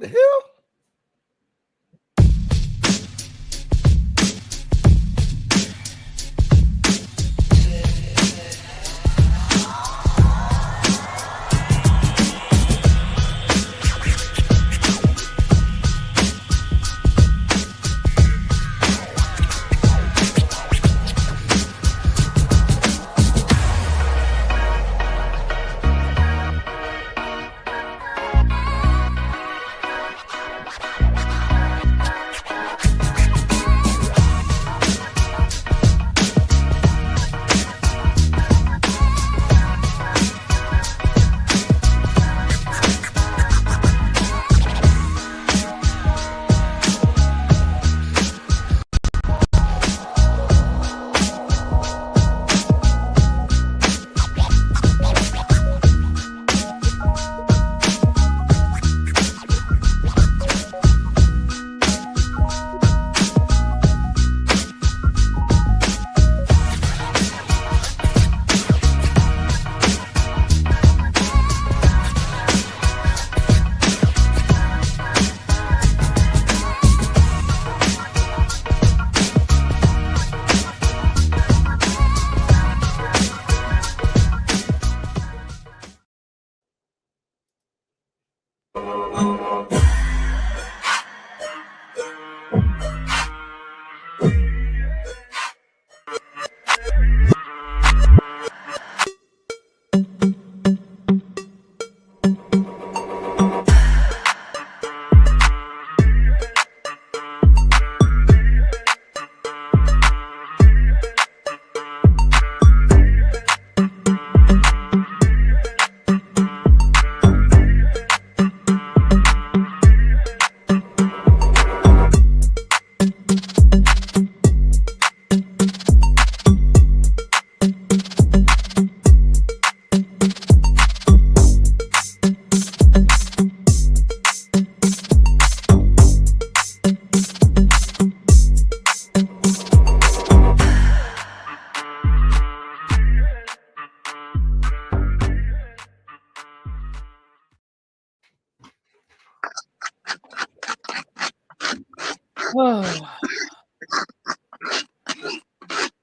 What the hell?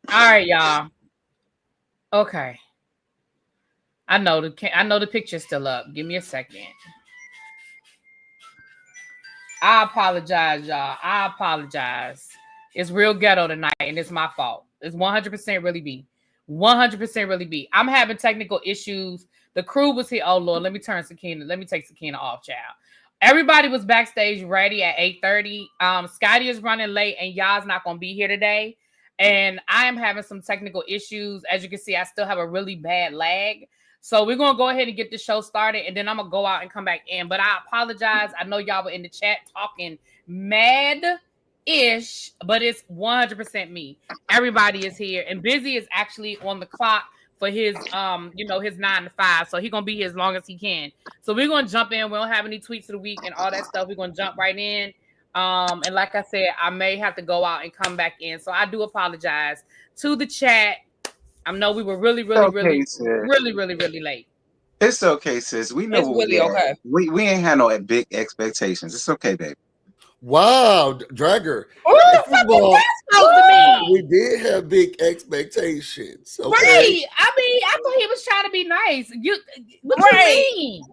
All right, y'all. Okay. I know the picture's still up. Give me a second. I apologize, y'all. I apologize. It's real ghetto tonight, and it's my fault. It's 100% really be. 100% really be. I'm having technical issues. The crew was here. Oh, Lord, let me take Sakina off, child. Everybody was backstage ready at 8:30. Scotty is running late, and y'all's not going to be here today. And I am having some technical issues. As you can see, I still have a really bad lag. So we're going to go ahead and get the show started, and then I'm going to go out and come back in. But I apologize. I know y'all were in the chat talking mad-ish, but it's 100% me. Everybody is here, and Busy is actually on the clock for his, his 9 to 5. So he's going to be here as long as he can. So we're going to jump in. We don't have any tweets of the week and all that stuff. We're going to jump right in. And like I said, I may have to go out and come back in. So I do apologize to the chat. I know we were really late. It's okay, sis. We know it's really okay. We ain't had no big expectations. It's okay, baby. Wow, Dragger. We did have big expectations. Okay. Right. I mean, I thought he was trying to be nice. What you mean?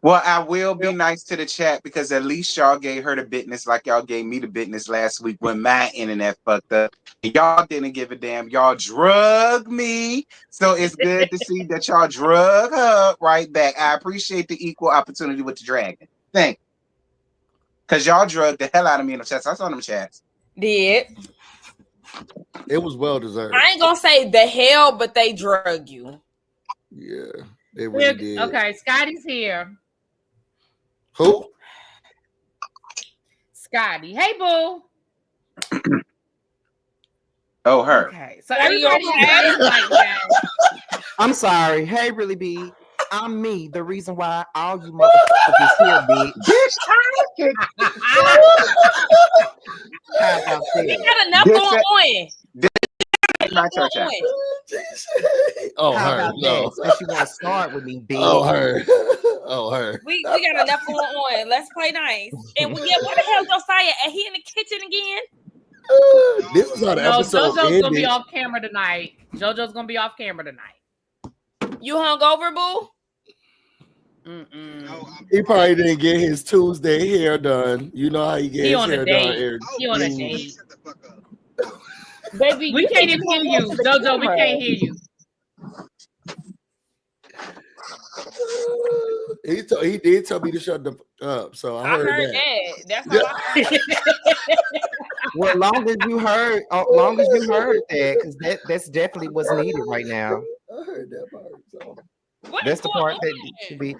Well, I will be nice to the chat because at least y'all gave her the business like y'all gave me the business last week when my internet fucked up. Y'all didn't give a damn. Y'all drug me. So it's good to see that y'all drug her right back. I appreciate the equal opportunity with the dragon. Thank you. Because y'all drugged the hell out of me in the chats. I saw them chats. Did. It was well deserved. I ain't going to say the hell, but they drug you. Yeah, they really did. Okay, Scotty's here. Who? Scotty. Hey, boo. Oh, her. Okay, so everybody is like that. I'm sorry. Hey, really be. I'm me. The reason why all you motherfuckers is here, bitch. You got enough going on. My church out. Oh, How her. about No. that? So she want to start with me, bitch. Oh, her. Oh, her. We got enough going on. Let's play nice. And where the hell Josiah? And he in the kitchen again? This is how the No, episode JoJo's ended. gonna be off camera tonight. JoJo's gonna be off camera tonight. You hungover, boo? He probably didn't get his Tuesday hair done. You know how he gets his hair done. He on a date. Baby, We can't even hear you, JoJo. We can't hear you. He did tell me to shut the fuck up, so I heard that. That's all I heard. Well, long as you heard that, because that's definitely what's needed right now. I heard that part. So. That's the part that should be.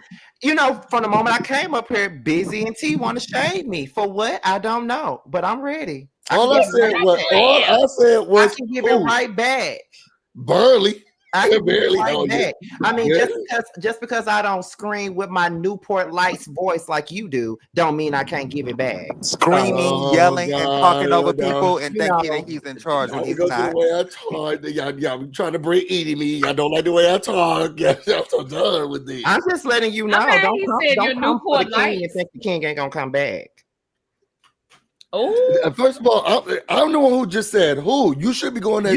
From the moment I came up here, Busy and T want to shade me for what? I don't know, but I'm ready. All I said was, I can give it right back. Burley. I can barely right know back. you. I mean, just because I don't scream with my Newport Lights voice like you do, don't mean I can't give it back. Screaming, yelling, and talking over people, and thinking that he's in charge when he's not. The way I talk, y'all trying to bring Edie me. Y'all don't like the way I talk. Y'all so done with this. I'm just letting you know. Okay, don't come for the king Lights. and think the king ain't gonna come back. Oh, first of all, I'm the one who just said who. You should be going there.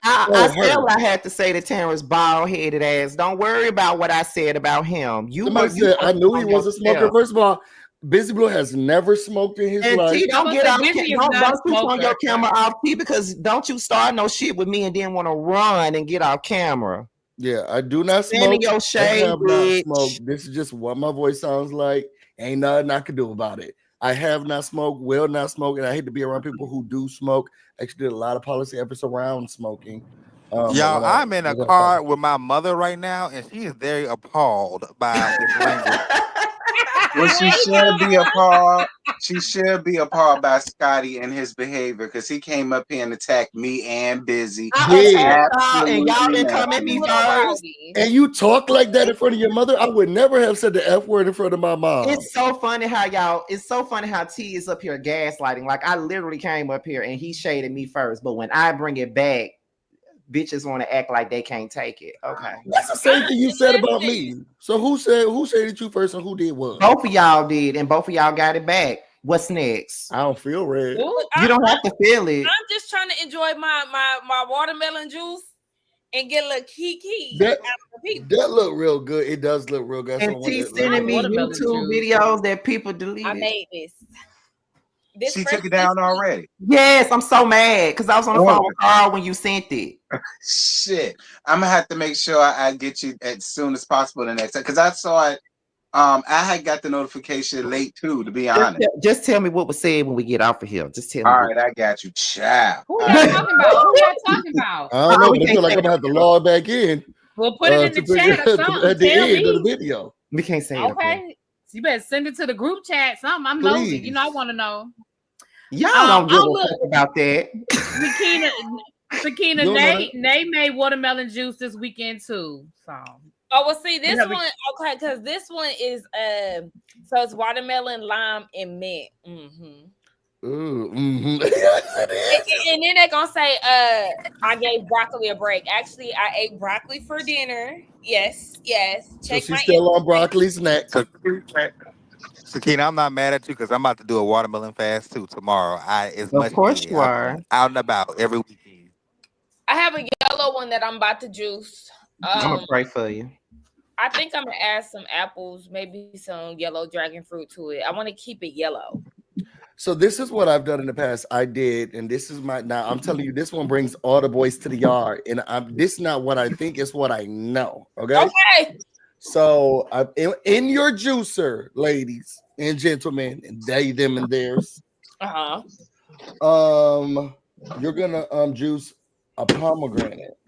I said what I had to say to Terrence bald-headed ass. Don't worry about what I said about him. Somebody said I knew he was a smoker. First of all, Busy Blue has never smoked in his life. T, don't get off. Don't switch on your camera camera off, T, because don't you start no shit with me and then want to run and get off camera. Yeah, I do not smoke. Stand in your shade, I have not bitch. smoked. This is just what my voice sounds like. Ain't nothing I can do about it. I have not smoked, will not smoke, and I hate to be around people who do smoke. Actually did a lot of policy efforts around smoking. Y'all, I'm in a car with my mother right now, and she is very appalled by this language. Well, she should be appalled. She should be appalled by Scotty and his behavior because he came up here and attacked me and Busy. And y'all didn't come at me first. And you talk like that in front of your mother. I would never have said the F word in front of my mom. It's so funny how T is up here gaslighting. Like I literally came up here and he shaded me first, but when I bring it back, bitches want to act like they can't take it. Okay. That's the same thing you said about me. So who shaded you first and who did what? Both of y'all did, and both of y'all got it back. What's next? I don't feel red. You don't have to feel it. I'm just trying to enjoy my watermelon juice and get a little kiki. That look real good. It does look real good. And T sending me YouTube videos that people deleted. I made this. She took it down already. Yes, I'm so mad because I was on the phone with Carl when you sent it. Shit, I'm gonna have to make sure I get you as soon as possible the next time because I saw it. I had got the notification late too, to be honest. Just tell me what was said when we get off of here. Just tell me. All right, I got you, child. Who y'all talking about? Who y'all talking about? I don't know. But I feel like I'm gonna have to log back in. We'll put it in the chat or something. At the end of the video. We can't say it. Okay. So you better send it to the group chat. Something. I'm nosy. You know, I want to know. Y'all don't give a fuck about that. Sakina, Nay made watermelon juice this weekend too. So. Oh well, see this one, okay, because this one is so it's watermelon, lime, and mint. And then they're gonna say, I gave broccoli a break. Actually, I ate broccoli for dinner. Yes. Check so she's still on broccoli snack. Sakina, I'm not mad at you because I'm about to do a watermelon fast too tomorrow. Of course you are. Out and about every weekend. I have a yellow one that I'm about to juice. I'm gonna pray for you. I think I'm gonna add some apples, maybe some yellow dragon fruit to it. I want to keep it yellow. So this is what I've done in the past. I did, and this is now I'm telling you, this one brings all the boys to the yard, and this is not what I think, it's what I know. Okay. So in your juicer, ladies and gentlemen, and they, them, and theirs. You're gonna juice a pomegranate.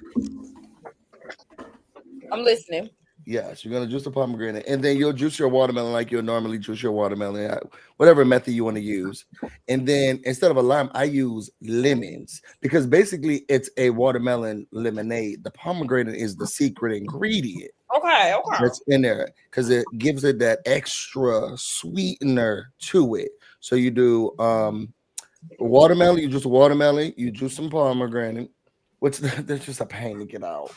I'm listening. Yes, you're gonna juice a pomegranate, and then you'll juice your watermelon like you'll normally juice your watermelon, whatever method you want to use. And then instead of a lime, I use lemons because basically it's a watermelon lemonade. The pomegranate is the secret ingredient. Okay. That's in there because it gives it that extra sweetener to it. So you do watermelon, you juice some pomegranate, which they're just a pain to get out.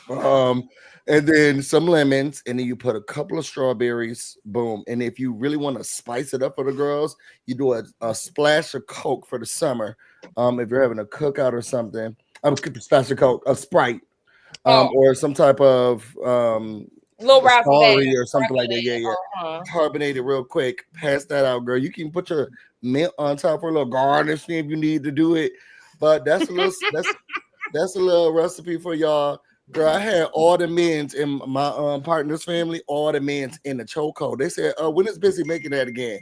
And then some lemons, and then you put a couple of strawberries. Boom. And if you really want to spice it up for the girls, you do a splash of Coke for the summer. If you're having a cookout or something, a splash of Coke, a Sprite, or some type of little raspberry or something like that. Yeah. Carbonated real quick. Pass that out, girl. You can put your mint on top for a little garnishing if you need to do it. But that's a little that's a little recipe for y'all. Girl, I had all the men's in my partner's family, all the men's in the chokehold. They said, when is Busy making that again?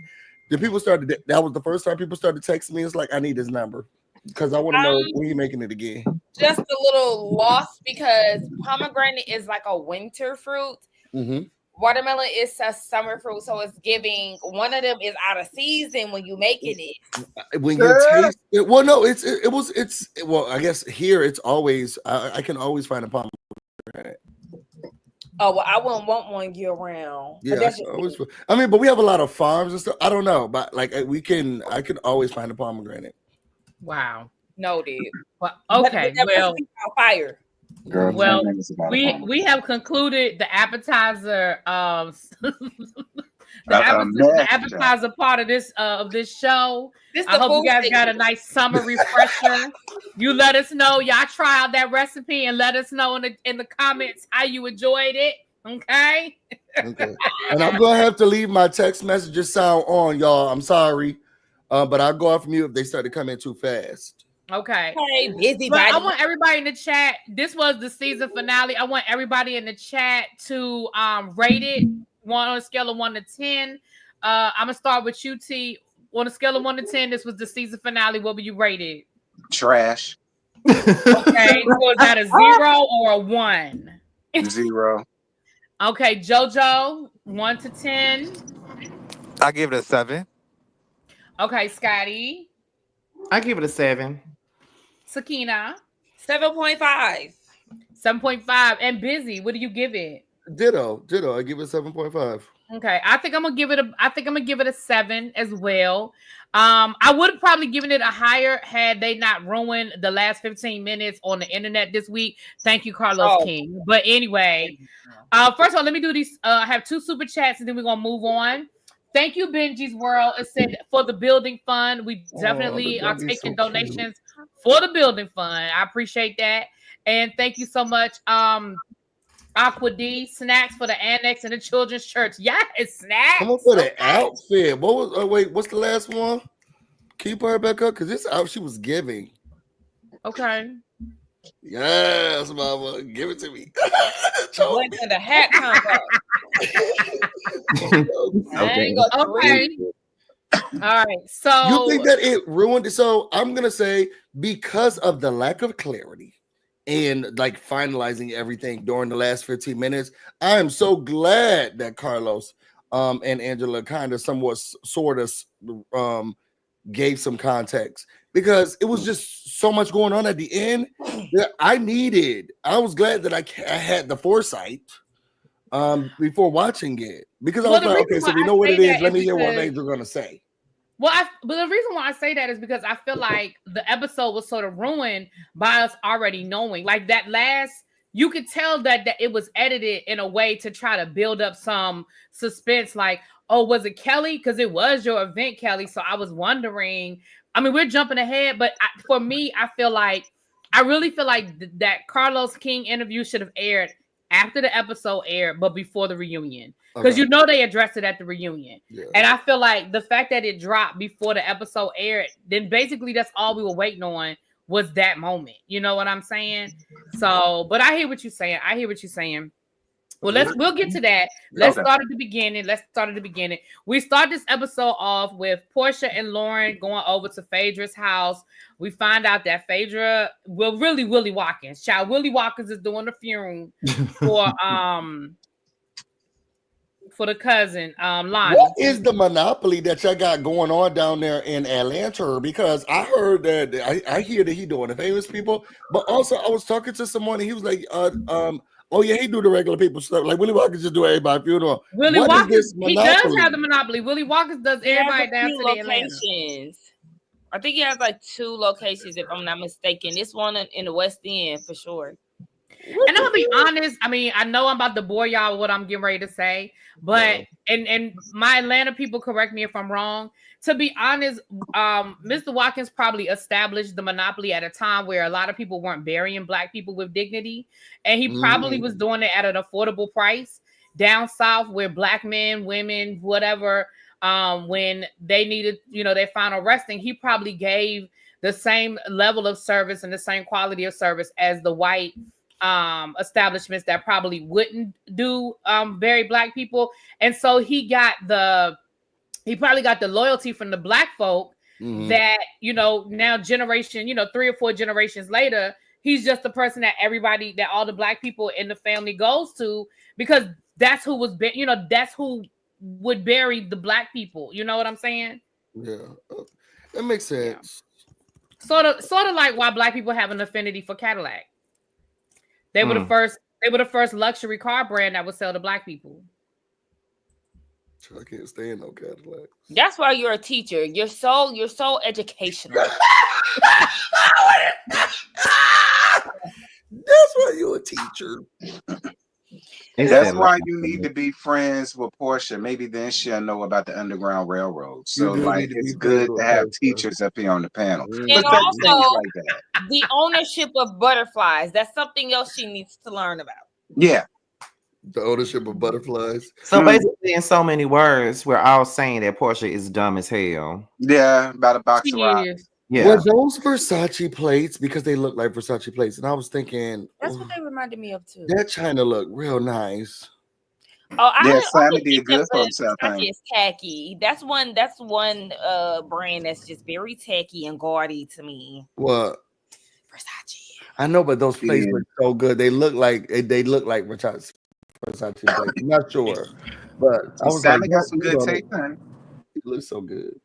The people started, that was the first time people started texting me. It's like, I need his number because I want to know when you're making it again. Just a little lost because pomegranate is like a winter fruit. Mm-hmm. Watermelon is a summer fruit, so it's giving. One of them is out of season when you making it. When you taste it, well, no, it's well, I guess here it's always I can always find a pomegranate. Oh well, I wouldn't want one year round. Yeah, I mean, but we have a lot of farms and stuff. I don't know, but like I can always find a pomegranate. Wow. No, dude. Well, okay. Well, fire. Girl, well, we have concluded the appetizer the appetizer part of this show. I hope you guys got a nice summer refresher. You let us know y'all try out that recipe and let us know in the comments how you enjoyed it. Okay. Okay. And I'm gonna have to leave my text messages sound on, y'all. I'm sorry, but I'll go off mute if they start to come in too fast. Okay. Hey, busy. But I want everybody in the chat. This was the season finale. I want everybody in the chat to rate it on a scale of 1 to 10. I'm gonna start with you, T. On a scale of 1 to 10, this was the season finale. What would you rate it? Trash. Okay. So is that a 0 or a 1? 0. Okay, JoJo, 1 to 10. I give it a 7. Okay, Scotty. I give it a 7. Sakina. 7.5. 7.5. And Busy, what do you give it? Ditto. I give it 7.5. Okay, I think I'm gonna give it a 7 as well. I would have probably given it a higher had they not ruined the last 15 minutes on the internet this week. Thank you, Carlos King. But anyway, first of all, let me do these. I have 2 super chats and then we're gonna move on. Thank you, Benji's World. It said for the building fund. We definitely are taking donations for the building fund. I appreciate that. And thank you so much. Aqua D, snacks for the annex and the children's church. Yes, snacks. Come on for the outfit. What was what's the last one? Keep her back up because this out she was giving. Okay. Yes, mama. Give it to me. Went to the hat combo. Okay. All right. So you think that it ruined it? So I'm gonna say because of the lack of clarity and like finalizing everything during the last 15 minutes, I am so glad that Carlos and Angela kind of somewhat sort of gave some context because it was just so much going on at the end that I was glad that I had the foresight before watching it because I was like, okay, so we know what it is. Let me hear what they're gonna say. Well, but the reason why I say that is because I feel like the episode was sort of ruined by us already knowing. Like that last, you could tell that it was edited in a way to try to build up some suspense. Like, oh, was it Kelly? Because it was your event, Kelly. So I was wondering. I mean, we're jumping ahead, but for me, I really feel like that Carlos King interview should have aired after the episode aired, but before the reunion. Because you know they addressed it at the reunion. Yeah. And I feel like the fact that it dropped before the episode aired, then basically that's all we were waiting on was that moment. You know what I'm saying? So, but I hear what you're saying. Well, we'll get to that. Let's start at the beginning. We start this episode off with Portia and Lauren going over to Fedra's house. We find out that Fedra, well, really Willie Watkins. Child, Willie Watkins is doing the funeral for the cousin, Lonnie. What is the monopoly that y'all got going on down there in Atlanta? Because I heard that I hear that he doing the famous people, but also I was talking to someone and he was like, oh yeah, he do the regular people stuff. Like Willie Watkins just do everybody funeral. Willie Watkins, he does have the monopoly. Willie Watkins does everybody down to the Atlanta. I think he has like 2 locations, if I'm not mistaken. This one in the West End for sure. And I'm gonna be honest. I mean, I know I'm about to bore y'all with what I'm getting ready to say, but and my Atlanta people correct me if I'm wrong. To be honest, Mr. Watkins probably established the monopoly at a time where a lot of people weren't burying Black people with dignity, and he probably was doing it at an affordable price down south where Black men, women, whatever, when they needed, their final resting, he probably gave the same level of service and the same quality of service as the white establishments that probably wouldn't do bury Black people. And so he probably got the loyalty from the Black folk that, now generation, 3 or 4 generations later, he's just the person that all the Black people in the family goes to, because that's who that's who would bury the Black people. You know what I'm saying? Yeah, that makes sense. Yeah. Sort of like why Black people have an affinity for Cadillac. They were the first. They were the first luxury car brand that would sell to Black people. I can't stand no Cadillac. That's why you're a teacher. You're so educational. That's why you're a teacher. That's why you need to be friends with Portia. Maybe then she'll know about the Underground Railroad. So, like, it's good to have teachers up here on the panel. And also, the ownership of butterflies. That's something else she needs to learn about. Yeah. The ownership of butterflies. So basically, in so many words, we're all saying that Portia is dumb as hell. Yeah, about a box of rocks. Yeah. Were those Versace plates? Because they look like Versace plates. And I was thinking, that's what they reminded me of too. That China look real nice. Oh, Simon did good for himself. Versace is tacky. That's one brand that's just very tacky and gaudy to me. What? Versace. I know, but those plates look so good. They look like Versace plates. I'm not sure, but I was Simon got some good taste, honey. It looks so good.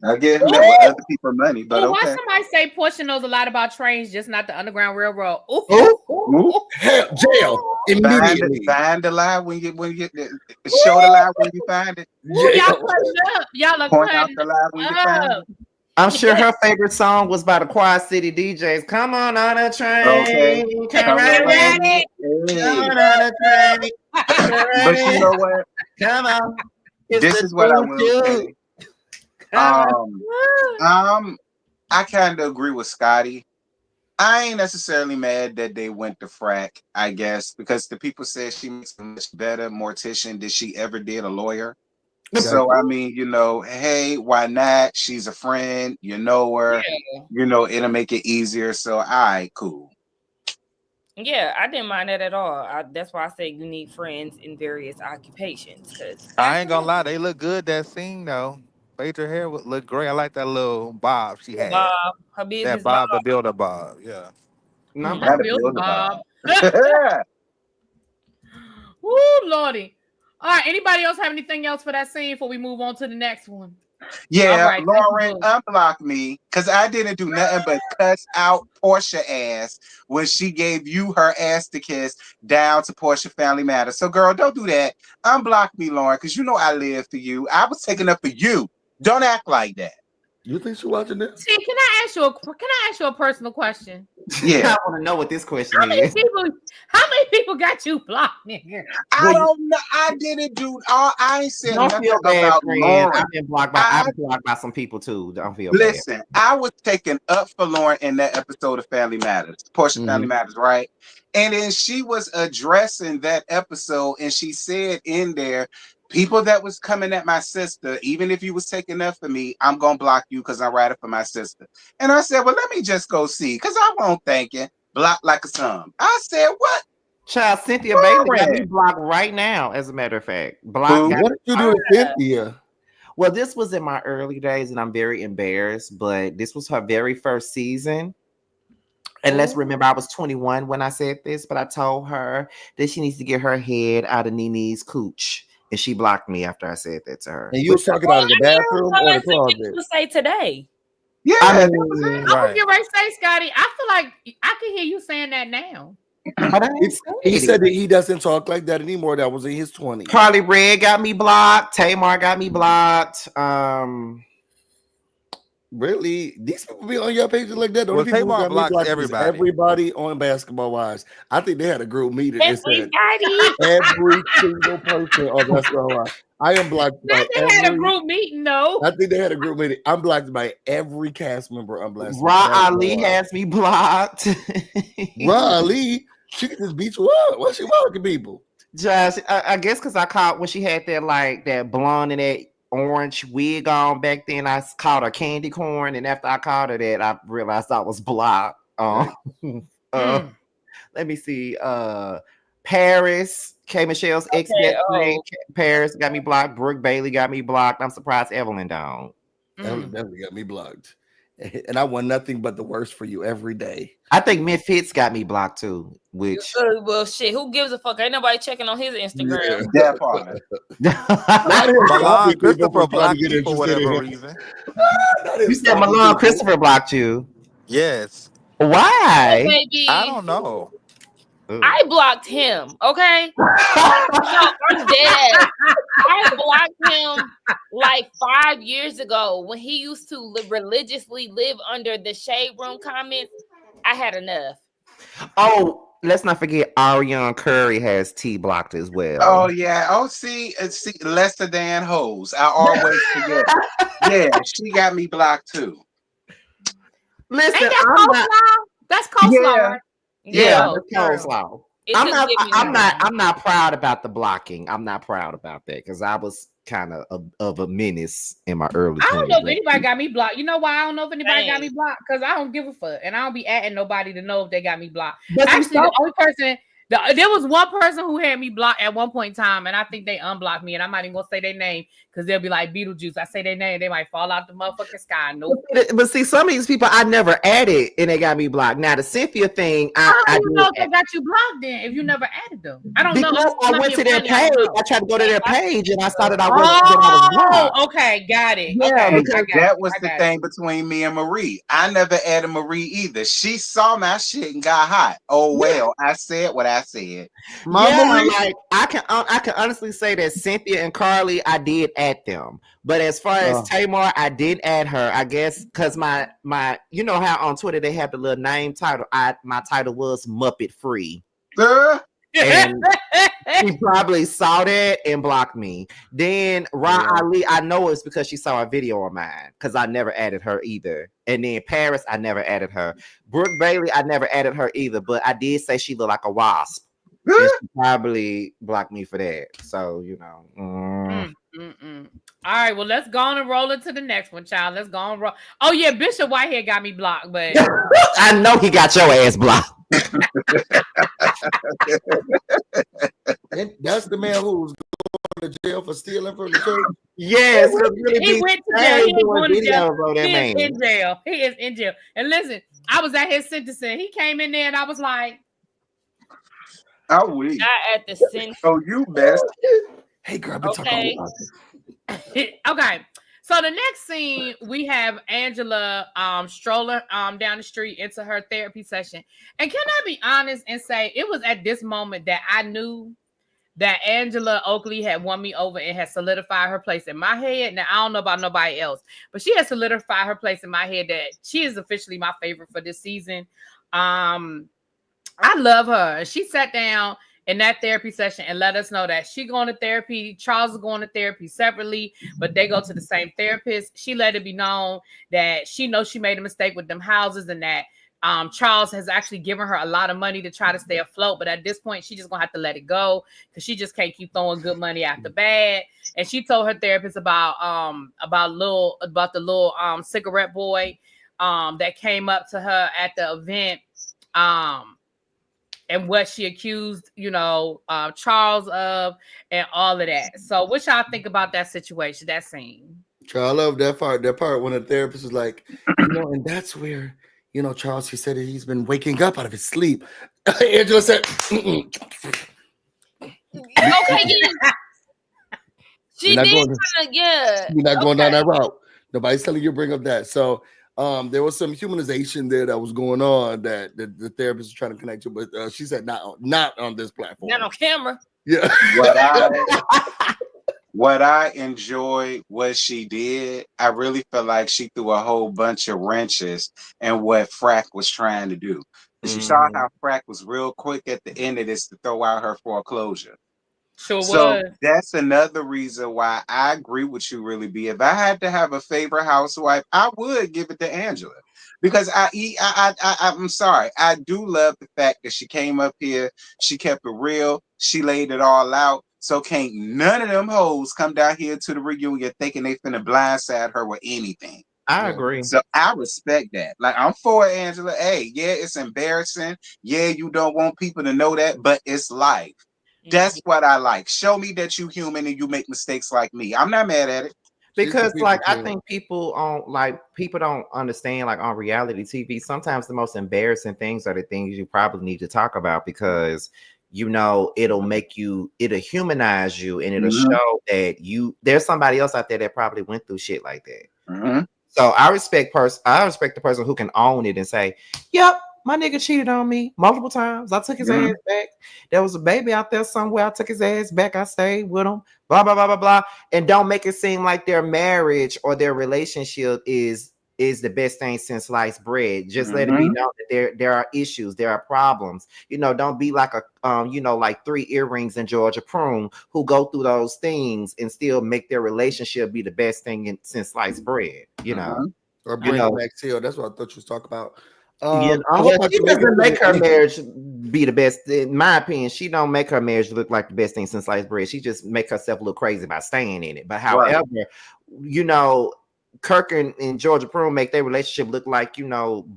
I get with other people's money, but why somebody say Portia knows a lot about trains, just not the Underground Railroad? Ooh. Hell, jail immediately. Find the lie when you show the lie when you find it. Ooh, y'all cutting up. Y'all are point out the lie when you find it. I'm sure her favorite song was by the Quad City DJs. Come on a train. Okay. Come on a train. But you know what? Come on. This is what I will say. I kind of agree with Scotty. I ain't necessarily mad that they went to frack, I guess, because the people said she makes a much better mortician than she ever did a lawyer. So I mean, hey, why not? She's a friend, you know her, it'll make it easier. So all right, cool. Yeah, I didn't mind that at all. That's why I say you need friends in various occupations. Cause I ain't gonna lie, they look good that scene though. Fedra hair would look great. I like that little bob she had. Bob, her business. That Bob, the builder Bob. Yeah. Not builder Bob. Woo, Lordy. All right. Anybody else have anything else for that scene before we move on to the next one? Yeah, right, Lauren, unblock me because I didn't do nothing but cuss out Portia ass when she gave you her ass to kiss down to Portia Family Matters. So, girl, don't do that. Unblock me, Lauren, because you know I live for you. I was taking up for you. Don't act like that. You think she's watching this? See, can I ask you a personal question? Yeah. I want to know what this question is. How many people got you blocked, nigga? I don't know. I didn't do all. I ain't said don't nothing feel bad, about friend. Lauren. I've been blocked by some people too. Don't feel bad. Listen, I was taking up for Lauren in that episode of Family Matters, Portia Family Matters, right? And then she was addressing that episode, and she said in there, people that was coming at my sister, even if you was taking up for me, I'm gonna block you because I'm riding for my sister. And I said, well, let me just go see, because I won't thinking. Block like a son. I said, what? Child, Cynthia Bailey got me blocked right now, as a matter of fact. What did you do to Cynthia? Well, this was in my early days, and I'm very embarrassed, but this was her very first season. And let's remember, I was 21 when I said this, but I told her that she needs to get her head out of Nene's cooch. And she blocked me after I said that to her. And you was talking about in the bathroom or the closet? You say today. Yeah, I was getting ready to say, Scotty, I feel like I can hear you saying that now. He said that he doesn't talk like that anymore. That was in his 20s. Carly Red got me blocked. Tamar got me blocked. Really? These people be on your pages like that? The Well, only people who Tamar got me blocks blocked is everybody. everybody on Basketball Wives. I think they had a group meeting and said Everybody. every single person on Basketball Wives. I am blocked by They had a group meeting, though. I think they had a group meeting. I'm blocked by every cast member. I'm blocked. Ra Ali has me blocked. Ra Ali, she can just beat you up. What's she blocking people? Just, I guess because I caught when she had that blonde and that orange wig on back then. I called her candy corn, and after I called her that, I realized I was blocked. Let me see. Paris, K Michelle's ex Paris got me blocked. Brooke Bailey got me blocked. I'm surprised Evelyn don't. Evelyn definitely got me blocked. And I want nothing but the worst for you every day. I think Memphis got me blocked too. Which well, shit, who gives a fuck? Ain't nobody checking on his Instagram. Yeah, partner. Milan Christopher blocked you for whatever reason. You said Milan Christopher blocked you. Yes. Why? Oh, baby. I don't know. I blocked him. Okay. No, I'm dead. I blocked him like 5 years ago when he used to religiously live under the shade room comments. I had enough. Oh, let's not forget Ariane Curry has T blocked as well. Oh yeah. Oh, see, Lester Dan hoes. I always forget. Yeah, she got me blocked too. Listen, Ain't that coleslaw? That's coleslaw. Yeah. Right? Yeah, coleslaw. I'm not proud about the blocking. I'm not proud about that because I was kind of a menace in my early 20s. I don't know if anybody got me blocked. You know why I don't know if anybody got me blocked? Because I don't give a fuck. And I don't be adding nobody to know if they got me blocked. But actually, the only person, there was one person who had me blocked at one point in time, and I think they unblocked me. And I'm not even gonna say their name because they'll be like Beetlejuice. I say their name, they might fall out the motherfucking sky. Nope. But see, some of these people I never added and they got me blocked. Now the Cynthia thing, I don't know if they got you blocked then if you never added them. I don't know. I went to their page. I tried to go to their page and I started I was blocked. Okay, got it. Yeah, okay, because that was the thing between me and Marie. I never added Marie either. She saw my shit and got hot. Oh well, I said what I said. Like I can honestly say that Cynthia and Carly, I did add them. But as far as Tamar, I did add her. I guess because my you know how on Twitter they have the little name title. My title was Muppet Free. And she probably saw that and blocked me. Then Ali, I know it's because she saw a video of mine because I never added her either. And then Paris, I never added her. Brooke Bailey, I never added her either. But I did say she looked like a wasp. And she probably blocked me for that. So you know. All right, well, let's go on and roll into the next one, child. Let's go on and roll. Oh yeah, Bishop Whitehead got me blocked, but I know he got your ass blocked. And that's the man who was going to jail for stealing from the church. Yes, he went to jail. He is in jail. He is in jail. And listen, I was at his sentencing. He came in there, and I was like, "Oh, we not at the sentencing. Oh, you best." Hey, girl, I've been talking about this. Okay. So the next scene, we have Angela strolling down the street into her therapy session. And can I be honest and say it was at this moment that I knew that Angela Oakley had won me over and had solidified her place in my head. Now, I don't know about nobody else, but she had solidified her place in my head that she is officially my favorite for this season. I love her. She sat down in that therapy session and let us know that she going to therapy. Charles is going to therapy separately, but they go to the same therapist. She let it be known that she knows she made a mistake with them houses and that Charles has actually given her a lot of money to try to stay afloat. But at this point, she just gonna have to let it go because she just can't keep throwing good money after bad. And she told her therapist about the little cigarette boy that came up to her at the event. And what she accused, Charles of, and all of that. So, what y'all think about that situation, that scene? I love that part. That part when the therapist was like, and that's where, Charles, he said that he's been waking up out of his sleep. Angela said, okay, yeah. She did You're not going down that route. Nobody's telling you to bring up that. So, there was some humanization there that was going on that the therapist was trying to connect to, but she said not on this platform. Not on camera. Yeah. What I enjoyed what she did, I really feel like she threw a whole bunch of wrenches in what Frack was trying to do. Because you saw how Frack was real quick at the end of this to throw out her foreclosure. Sure So was. that's another reason why I agree with you, really. Be if I had to have a favorite housewife, I would give it to Angela because I'm sorry, I do love the fact that she came up here, she kept it real, she laid it all out. So can't none of them hoes come down here to the reunion thinking they finna blindside her with anything. I agree. So I respect that. Like I'm for Angela. Hey, yeah, it's embarrassing. Yeah, you don't want people to know that, but it's life. That's what I like. Show me that you human and you make mistakes like me. I'm not mad at it. Because like I think people don't understand, like on reality TV, sometimes the most embarrassing things are the things you probably need to talk about because it'll humanize you and it'll show that there's somebody else out there that probably went through shit like that. So I respect the person who can own it and say, yep, my nigga cheated on me multiple times. I took his ass back. There was a baby out there somewhere. I took his ass back. I stayed with him. Blah, blah, blah, blah, blah. And don't make it seem like their marriage or their relationship is the best thing since sliced bread. Just let it be known that there are issues, there are problems. Don't be like like 3 earrings in Georgia Prune who go through those things and still make their relationship be the best thing since sliced bread. Or bring Max Hill. That's what I thought you was talking about. She doesn't make her marriage be the best. In my opinion, she don't make her marriage look like the best thing since sliced bread. She just make herself look crazy by staying in it. But however, Kirk and Georgia Prune make their relationship look like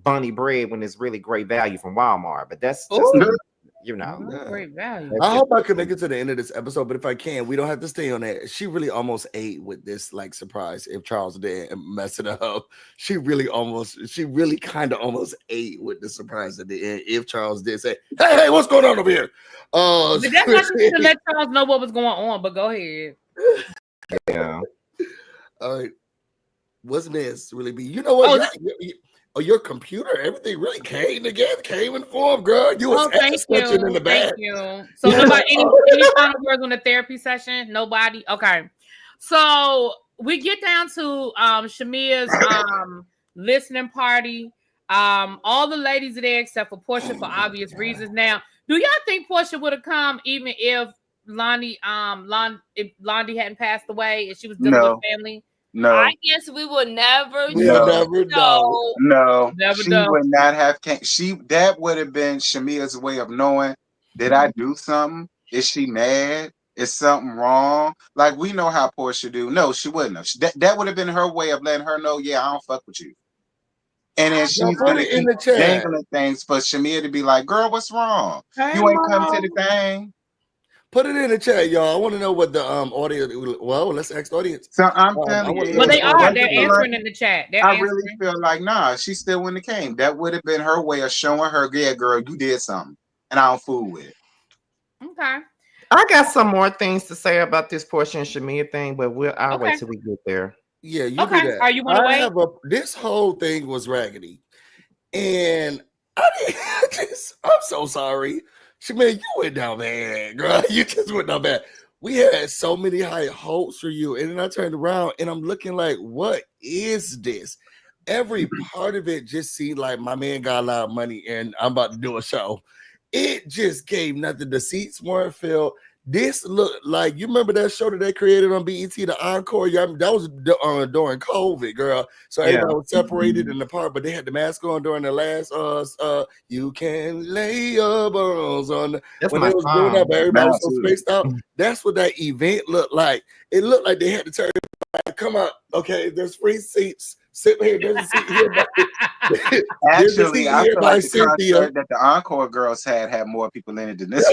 bunny bread when it's really great value from Walmart. But that's great value. I hope I could make it to the end of this episode, but if I can, we don't have to stay on that. She really almost ate with this like surprise if Charles didn't mess it up. She really kind of almost ate with the surprise at the end if Charles did say, hey, what's going on over here? But that's why she should let Charles know what was going on, but go ahead. Yeah. All right. What's this really be? You know what? Your computer, everything really came together, came in form, girl. You was stretching in the back. Thank you. So nobody, any final words on the therapy session? Nobody? Okay. So we get down to Shamia's listening party. All the ladies are there except for Portia for obvious reasons. Now, do y'all think Portia would have come even if Londi hadn't passed away and she was dealing with family? No, I guess we will never never know. No, never she know. would not have. That would have been Shamia's way of knowing. Did I do something? Is she mad? Is something wrong? Like we know how Portia do. No, she wouldn't have. That would have been her way of letting her know. Yeah, I don't fuck with you. And then she's gonna keep dangling things for Shamia to be like, "Girl, what's wrong? You ain't come to the thing." Put it in the chat, y'all. I want to know what the audience. Well, let's ask the audience. So I'm telling you, well, they're answering in the chat. I really feel like she still wouldn't have came. That would have been her way of showing her, yeah, girl, you did something, and I don't fool with it. Okay. I got some more things to say about this Portia and Shamia thing, but I'll wait till we get there. Yeah, you do that. Are you want to wait? This whole thing was raggedy, and I'm so sorry. Shamia, you went down bad, girl. You just went down bad. We had so many high hopes for you, and then I turned around and I'm looking like, what is this? Every part of it just seemed like my man got a lot of money and I'm about to do a show. It just gave nothing. The seats weren't filled. This looked like, you remember that show that they created on BET, the Encore? Yeah, that was during COVID, girl. So everybody was separated in the park, but they had the mask on during the last you can lay your bones on when they was doing that, but everybody was so spaced out. That's what that event looked like. It looked like they had to turn it back. Come on, okay, there's free seats. Sit here. There's a seat here. Actually, I feel like the concert that the Encore girls had more people in it than this.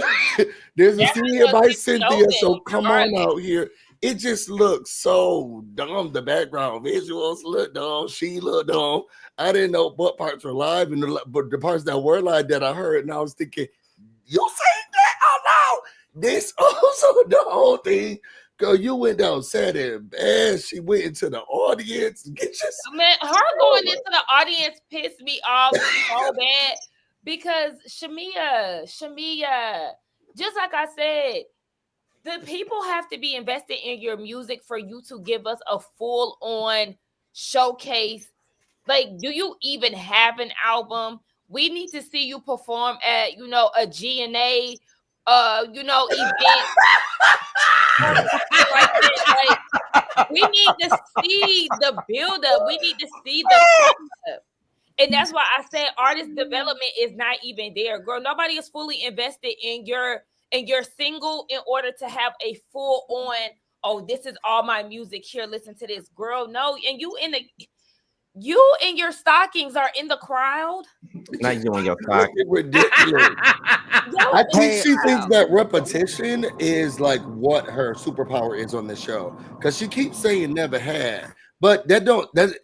There's a seat here by Cynthia, so come on out here. It just looks so dumb. The background visuals look dumb. She looked dumb. I didn't know what parts were live, but the parts that were live that I heard, and I was thinking, you saying that? Oh no! This also the whole thing. Girl, you went down sad and bad. She went into the audience. Man, her going into the audience pissed me off so bad because Shamia, just like I said, The people have to be invested in your music for you to give us a full-on showcase. Like, do you even have an album? We need to see you perform at, a GNA, event. Like that. Like, we need to see the build-up. We need to see the build-up. And that's why I said artist development is not even there, girl. Nobody is fully invested in your single in order to have a full on, oh, this is all my music here. Listen to this, girl. No, and you and your stockings are in the crowd. Not you and your stockings. Ridiculous. I think she thinks that repetition is like what her superpower is on the show, because she keeps saying never had. But that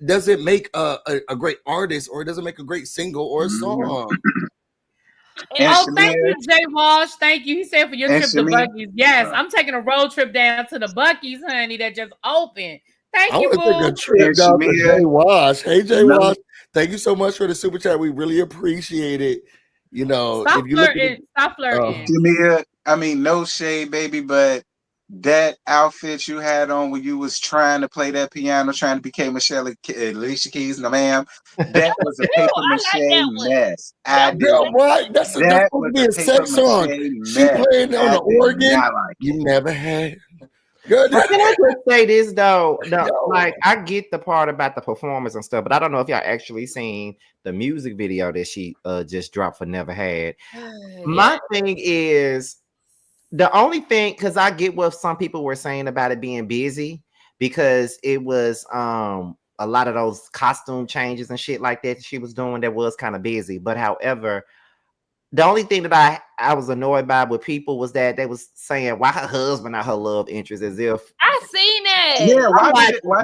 doesn't make a great artist, or it doesn't make a great single or a song. Thank you, Jay Walsh. Thank you. He said for your trip to Buc-ee's. Yes, I'm taking a road trip down to the Buc-ee's, honey, that just opened. Thank you, boo. Take a trip down to Jay Walsh. Hey, Jay Walsh. Thank you so much for the super chat. We really appreciate it. Stop flirting. Stop flirting. Shamia, I mean, no shade, baby, but that outfit you had on when you was trying to play that piano, trying to become Alicia Keys, no ma'am, that was a paper mache mess. What? That's supposed to be a sex song. She playing on the organ. You never had. Good. Can I just say this though? Like, I get the part about the performance and stuff, but I don't know if y'all actually seen the music video that she just dropped for Never Had. My thing is, the only thing, because I get what some people were saying about it being busy, because it was a lot of those costume changes and shit like that she was doing that was kind of busy. But however, the only thing that I was annoyed by with people was that they was saying why her husband not her love interest, as if I seen it. Yeah, why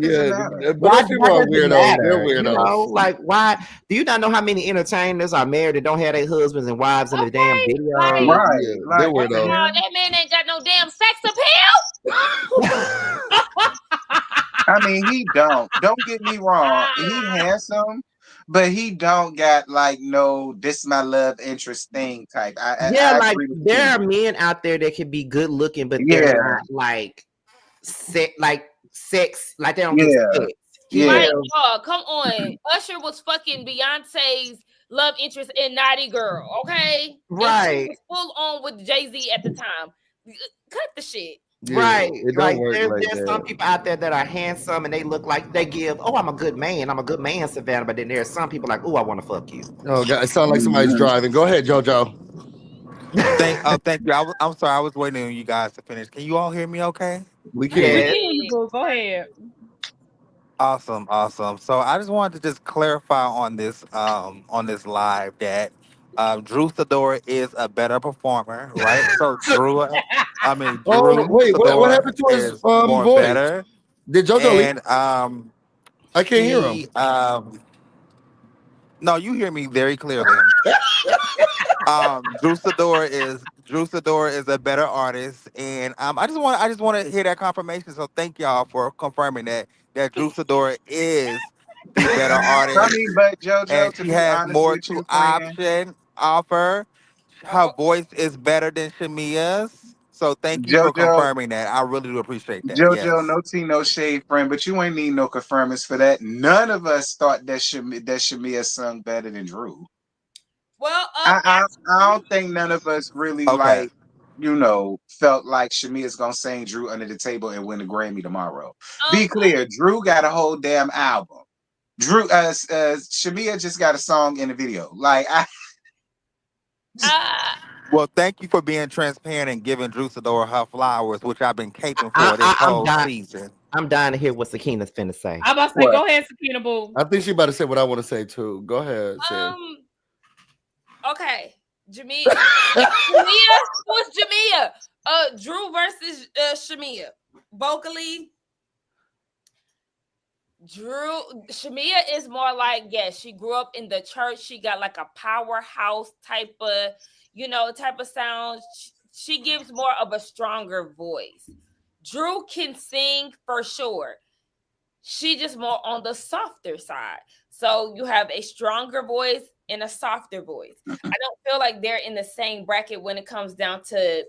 does it matter? But people are weirdos. They're weirdos. Like, why do you not know how many entertainers are married that don't have their husbands and wives in the damn video? Right. They're weirdos. That man ain't got no damn sex appeal. I mean, he don't get me wrong. He handsome, but he don't got like no this is my love interest thing type. I like there are men out there that can be good looking, but they're not like sex, like they don't get sex. Like, come on. Usher was fucking Beyonce's love interest in Naughty Girl, okay? Right. And she was full on with Jay-Z at the time. Cut the shit. Yeah, right. Like there's some people out there that are handsome and they look like they give, oh, I'm a good man, Savannah. But then there's some people like, oh, I want to fuck you. Oh God, it sounds like somebody's driving. Go ahead, JoJo. Thank you. I'm sorry, I was waiting on you guys to finish. Can you all hear me okay? We can. Go ahead. Awesome. So I just wanted to just clarify on this live that Drew Sidora is a better performer, right? So Drew wait, what happened to his voice? Better. Did JoJo leave? I can't hear him. No, you hear me very clearly. Drew Sidora is a better artist, and I just want to hear that confirmation. So thank y'all for confirming that Drew Sidora is the better artist. I mean, but JoJo, and she has more to offer. Her voice is better than Shamia's. So thank you for confirming that. I really do appreciate that. JoJo, no tea, no shade, friend, but you ain't need no confirmance for that. None of us thought that Shamia sung better than Drew. Well, I don't think none of us really felt like Shamia's gonna sing Drew under the table and win the Grammy tomorrow. Be clear, Drew got a whole damn album. Shamia just got a song in the video. Like well, thank you for being transparent and giving Drew Sidora her flowers, which I've been caping for this whole season. I'm dying to hear what Sakina's finna say. I'm about to say, go ahead, Sakina boo. I think she about to say what I want to say too. Go ahead. Okay, Jamia. Who's Jamia? Drew versus Shamia. Vocally, Shamia is more like, she grew up in the church. She got like a powerhouse type of sound. She gives more of a stronger voice. Drew can sing for sure. She just more on the softer side. So you have a stronger voice and a softer voice. I don't feel like they're in the same bracket when it comes down to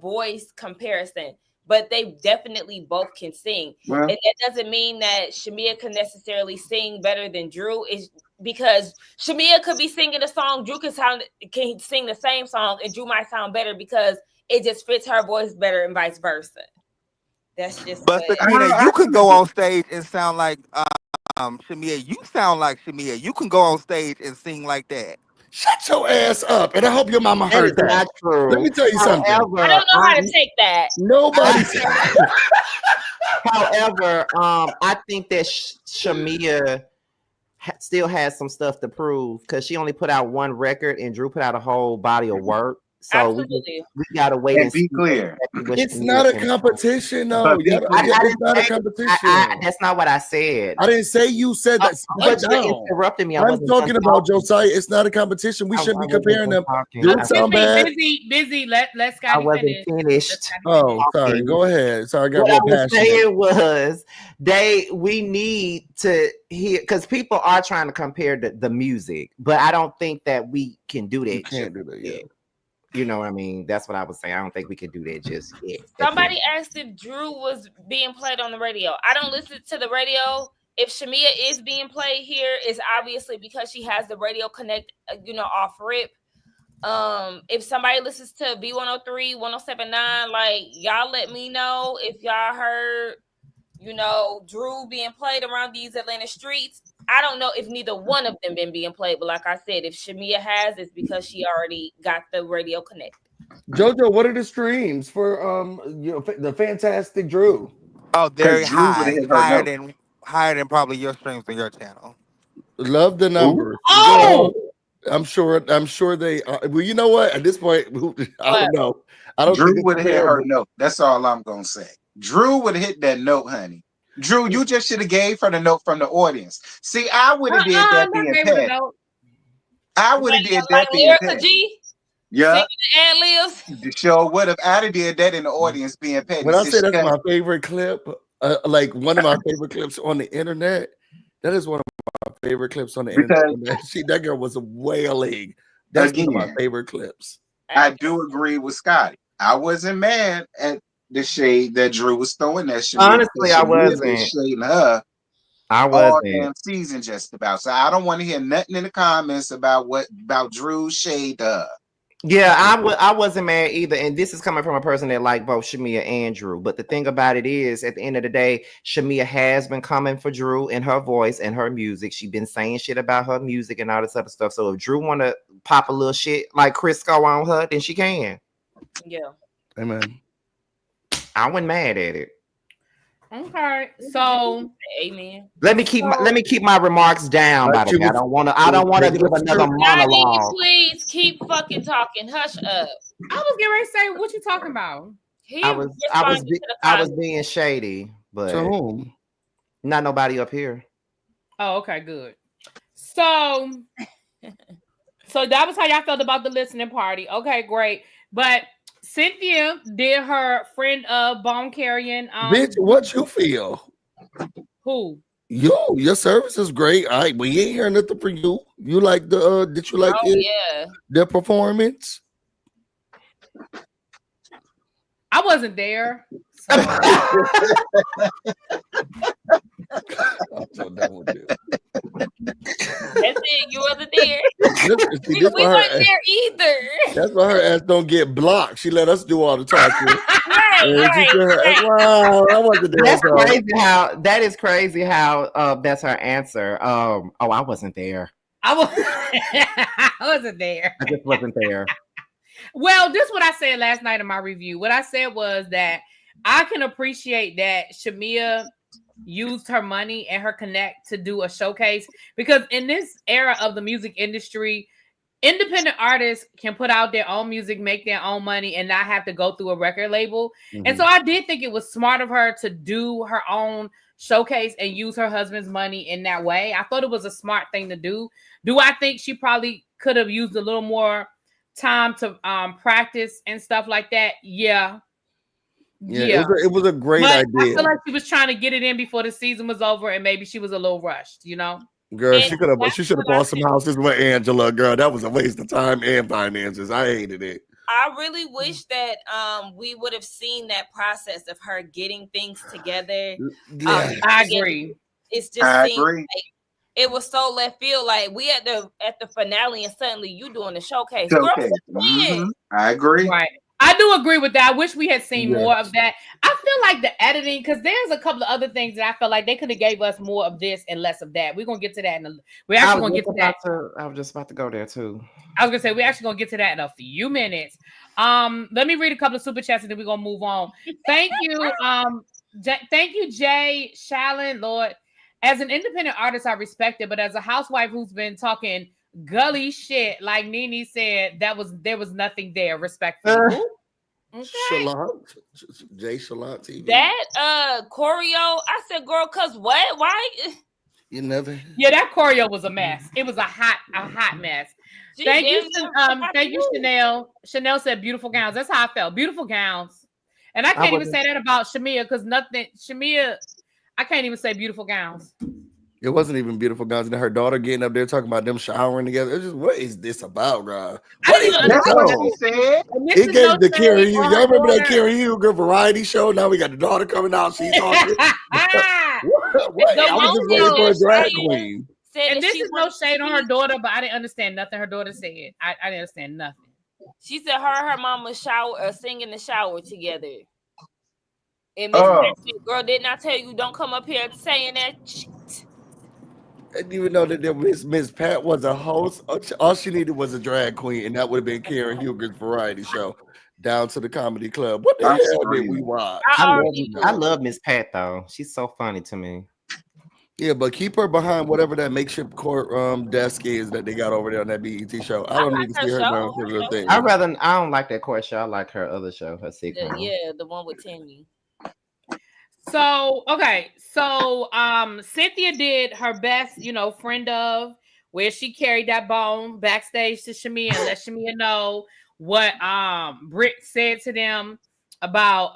voice comparison. but they definitely both can sing. And that doesn't mean that Shamia can necessarily sing better than Drew. Is because Shamia could be singing a song, Drew can sing the same song, and Drew might sound better because it just fits her voice better, and vice versa. That's just. But Sakina, you can go on stage and sound like Shamia. You sound like Shamia. You can go on stage and sing like that. Shut your ass up, and I hope your mama That is heard that. not true. Let me tell you something. I don't know how to take that. Nobody. However, I think that Shamia still has some stuff to prove because she only put out one record and Drew put out a whole body of work. So we gotta wait and be clear. It's not a competition, though. It's not a competition. That's not what I said. I didn't say you said that. But you interrupted me. I'm talking about Josiah. It's not a competition. We shouldn't be comparing them. Don't sound bad. Busy. Let Scotty I wasn't finished. Oh, sorry. Go ahead. Sorry, I got what real I was passionate. saying was we need to hear because people are trying to compare the music, but I don't think that we can do that. You can't do that yet. You know what I mean? That's what I was saying. I don't think we could do that just yet. Somebody asked if Drew was being played on the radio. I don't listen to the radio. If Shamia is being played here, it's obviously because she has the radio connect, off rip. If somebody listens to B103, 107.9, like y'all let me know if y'all heard, Drew being played around these Atlanta streets. I don't know if neither one of them been being played, but like I said, if Shamia has, it's because she already got the radio connect. Jojo, what are the streams for the Fantastic Drew? Oh, very high, higher than probably your streams on your channel. Love the numbers. Oh, I'm sure they are. Well, you know what? At this point, I don't know. I don't. Drew would have hit her note. That's all I'm gonna say. Drew would have hit that note, honey. Drew, you just should have gave her the note from the audience. See, I would have did that being petty. I would have did that being petty. Yeah. The show would have. I'd have did that in the audience being petty. When I say that's my favorite clip, like one of my favorite clips on the internet, that is one of my favorite clips on the internet. That girl was wailing. That's one of my favorite clips. I do agree with Scotty. I wasn't mad at the shade that Drew was throwing that shit. Honestly, I wasn't shading her. I wasn't all damn season just about. So I don't want to hear nothing in the comments about Drew's shade her. Yeah, I wasn't mad either. And this is coming from a person that liked both Shamia and Drew. But the thing about it is, at the end of the day, Shamia has been coming for Drew in her voice and her music. She's been saying shit about her music and all this other stuff. So if Drew want to pop a little shit like Crisco on her, then she can. Yeah. Amen. I wasn't mad at it. Okay, so amen. Let me keep my remarks down. By the way, I don't want to give another monologue. Please keep fucking talking. Hush up. I was getting ready to say, what you talking about? I was being shady, but to whom? Not nobody up here. Oh, okay, good. So that was how y'all felt about the listening party. Okay, great. But Cynthia did her friend of bone carrying. Bitch, what you feel? Who? Your service is great. We ain't hearing nothing from you. You like the did you like the performance? I wasn't there. So. I'm so done with you. That's it. You wasn't there. We weren't there either. That's why her ass don't get blocked. She let us do all the talking. Right. Wow, I wasn't there. That is crazy how that's her answer. I wasn't there. I wasn't there. I just wasn't there. Well, this is what I said last night in my review. What I said was that I can appreciate that Shamia used her money and her connect to do a showcase, because in this era of the music industry, independent artists can put out their own music, make their own money, and not have to go through a record label. Mm-hmm. And so I did think it was smart of her to do her own showcase and use her husband's money in that way. I thought it was a smart thing to do. Do I think she probably could have used a little more time to practice and stuff like that? Yeah. It was a great idea. I feel like she was trying to get it in before the season was over, and maybe she was a little rushed, Girl, she should have bought some houses with Angela. Girl, that was a waste of time and finances. I hated it. I really wish that we would have seen that process of her getting things together. Yeah. I agree. It's just I seemed agree. like it was so left field. Like we at the finale, and suddenly you doing the showcase. It's Girl, okay. when? I agree. Right. I do agree with that. I wish we had seen Yes. more of that. I feel like the editing, because there's a couple of other things that I felt like they could have gave us more of this and less of that. We're gonna get to that we're actually gonna get to that. I was just about to go there too. I was gonna say we're actually gonna get to that in a few minutes. Let me read a couple of super chats and then we're gonna move on. Thank you. Thank you, Jay Shallon. Lord, as an independent artist, I respect it, but as a housewife who's been talking gully shit, like Nene said, there was nothing there. Respectfully. Okay. Shallant, Jay Shallant TV. That choreo, I said, girl, cause what? Why? You never. Yeah, that choreo was a mess. It was a hot mess. Thank you, Chanel. Chanel said beautiful gowns. That's how I felt. Beautiful gowns. And I can't even say that about Shamia because Shamia, I can't even say beautiful gowns. It wasn't even beautiful gowns. And her daughter getting up there talking about them showering together. It's just, what is this about, girl? What is this? It gave the Carrie Hughes. Y'all remember that Carrie Hughes variety show? Now we got the daughter coming out. She's talking. What? I was just waiting for a drag queen. And this is no shade on her daughter, but I didn't understand nothing her daughter said. I didn't understand nothing. She said her and her mama sing in the shower together. And Miss Pat said, girl, didn't I tell you don't come up here saying that shit? I didn't even know that Miss Pat was a host. All she needed was a drag queen, and that would have been Karen Huger's variety show, Down to the Comedy Club. What the hell did we watch? I love Miss Pat though. She's so funny to me. Yeah, but keep her behind whatever that makeshift court desk is that they got over there on that BET show. I don't need to see her down for real thing. I don't like that court show. I like her other show, her sitcom. Yeah, the one with Timmy. So Cynthia did her best, friend of, where she carried that bone backstage to Shamia and let Shamia know what Britt said to them about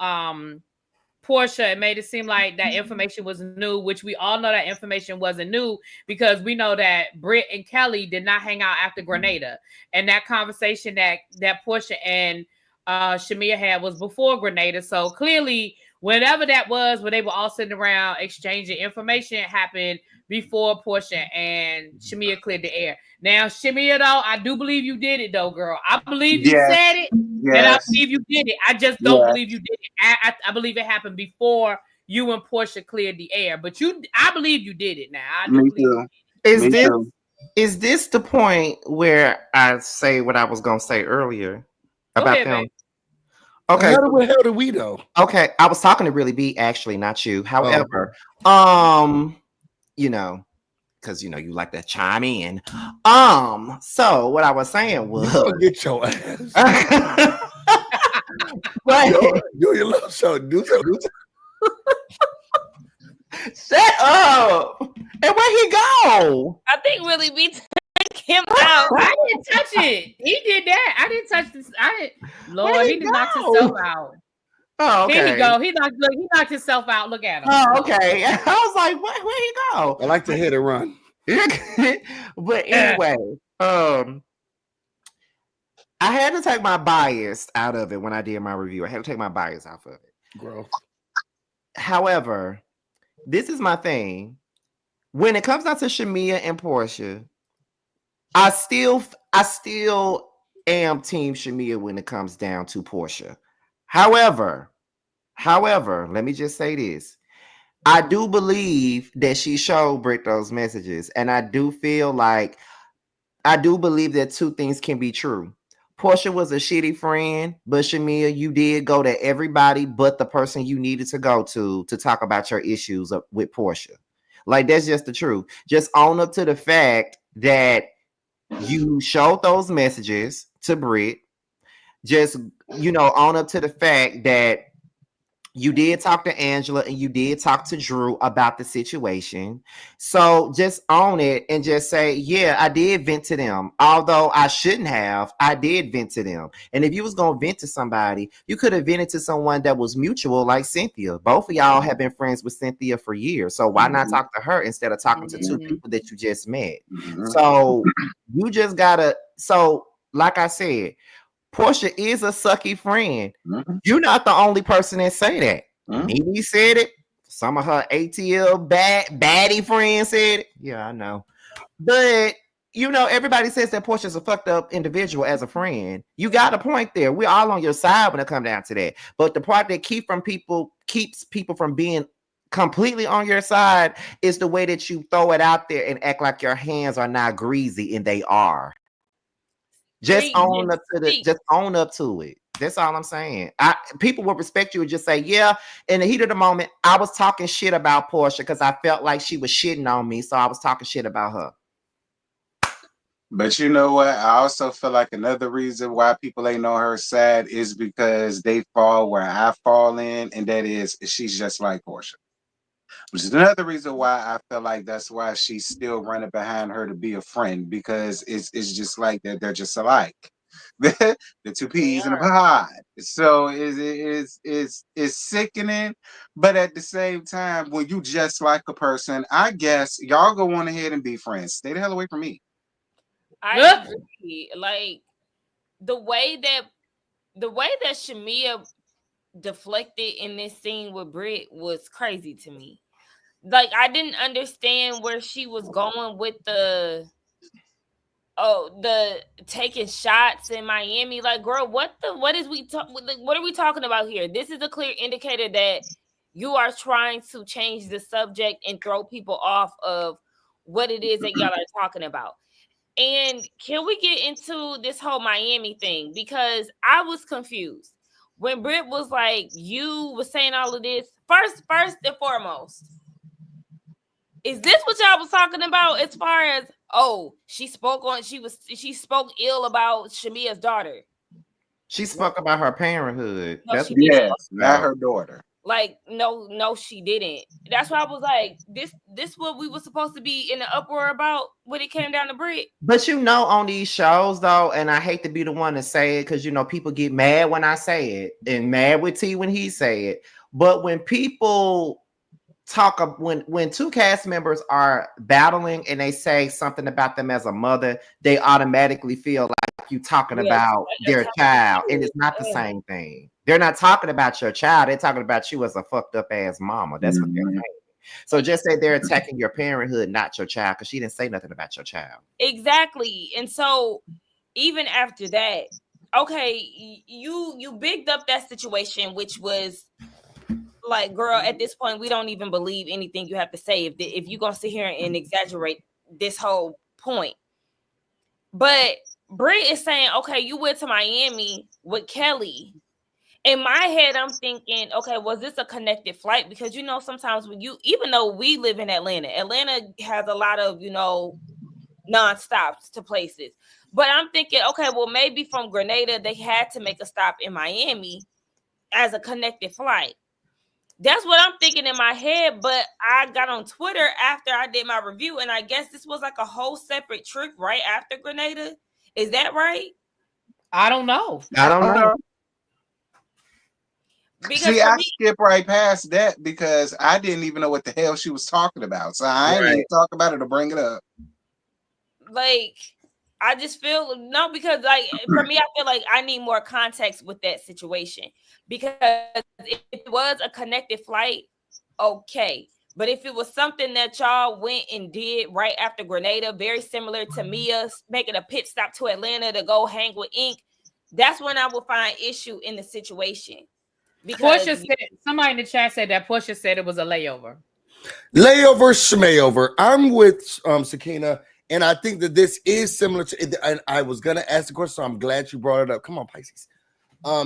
Portia. It made it seem like that information was new, which we all know that information wasn't new because we know that Britt and Kelly did not hang out after Grenada, and that conversation that Portia and Shamia had was before Grenada. So clearly, whatever that was, where they were all sitting around exchanging information, happened before Portia and Shamia cleared the air. Now, Shamia, though, I do believe you did it, though, girl. I believe you said it, and I believe you did it. I just don't believe you did it. I believe it happened before you and Portia cleared the air. But I believe you did it now. I do believe too. Is this the point where I say what I was going to say earlier about them? Babe. Okay. How do we know? Okay, I was talking to Really B, actually, not you. However, because you like to chime in. So what I was saying was get your ass. Do your little show. Do Shut up. And where he go? I think Really B him out. I didn't touch it. He did that. I didn't touch this. Lord, he knocked himself out. Oh, okay. Here he go. He knocked himself out. Look at him. Oh, okay. I was like, where he go? I like to hit and run. But anyway, I had to take my bias out of it when I did my review. I had to take my bias out of it. Gross. However, this is my thing. When it comes down to Shamia and Portia, I still am Team Shamia when it comes down to Portia. However, let me just say this. I do believe that she showed Britt those messages, and I do believe that two things can be true. Portia was a shitty friend, but Shamia, you did go to everybody but the person you needed to go to talk about your issues with Portia. Like, that's just the truth. Just own up to the fact that you showed those messages to Britt. Just, own up to the fact that you did talk to Angela and you did talk to Drew about the situation. So just own it and just say, yeah, I did vent to them. Although I shouldn't have, I did vent to them. And if you was going to vent to somebody, you could have vented to someone that was mutual, like Cynthia. Both of y'all have been friends with Cynthia for years. So why not talk to her instead of talking to two people that you just met? So you just gotta, like I said, Portia is a sucky friend. You're not the only person that say that. Mimi said it. Some of her ATL baddie friends said it. Yeah, I know. But everybody says that Portia's a fucked up individual as a friend. You got a point there. We're all on your side when it comes down to that. But the part that keeps people from being completely on your side is the way that you throw it out there and act like your hands are not greasy, and they are. Just own up to it. That's all I'm saying. People will respect you and just say, yeah, in the heat of the moment, I was talking shit about Portia because I felt like she was shitting on me, so I was talking shit about her. But you know what? I also feel like another reason why people ain't on her side is because they fall where I fall in, and that is she's just like Portia. Which is another reason why I feel like that's why she's still running behind her to be a friend, because it's just like that. They're just alike. The two peas in a pod. So it's sickening, but at the same time, when you just like a person, I guess y'all go on ahead and be friends. Stay the hell away from me. I agree. Like the way that Shamia deflected in this scene with Britt was crazy to me. Like I didn't understand where she was going with the taking shots in Miami. Like, girl, what are we talking about here? This is a clear indicator that you are trying to change the subject and throw people off of what it is that y'all are talking about. And can we get into this whole Miami thing? Because I was confused when Britt was like, you was saying all of this. First and foremost, is this what y'all was talking about as far as she spoke ill about Shamia's daughter? She spoke about her parenthood. No, not her daughter. Like, no, she didn't. That's why I was like, this what we were supposed to be in the uproar about when it came down to Britt. But on these shows though, and I hate to be the one to say it because people get mad when I say it and mad with T when he say it. But when people when two cast members are battling and they say something about them as a mother, they automatically feel like you talking about their child, and it's not the same thing. They're not talking about your child. They're talking about you as a fucked up ass mama. That's what they're saying. So just say they're attacking your parenthood, not your child, because she didn't say nothing about your child. Exactly. And so even after that, okay, you bigged up that situation, which was like, girl, at this point, we don't even believe anything you have to say if you're going to sit here and exaggerate this whole point. But Britt is saying, okay, you went to Miami with Kelly. In my head, I'm thinking, okay, was this a connected flight? Because, sometimes when even though we live in Atlanta has a lot of, non-stops to places. But I'm thinking, okay, well, maybe from Grenada, they had to make a stop in Miami as a connected flight. That's what I'm thinking in my head, but I got on Twitter after I did my review, and I guess this was like a whole separate trip right after Grenada. Is that right? I don't know. See, I skip right past that because I didn't even know what the hell she was talking about. So I ain't even talk about it or bring it up. Like, I just feel because like for me, I feel like I need more context with that situation. Because if it was a connected flight, okay. But if it was something that y'all went and did right after Grenada, very similar to Mia making a pit stop to Atlanta to go hang with Ink, that's when I would find issue in the situation. Because somebody in the chat said that Portia said it was a layover. Layover, schmayover. I'm with Sakina, and I think that this is similar to. And I was gonna ask the question, so I'm glad you brought it up. Come on, Pisces.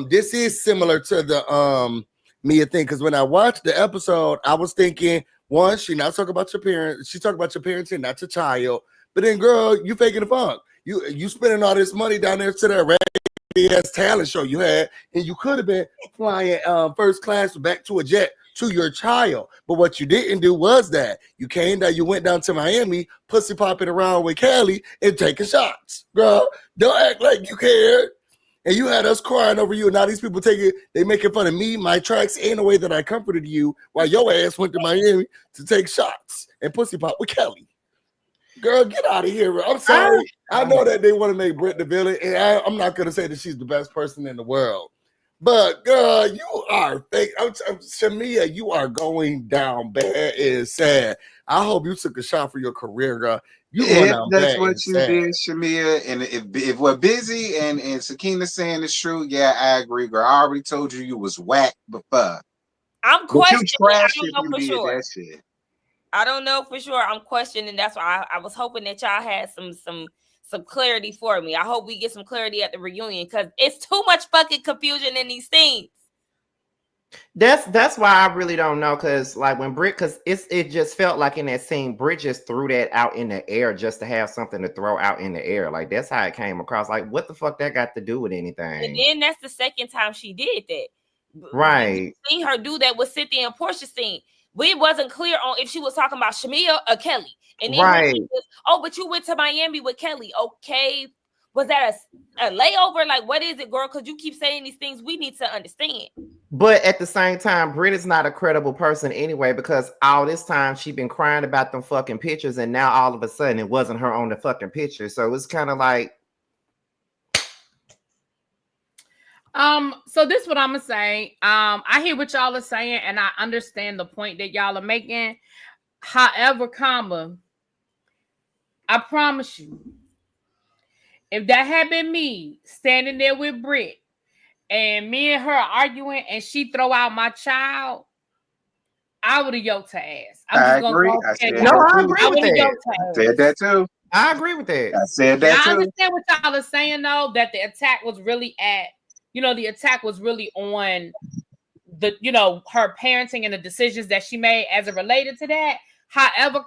This is similar to the Mia thing, because when I watched the episode, I was thinking, one, she not talking about your parents, she talking about your parents and not your child. But then, girl, you faking the funk. You spending all this money down there to that ass talent show you had, and you could have been flying first class back to a jet to your child. But what you didn't do was that you came down, you went down to Miami, pussy popping around with Kelly and taking shots. Girl, don't act like you cared. And you had us crying over you, and now these people they making fun of me, my tracks, and the way that I comforted you while your ass went to Miami to take shots and pussy pop with Kelly. Girl, get out of here. I'm sorry. I know that they want to make Britt the villain, and I'm not going to say that she's the best person in the world. But, girl, you are fake. Shamia, you are going down bad. It is sad. I hope you took a shot for your career, girl. You going down That's bad. what you did, Shamia. And if we're busy and Sakina saying it's true, yeah, I agree, girl. I already told you you was whack before. I'm questioning. I don't know for did sure. That shit. I don't know for sure. I'm questioning. That's why I was hoping that y'all had some clarity for me. I hope we get some clarity at the reunion because it's too much fucking confusion in these scenes. That's why I really don't know, because like when Britt, because it just felt like in that scene, Britt just threw that out in the air just to have something to throw out in the air. Like that's how it came across. Like what the fuck that got to do with anything? And then that's the second time she did that. Right. Seen her do that with Cynthia and Portia scene. We wasn't clear on if she was talking about Shamia or Kelly. And then right. but you went to Miami with Kelly. Okay. Was that a layover? Like, what is it, girl? Because you keep saying these things we need to understand. But at the same time, Britt is not a credible person anyway, because all this time she been crying about them fucking pictures, and now all of a sudden it wasn't her on the fucking picture. So it's kind of like, so this is what I'm gonna say. I hear what y'all are saying, and I understand the point that y'all are making. However, I promise you, if that had been me standing there with Britt and me and her arguing and she throw out my child, I would have yoked her ass. I agree. I agree with that. I said that too. I agree with that. I said that too. I understand what y'all are saying though, that the attack was really on the, her parenting and the decisions that she made as it related to that. However,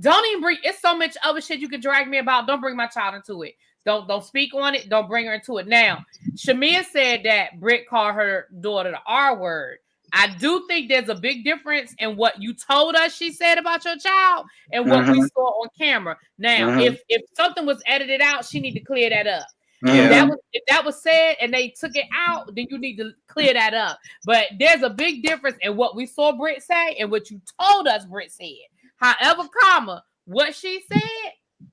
don't even bring, it's so much other shit you can drag me about. Don't bring my child into it. Don't speak on it. Don't bring her into it. Now, Shamia said that Britt called her daughter the R word. I do think there's a big difference in what you told us she said about your child and what we saw on camera. Now, if something was edited out, she need to clear that up. Yeah. If that was said and they took it out, then you need to clear that up. But there's a big difference in what we saw Britt say and what you told us Britt said. However, what she said,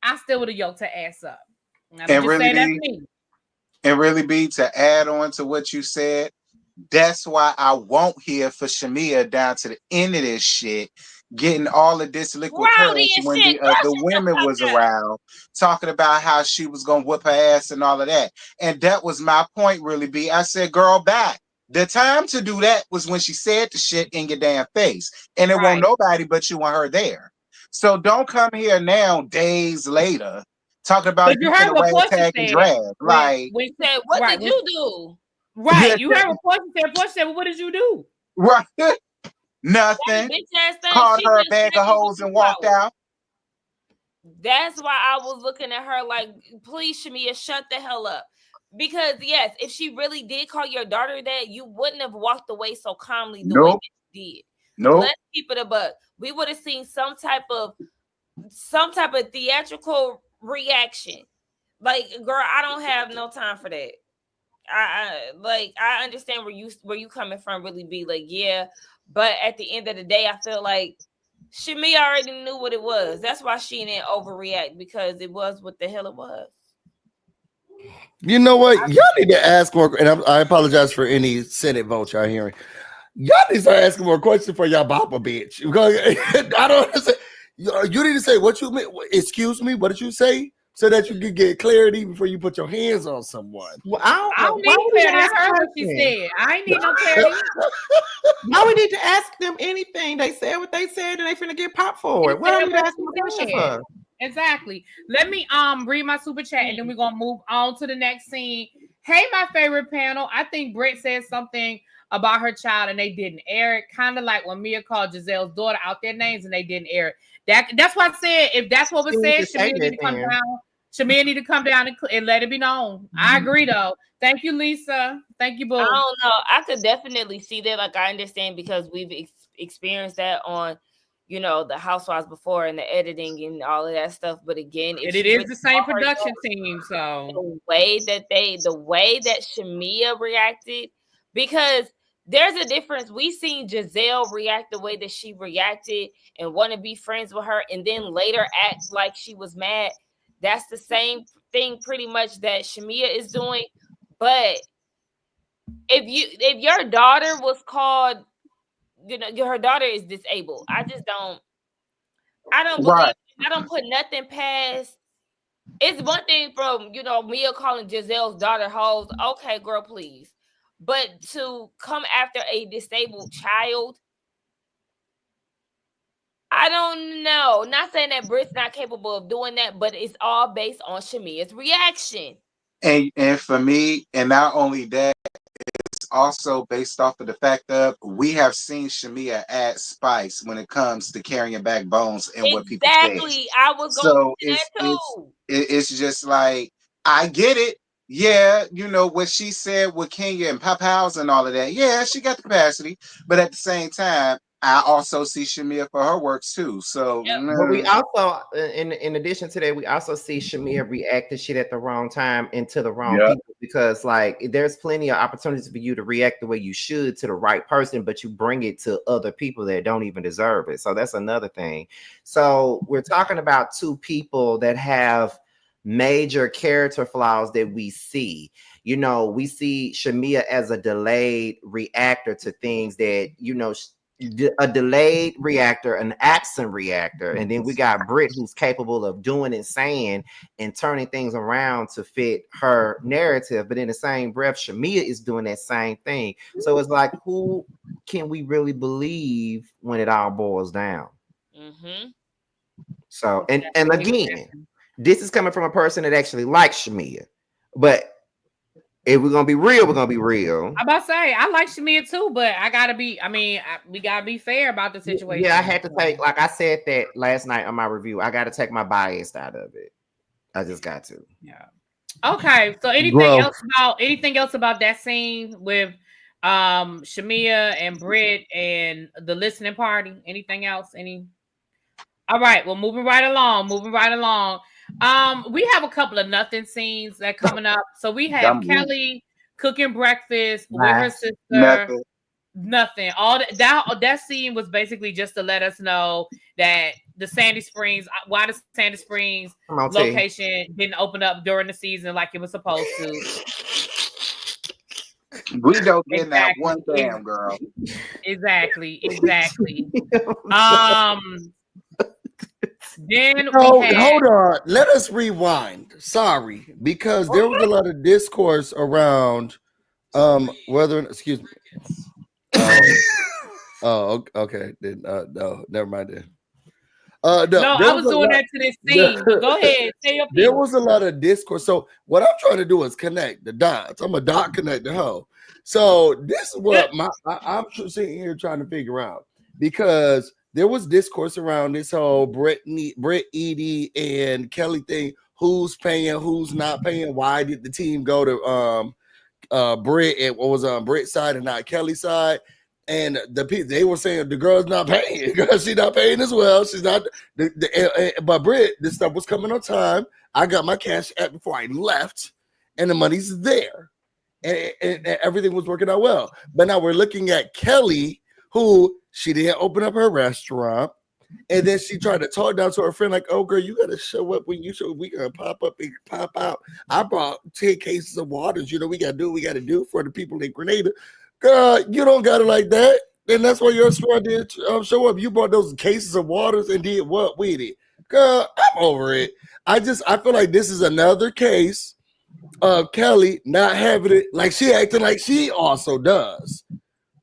I still would have yoked her ass up. And really be to add on to what you said, that's why I won't hear for Shamia down to the end of this shit, getting all of this liquid courage when the women was around, talking about how she was gonna whip her ass and all of that. And that was my point, really be. I said, girl, back. The time to do that was when she said the shit in your damn face. And it won't nobody but you and her there. So don't come here now, days later, talking about you heard what Portia said. Drag. Like, we said, what did you do? Right. You heard what Portia said. Portia said, well, what did you do? Right. Nothing. Called her a bag of hoes and walked out. That's why I was looking at her like, please, Shamia, shut the hell up. Because, yes, if she really did call your daughter that, you wouldn't have walked away so calmly the way that you did. Let's keep it a buck. We would have seen some type of theatrical reaction. Like, girl, I don't have no time for that. I understand where you coming from, really be like, yeah, but at the end of the day, I feel like Shamia already knew what it was. That's why she didn't overreact, because it was what the hell it was. You know what? Y'all need to ask more, and I apologize for any Senate votes y'all hearing. Y'all need to start asking more questions for y'all Baba bitch. Because I don't understand. You need to say what you meant. Excuse me, what did you say? So that you can get clarity before you put your hands on someone. Well, I don't need clarity. I heard what she said. I ain't need no clarity. No, we need to ask them anything. They said what they said, and they finna get popped for it. What are you asking the question for? Exactly. Let me read my super chat, and then we're gonna move on to the next scene. Hey, my favorite panel. I think Britt said something about her child, and they didn't air it. Kind of like when Mia called Giselle's daughter out their names, and they didn't air it. That's what I said. If that's what was said, Shamia need to come down. Shamia need to come down and let it be known. I agree, though. Thank you, Lisa. Thank you, boo. I don't know. I could definitely see that. Like, I understand because we've experienced that on, the Housewives before and the editing and all of that stuff. But again, it is the same production team. So the way that Shamia reacted, because there's a difference. We seen Giselle react the way that she reacted and want to be friends with her, and then later act like she was mad. That's the same thing pretty much that Shamia is doing. But if your daughter was called, you know, her daughter is disabled. I don't believe, Right. I don't put nothing past. It's one thing from, you know, Mia calling Giselle's daughter hoes. Okay, girl, please. But to come after a disabled child, I don't know. Not saying that Britt's not capable of doing that, but it's all based on Shamia's reaction. And for me, and not only that, it's also based off of the fact that we have seen Shamia add spice when it comes to carrying back bones and what people say. Exactly. I was going So to say that too. it's just like, I get it. Yeah, you know what she said with Kenya and Pop House and all of that. Yeah, she got the capacity, but at the same time, I also see Shamia for her works too. So, But we also, in addition to that, we also see Shamia react to shit at the wrong time and to the wrong people, because like there's plenty of opportunities for you to react the way you should to the right person, but you bring it to other people that don't even deserve it. So that's another thing. So we're talking about two people that have major character flaws that we see. You know, we see Shamia as a delayed reactor to things that, you know, a delayed reactor, an absent reactor, and then we got Britt, who's capable of doing and saying and turning things around to fit her narrative. But in the same breath, Shamia is doing that same thing. So it's like, who can we really believe when it all boils down? Mm-hmm. So, and again, this is coming from a person that actually likes Shamia, but if we're gonna be real, we're gonna be real. I'm about to say I like Shamia too, but I gotta be. I mean, we gotta be fair about the situation. Yeah, I had to take, like I said that last night on my review. I got to take my bias out of it. I just got to. Yeah. Okay. So anything else about that scene with Shamia and Britt and the listening party? Anything else? All right. Well, moving right along. We have a couple of nothing scenes that coming up. So we have Kelly cooking breakfast with her sister. Nothing. All that scene was basically just to let us know that the Sandy Springs, why the Sandy Springs location didn't open up during the season like it was supposed to. We don't get that one damn girl. Exactly. Then hold on. Let us rewind. Sorry, because there was a lot of discourse around whether, excuse me. Oh, okay. Then no, never mind then. No, I was doing that to this scene. Go ahead. Say your piece. There was a lot of discourse. So what I'm trying to do is connect the dots. I'm a dot connector hoe. So this is what I'm sitting here trying to figure out, because there was discourse around this whole Britt, Edie, and Kelly thing. Who's paying? Who's not paying? Why did the team go to Britt and what was on Britt's side and not Kelly's side? And they were saying the girl's not paying because she's not paying as well. She's not. But Britt, this stuff was coming on time. I got my cash app before I left, and the money's there, and everything was working out well. But now we're looking at Kelly, who she didn't open up her restaurant, and then she tried to talk down to her friend like, "Oh, girl, you gotta show up when you show. We gonna pop up and pop out. I brought 10 cases of waters. You know, we gotta do what we gotta do for the people in Grenada." Girl, you don't got it like that. And that's why your restaurant did show up. You brought those cases of waters and did what with it. Girl, I'm over it. I feel like this is another case of Kelly not having it like she acting like she also does.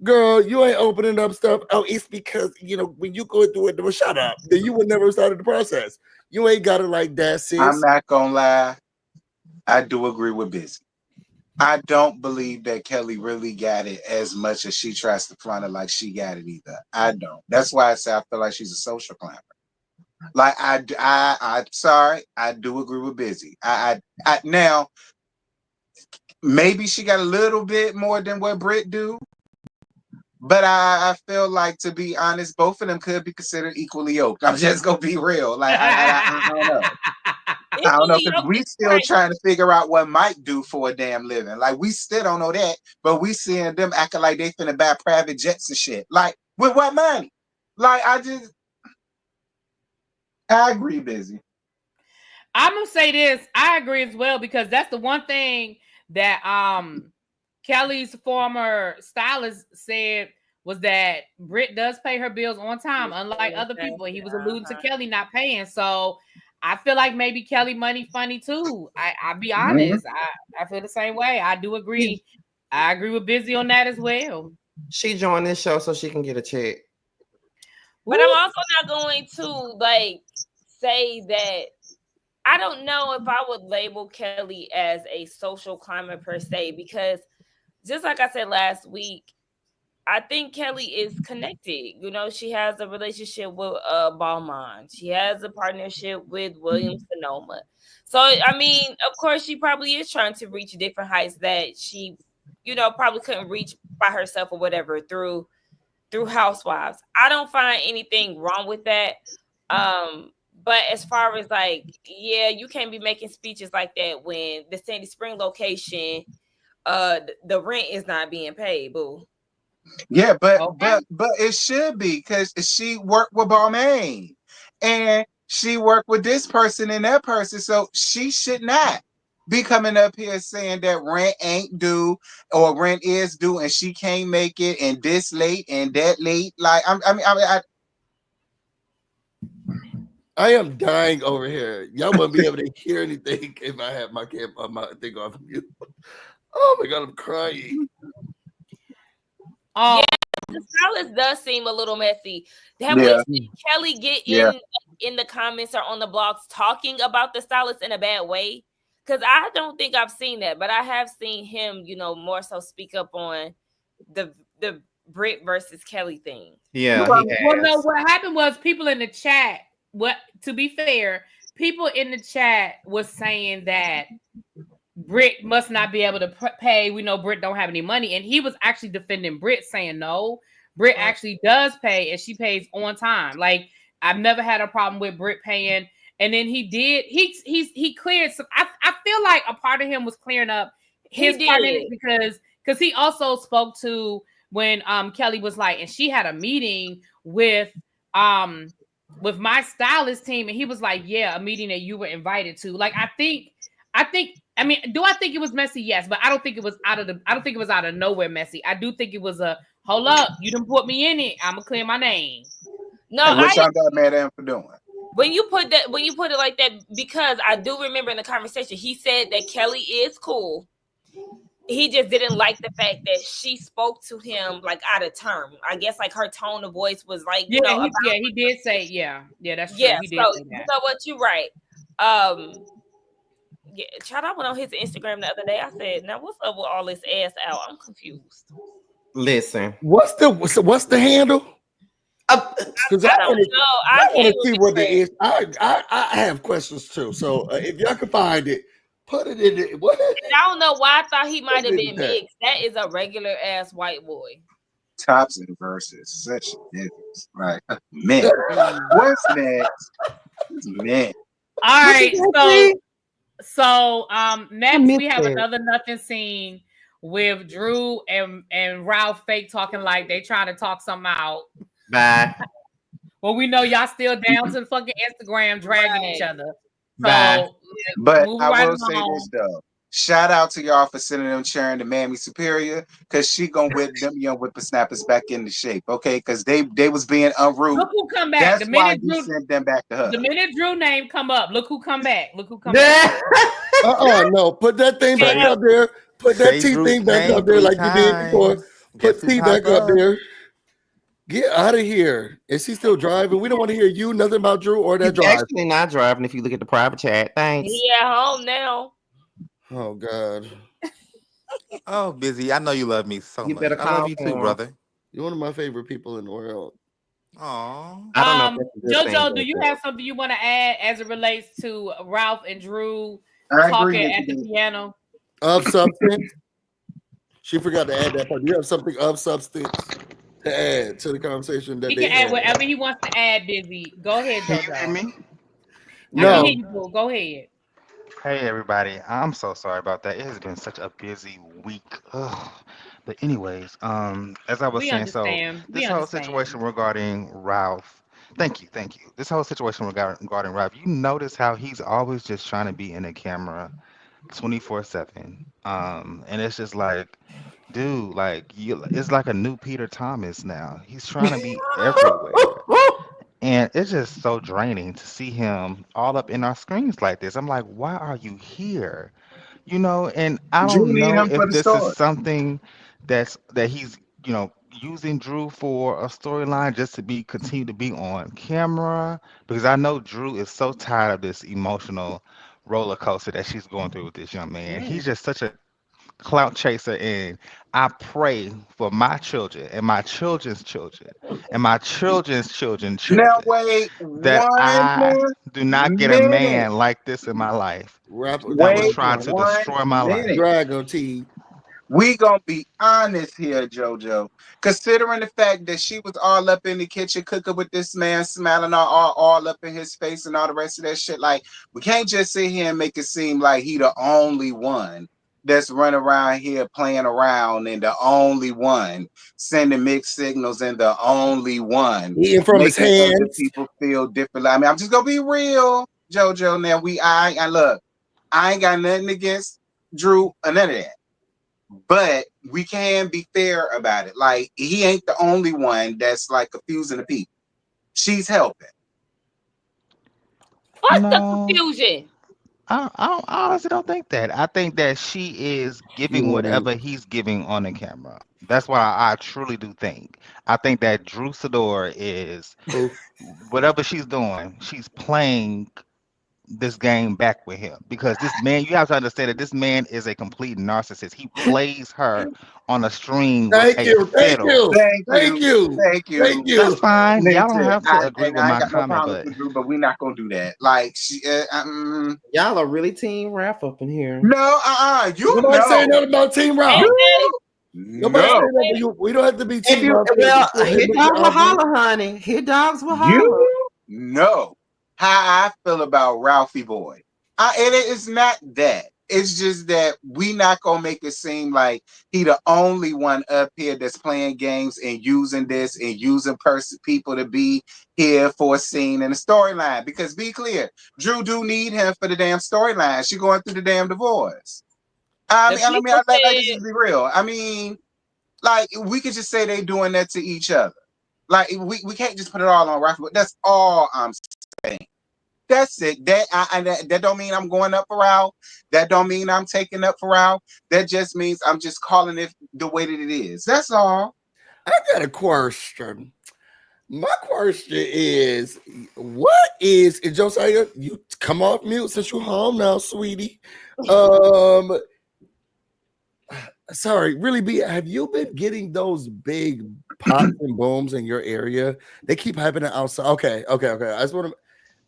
Girl, you ain't opening up stuff. Oh, it's because, you know, when you go through it, shut up. Then you would never started the process. You ain't got it like that, sis. I'm not gonna lie. I do agree with Busy. I don't believe that Kelly really got it as much as she tries to flaunt it like she got it either. I don't. That's why I say I feel like she's a social climber. Like I'm sorry, I do agree with Busy. I now maybe she got a little bit more than what Britt do, but I feel like, to be honest, both of them could be considered equally yoked. I'm just gonna be real. Like I don't know. I don't know, because we still trying to figure out what Mike do for a damn living. Like, we still don't know that, but we seeing them acting like they finna buy private jets and shit. Like, with what money? Like, I agree, Busy. I'm gonna say this. I agree as well, because that's the one thing that Kelly's former stylist said, was that Britt does pay her bills on time, unlike other people. He was alluding to Kelly not paying. So I feel like maybe Kelly money funny too. I'll be honest. I feel the same way. I do agree. I agree with Busy on that as well. She joined this show so she can get a check. But I'm also not going to like say that I don't know if I would label Kelly as a social climber per se, because just like I said last week, I think Kelly is connected. You know, she has a relationship with Balmain. She has a partnership with Williams-Sonoma. So, I mean, of course, she probably is trying to reach different heights that she, you know, probably couldn't reach by herself or whatever through Housewives. I don't find anything wrong with that. But as far as like, yeah, you can't be making speeches like that when the Sandy Spring location, the rent is not being paid, boo. Yeah, but it should be, because she worked with Balmain and she worked with this person and that person, so she should not be coming up here saying that rent ain't due or rent is due and she can't make it and this late and that late. Like, I am dying over here. Y'all wouldn't be able to hear anything if I had my thing off mute. Oh my god, I'm crying. Yeah, the stylist does seem a little messy. Have we seen Kelly get in the comments or on the blogs talking about the stylist in a bad way? Because I don't think I've seen that, but I have seen him, you know, more so speak up on the Britt versus Kelly thing. Yeah. Well, no, what happened was people in the chat. To be fair, people in the chat was saying that Britt must not be able to pay. We know Britt don't have any money, and he was actually defending Britt, saying no, Britt actually does pay, and she pays on time. Like, I've never had a problem with Britt paying. And then he did. He cleared some. I feel like a part of him was clearing up his part in it, because he also spoke to when Kelly was like, and she had a meeting with my stylist team, and he was like, yeah, a meeting that you were invited to. Like, I mean, do I think it was messy? Yes, but I don't think it was out of nowhere messy. I do think it was a hold up, you done put me in it, I'm gonna clear my name. No, what y'all got mad at him for doing? When you put it like that, because I do remember in the conversation he said that Kelly is cool. He just didn't like the fact that she spoke to him like out of term. I guess like her tone of voice was like, he did say, that's true. Yeah, he did say that. You know what, you're right. Yeah, child, I went on his Instagram the other day. I said, now what's up with all this ass out? I'm confused. Listen, what's the handle? Because I want to see what it is. I have questions too. So if y'all can find it, put it in it. I don't know why I thought he might have been mixed. That is a regular ass white boy. Tops and verses, such a difference. Right, man. What's next? Man. All right, so next we have another nothing scene with Drew and Ralph fake talking like they trying to talk something out. Bye. Well, we know y'all still down to the fucking Instagram dragging each other. So, bye. But I will say this though. Shout out to y'all for sending them Sharon to Mammy Superior, because she gonna whip them young whippersnappers back into shape, okay? Because they was being unruly. Look who come back. That's the minute why you sent them back to her. The minute Drew name come up, look who come back. Back. No, put that thing back up there. Put that T thing back up there like you did before. Put T back up there. Get out of here. Is he still driving? We don't want to hear you nothing about Drew or that drive. Actually not driving if you look at the private chat. Thanks. He at home now. Oh God. Oh, Busy. I know you love me so much. I love you too, brother. You're one of my favorite people in the world. Aww. I don't know JoJo, do you have something you want to add as it relates to Ralph and Drew talking at the piano? Of substance. She forgot to add that part. Do you have something of substance to add to the conversation? That he can add whatever he wants to add, Busy. Go ahead, JoJo. Me? No. Go ahead. Hey everybody, I'm so sorry about that. It has been such a busy week. Ugh. But anyways, as I was We saying, so understand. We this whole understand. situation regarding Ralph, thank you. This whole situation regarding Ralph, you notice how he's always just trying to be in the camera 24/7. And it's just like, dude, like it's like a new Peter Thomas now. He's trying to be everywhere. And it's just so draining to see him all up in our screens like this. I'm like, why are you here? And I Drew don't need know him for if the this is story. something that he's, using Drew for a storyline just to be continue to be on camera because I know Drew is so tired of this emotional roller coaster that she's going through with this young man. He's just such a clout chaser, and I pray for my children and my children's children and my children's children's Now children wait that I one do not get a minute. man like this in my life that was Wait trying to one destroy my life. minute. Dragon T. We gonna be honest here, JoJo. Considering the fact that she was all up in the kitchen cooking with this man, smiling all up in his face and all the rest of that shit. Like, we can't just sit here and make it seem like he the only one that's running around here playing around and the only one sending mixed signals and the only one Eating from his making other hands. people feel different. I mean, I'm just gonna be real, JoJo. Now I look, I ain't got nothing against Drew or none of that. But we can be fair about it. Like, he ain't the only one that's like confusing the people. She's helping. What's the No, confusion? I honestly don't think that. I think that she is You giving wouldn't. whatever he's giving on the camera. That's what I truly do think. I think that Drew Sidor is Who? whatever she's doing, she's playing this game back with him because this man, you have to understand that this man is a complete narcissist. He plays her on a string with Thank a you. Thank fiddle. you. Thank Thank you. you. Thank Thank you. That's you. fine. Y'all don't Listen, have to agree and with I ain't my got no comment, problems but with Drew, but we're not gonna do that. Like, Y'all are really team Ralph up in here. no, you Nobody saying know, nothing about Team Hey, Ralph. hey, Nobody no, saying nothing. We don't have to be If Team you Ralph. well, hit dogs will holler, honey. Hit dogs will holler. you know how I feel about Ralphie Boy. And it's not that. It's just that we not gonna make it seem like he the only one up here that's playing games and using this and using people to be here for a scene and a storyline. Because be clear, Drew do need him for the damn storyline. She going through the damn divorce. the people Like, said, this is be real. I mean, like, we could just say they doing that to each other. Like, we can't just put it all on Ralphie. But that's all I'm saying. That's it. That don't mean I'm going up for Ralph. That don't mean I'm taking up for Ralph. That just means I'm just calling it the way that it is. That's all. I got a question. My question is, what is and Josiah? You come off mute since you're home now, sweetie. Um, sorry, really be. Have you been getting those big pops and booms in your area? They keep happening outside. Okay. I just want to.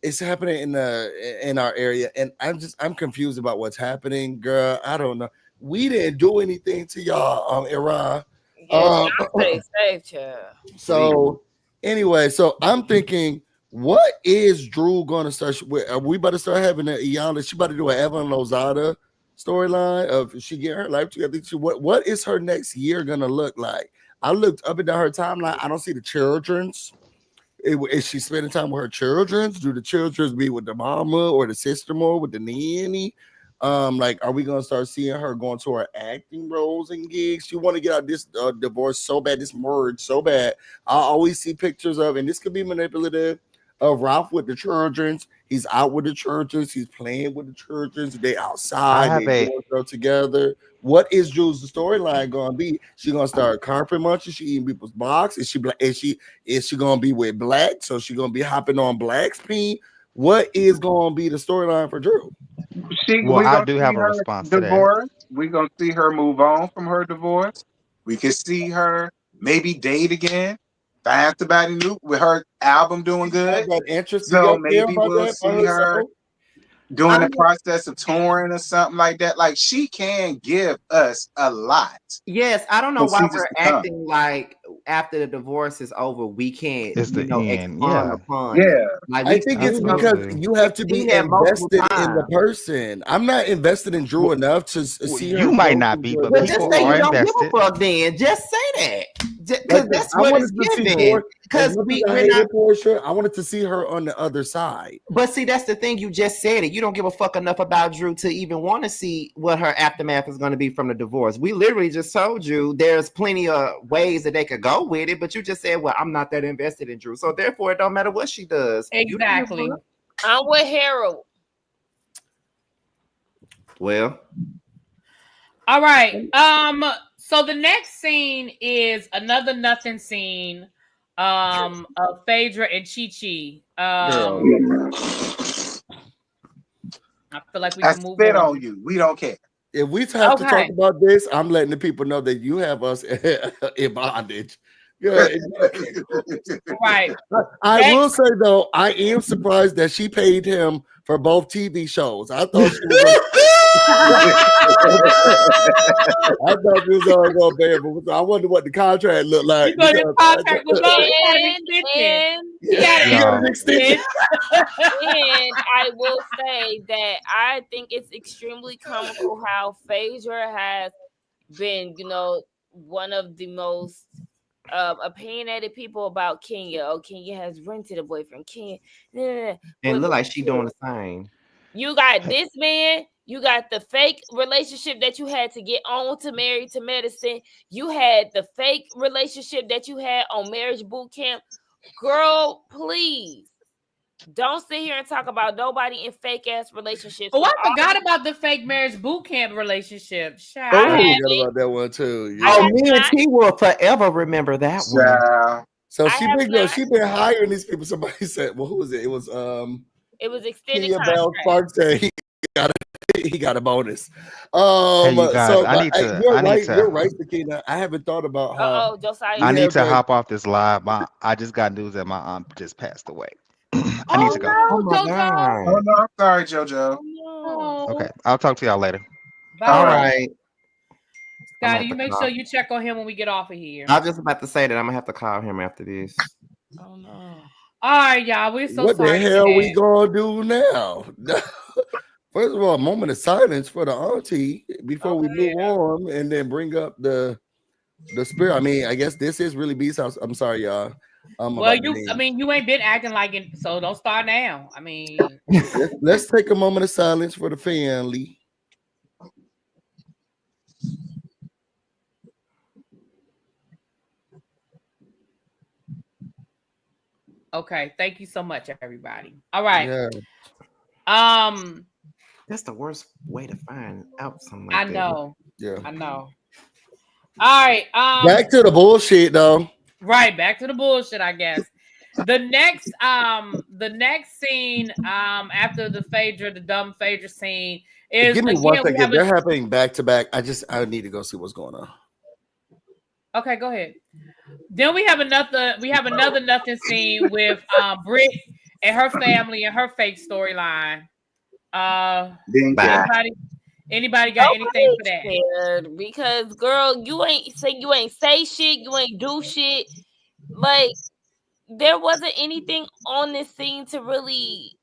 It's happening in our area, and I'm confused about what's happening, girl. I don't know. We didn't do anything to y'all, Iran. yes, Um, y'all stay safe, child. so anyway, so I'm thinking, what is Drew gonna start with? Are we about to start having a Iyanla? She about to do an Evan Lozada storyline of she get her life together. What is her next year gonna look like? I looked up and down her timeline. I don't see the children's. Is she spending time with her children? Do the children be with the mama or the sister more with the nanny? Like, are we gonna start seeing her going to her acting roles and gigs? She want to get out this divorce so bad, this merge so bad. I always see pictures of, and this could be manipulative, of Ralph with the children's. He's out with the children's. He's playing with the children's. They I outside. have They a doing stuff together. What is Drew's storyline gonna be? She gonna start carpet munching? She eating people's box? Is she black? Is she gonna be with black? So she gonna be hopping on black's pee? What is gonna be the storyline for Drew? well, We I gonna do see have a her response to that. divorce. We gonna see her move on from her divorce. We can see her maybe date again, find somebody new with her album doing Have good. that interest? Do So y'all care maybe about we'll that for see her herself? doing I the mean, process of touring or something like that. Like, she can give us a lot, yes, I don't know but why she just we're to come. acting like after the divorce is over, we can't, It's the end. expand Yeah. upon Yeah. it. Like I think it's because Absolutely. you have to We've be seen that multiple invested in the times. person. I'm not invested in Drew enough to Well, see her you might go not through be, the but But just people say divorce. you are don't give invested. a fuck then. Just say that. Because Like that's I what wanted it's to see given. more. As Because much as I we're not. hated Portia, I wanted to see her on the other side. But see, that's the thing. You just said it. You don't give a fuck enough about Drew to even want to see what her aftermath is going to be from the divorce. We literally just told you there's plenty of ways that they could go with it, but you just said, well, I'm not that invested in Drew. So therefore, it don't matter what she does. Exactly. I'm with Harold. Well, all right. So the next scene is another nothing scene of Phaedra and Chi-Chi. I feel like we I can move spit on. on you. We don't care. If we have to talk about this, I'm letting the people know that you have us in bondage. Yeah. Right. I will say though, I am surprised that she paid him for both TV shows. I thought she was. I thought she was only going to pay him, but I wonder what the contract looked like. Because his contract was up. He had an extension. And I will say that I think it's extremely comical how Phaedra has been, one of the most opinionated people about Kenya. Oh, Kenya has rented a boyfriend. Kenya, and look like she doing the same. You got this man. You got the fake relationship that you had to get on to Married to Medicine. You had the fake relationship that you had on Marriage Boot Camp. Girl, please. Don't sit here and talk about nobody in fake ass relationships. Oh, I forgot about the fake marriage boot camp relationship. I forgot about that one too. Yeah. Me and T will forever remember that one. So she been hiring these people. Somebody said, "Well, who was it? It was extended Kenya Bell Sparks said he got a bonus." Hey, you guys, So I need to. You're right, Sakina. I haven't thought about how. Josiah. I need to hop off this live. I just got news that my aunt just passed away. I need to go. Oh no, I'm sorry, JoJo. Okay, I'll talk to y'all later. Bye. All right. Scotty, you make sure you check on him when we get off of here. I was just about to say that I'm gonna have to call him after this. Oh no. All right, y'all. We're so what sorry. What the hell we gonna do now? First of all, a moment of silence for the auntie before we move on, and then bring up the spirit. I mean, I guess this is really B's house. I'm sorry, y'all. Well, you ain't been acting like it, so don't start now. I mean, let's take a moment of silence for the family. Okay, thank you so much, everybody. All right. Yeah. That's the worst way to find out something I like that. know. Yeah. I know. All right. Back to the bullshit though. Right, back to the bullshit, I guess. The next scene after the dumb Phaedra scene is give me 1 second. They're happening back to back. I need to go see what's going on. Okay, go ahead. Then we have another nothing scene with Britt and her family and her fake storyline. Anybody got anything for that? Because girl, you ain't say shit, you ain't do shit. Like there wasn't anything on this scene to really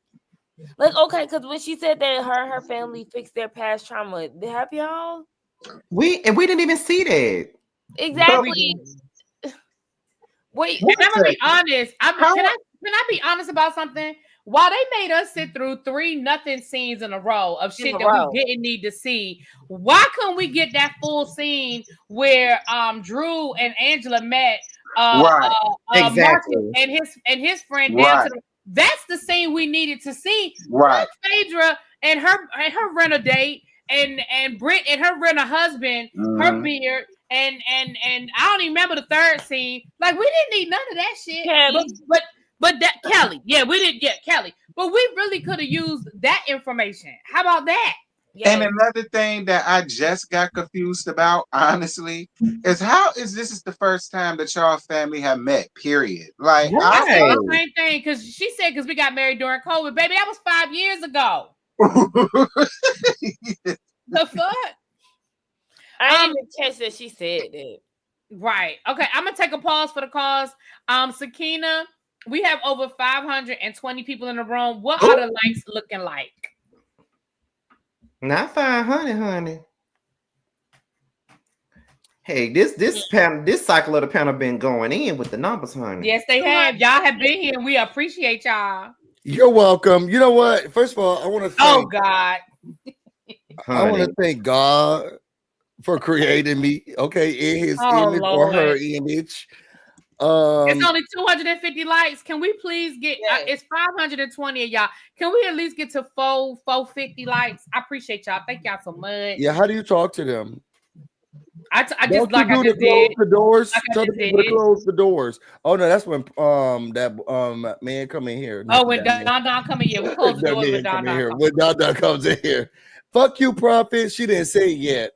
okay, because when she said that her family fixed their past trauma, have y'all? We didn't even see that. Exactly. Wait, and I'm gonna be honest. Can I be honest about something? While they made us sit through 3 nothing scenes in a row of shit that we didn't need to see, why couldn't we get that full scene where Drew and Angela met exactly. Marcus and his friend down to that's the scene we needed to see. Right. Phaedra and her renter date and Britt and her renter husband, her beard. And I don't even remember the third scene. Like we didn't need none of that shit. But that Kelly, we didn't get Kelly. But we really could have used that information. How about that? And another thing that I just got confused about, honestly, is this is the first time that y'all family have met, period. Like I said the same thing because she said because we got married during COVID, baby. That was 5 years ago. The fuck? I didn't even catch that she said that. Right. Okay. I'm gonna take a pause for the cause. Sakina, we have over 520 people in the room. What are the likes looking like? Not 500, honey. Hey, this cycle of the panel been going in with the numbers, honey. Yes, they have. Y'all have been here. We appreciate y'all. You're welcome. You know what? First of all, I want to thank. Oh God. I want to thank God for creating me. Okay, in His image Lord. or her image. It's only 250 likes. Can we please get? It's 520 of y'all. Can we at least get to 450 likes? I appreciate y'all. Thank y'all so much. Yeah. How do you talk to them? I just like I just close did. the doors. Like Tell the people to close the doors. Oh no, that's when that man come in here. Oh, when Don come in here, we close the doors when Don here. When Don comes in here. Fuck you, Prophet. She didn't say it yet.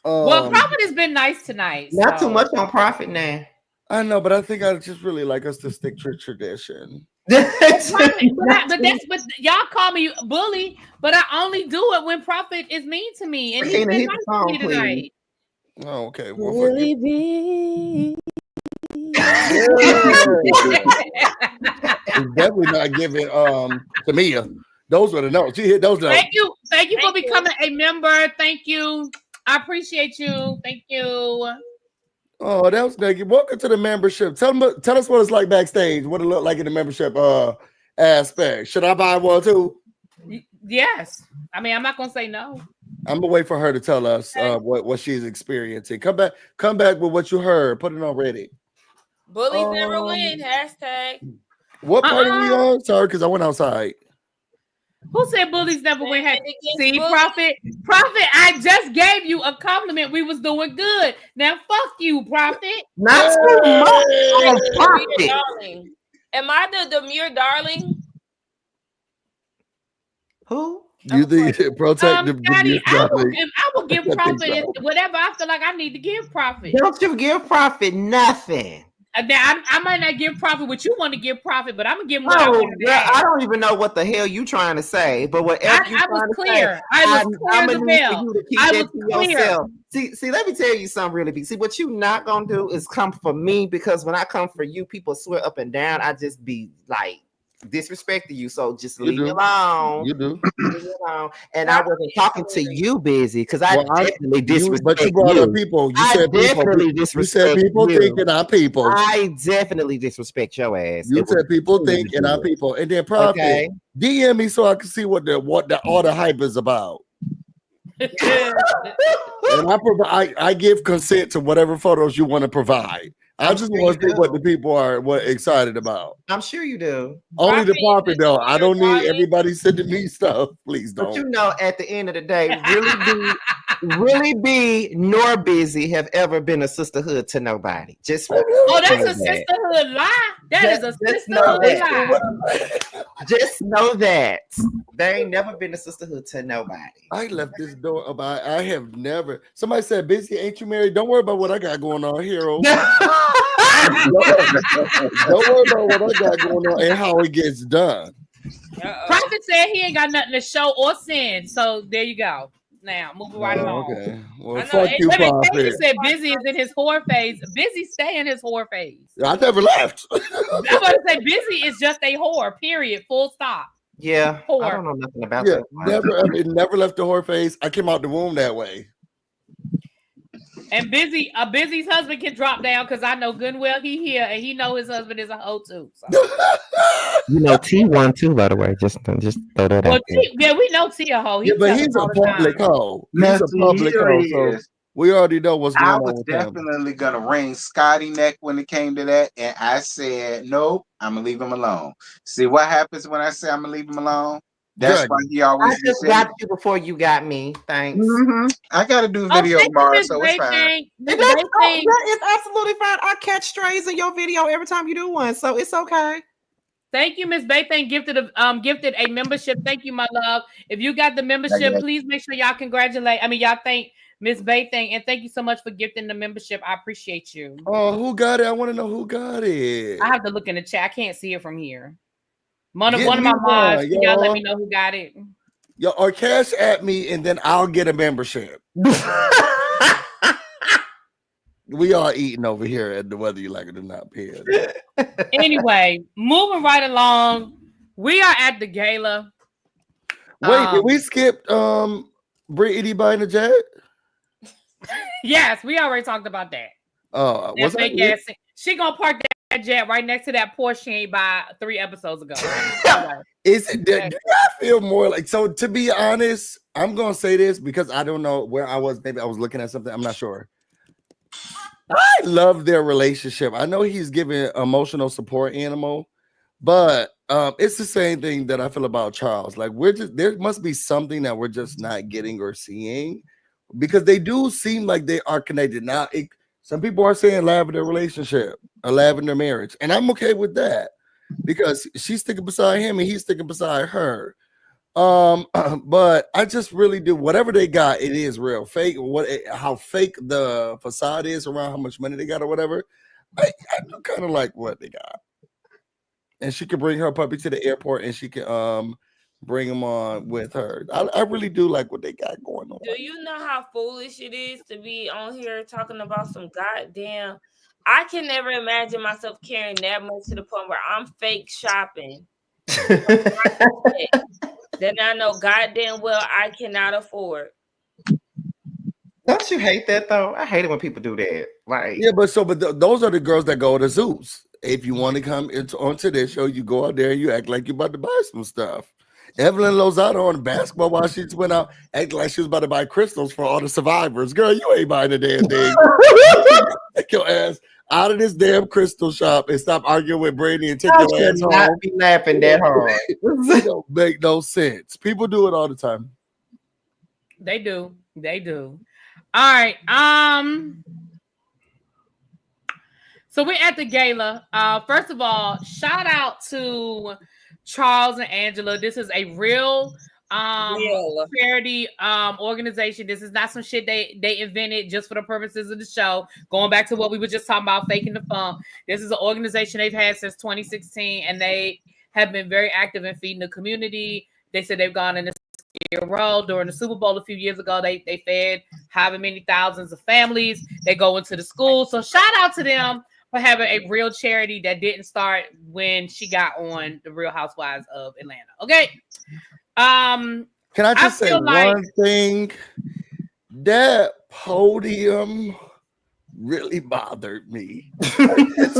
Well, Prophet has been nice tonight. Not too much on Prophet now. I know, but I think I just really like us to stick to tradition. but y'all call me bully, but I only do it when Prophet is mean to me, and he's been nice to me tonight. Oh, okay. Well, really be. It's definitely not giving Tamia. Those were the notes. She hit those notes. Thank you for becoming a member. Thank you. I appreciate you. Thank you. Oh, that was good. Welcome to the membership. Tell us what it's like backstage. What it look like in the membership aspect. Should I buy one too? Yes. I mean, I'm not gonna say no. I'm gonna wait for her to tell us what she's experiencing. Come back with what you heard. Put it on Reddit. Bullies never win. Hashtag. What part are we on? Sorry, because I went outside. Who said bullies never win? See, Prophet, I just gave you a compliment. We was doing good. Now, fuck you, Prophet. Not too much, Prophet. Am I the demure darling? Who? You think protect the Daddy, I will give Prophet whatever I feel like I need to give Prophet. Don't you give Prophet nothing. I might not give Prophet what you want to give Prophet, but I'm gonna give him. I don't even know what the hell you trying to say, but whatever I was clear. I was clear. See, let me tell you something really big. See, what you not gonna do is come for me, because when I come for you, people swear up and down. I just be like disrespecting you, so just leave me alone. You do. Leave me alone. And I wasn't talking to you, busy, because I definitely disrespect but you brought up people. You said definitely disrespect. You said people thinking our people. I definitely disrespect your ass. You said people thinking our people, and then Prophet DM me so I can see what all the hype is about. And I give consent to whatever photos you want to provide. I just want to see what the people are excited about. I'm sure you do. Only the Prophet though. I don't need everybody sending me stuff. Please don't. But you know, at the end of the day, really be nor busy have ever been a sisterhood to nobody. Just that's a sisterhood lie. That is a sisterhood lie. Just know that they ain't never been a sisterhood to nobody. I left this door about. I have never. Somebody said, "Busy, ain't you married? Don't worry about what I got going on, hero." Don't worry about what I got going on and how it gets done. Prophet said he ain't got nothing to show or send, so there you go. Now moving right along. Okay. Well, fuck you, Prophet. He said busy is in his whore phase. Busy stay in his whore phase. I never left. I'm about to say busy is just a whore. Period. Full stop. Yeah, whore. I don't know nothing about that. Never left the whore phase. I came out the womb that way. And Busy's husband can drop down because I know good and well he here and he know his husband is a hoe too. So. You know T1 too, by the way. Just throw that out. Yeah, we know T a hoe. But he's a public hoe. He's a public hoe. So we already know what's going on. I was definitely gonna ring Scotty neck when it came to that, and I said nope. I'm gonna leave him alone. See what happens when I say I'm gonna leave him alone. That's why he always. I just got you before you got me. Thanks. Mm-hmm. I got to do video tomorrow, so it's fine. It's absolutely fine. I catch strays in your video every time you do one, so it's okay. Thank you, Miss Baythane gifted a membership. Thank you, my love. If you got the membership, please make sure y'all y'all thank Miss Baythane, and thank you so much for gifting the membership. I appreciate you. Oh, who got it? I want to know who got it. I have to look in the chat. I can't see it from here. One of my mods, y'all let me know who got it. Yo, or cash at me and then I'll get a membership. We all eating over here at the whether you like it or not, Pia. Anyway, moving right along, we are at the gala. Wait, did we skip Brittany buying the jet? Yes, we already talked about that. Oh, was that that fake she gonna park that jet right next to that Porsche she ain't buy 3 episodes ago. Is it? Do I feel more like so? To be honest, I'm gonna say this because I don't know where I was. Maybe I was looking at something. I'm not sure. I love their relationship. I know he's giving emotional support animal, but it's the same thing that I feel about Charles. Like there must be something that we're just not getting or seeing because they do seem like they are connected. Now, some people are saying lavender relationship, a lavender marriage, and I'm okay with that because she's sticking beside him and he's sticking beside her. But I just really do whatever they got. It is real fake. How fake the facade is around how much money they got or whatever. I do kind of like what they got, and she can bring her puppy to the airport, and she can bring him on with her. I really do like what they got going on. Do you know how foolish it is to be on here talking about some goddamn? I can never imagine myself carrying that much to the point where I'm fake shopping. Then I know goddamn well I cannot afford. Don't you hate that though? I hate it when people do that. Like, yeah, but those are the girls that go to Zeus. If you want to come onto this show, you go out there and you act like you're about to buy some stuff. Evelyn Lozado on basketball while she just went out acting like she was about to buy crystals for all the survivors. Girl, you ain't buying a damn thing. Take your ass out of this damn crystal shop and stop arguing with Brady and take your ass home. Not be laughing that hard. It don't make no sense. People do it all the time. They do. All right. So we're at the gala. First of all, shout out to Charles and Angela. This is a real charity organization. This is not some shit they invented just for the purposes of the show. Going back to what we were just talking about, faking the funk. This is an organization they've had since 2016, and they have been very active in feeding the community. They said they've gone in a row during the Super Bowl a few years ago. They fed however many thousands of families. They go into the schools. So shout out to them for having a real charity that didn't start when she got on the Real Housewives of Atlanta. Okay. Can I just say one thing? That podium really bothered me. It's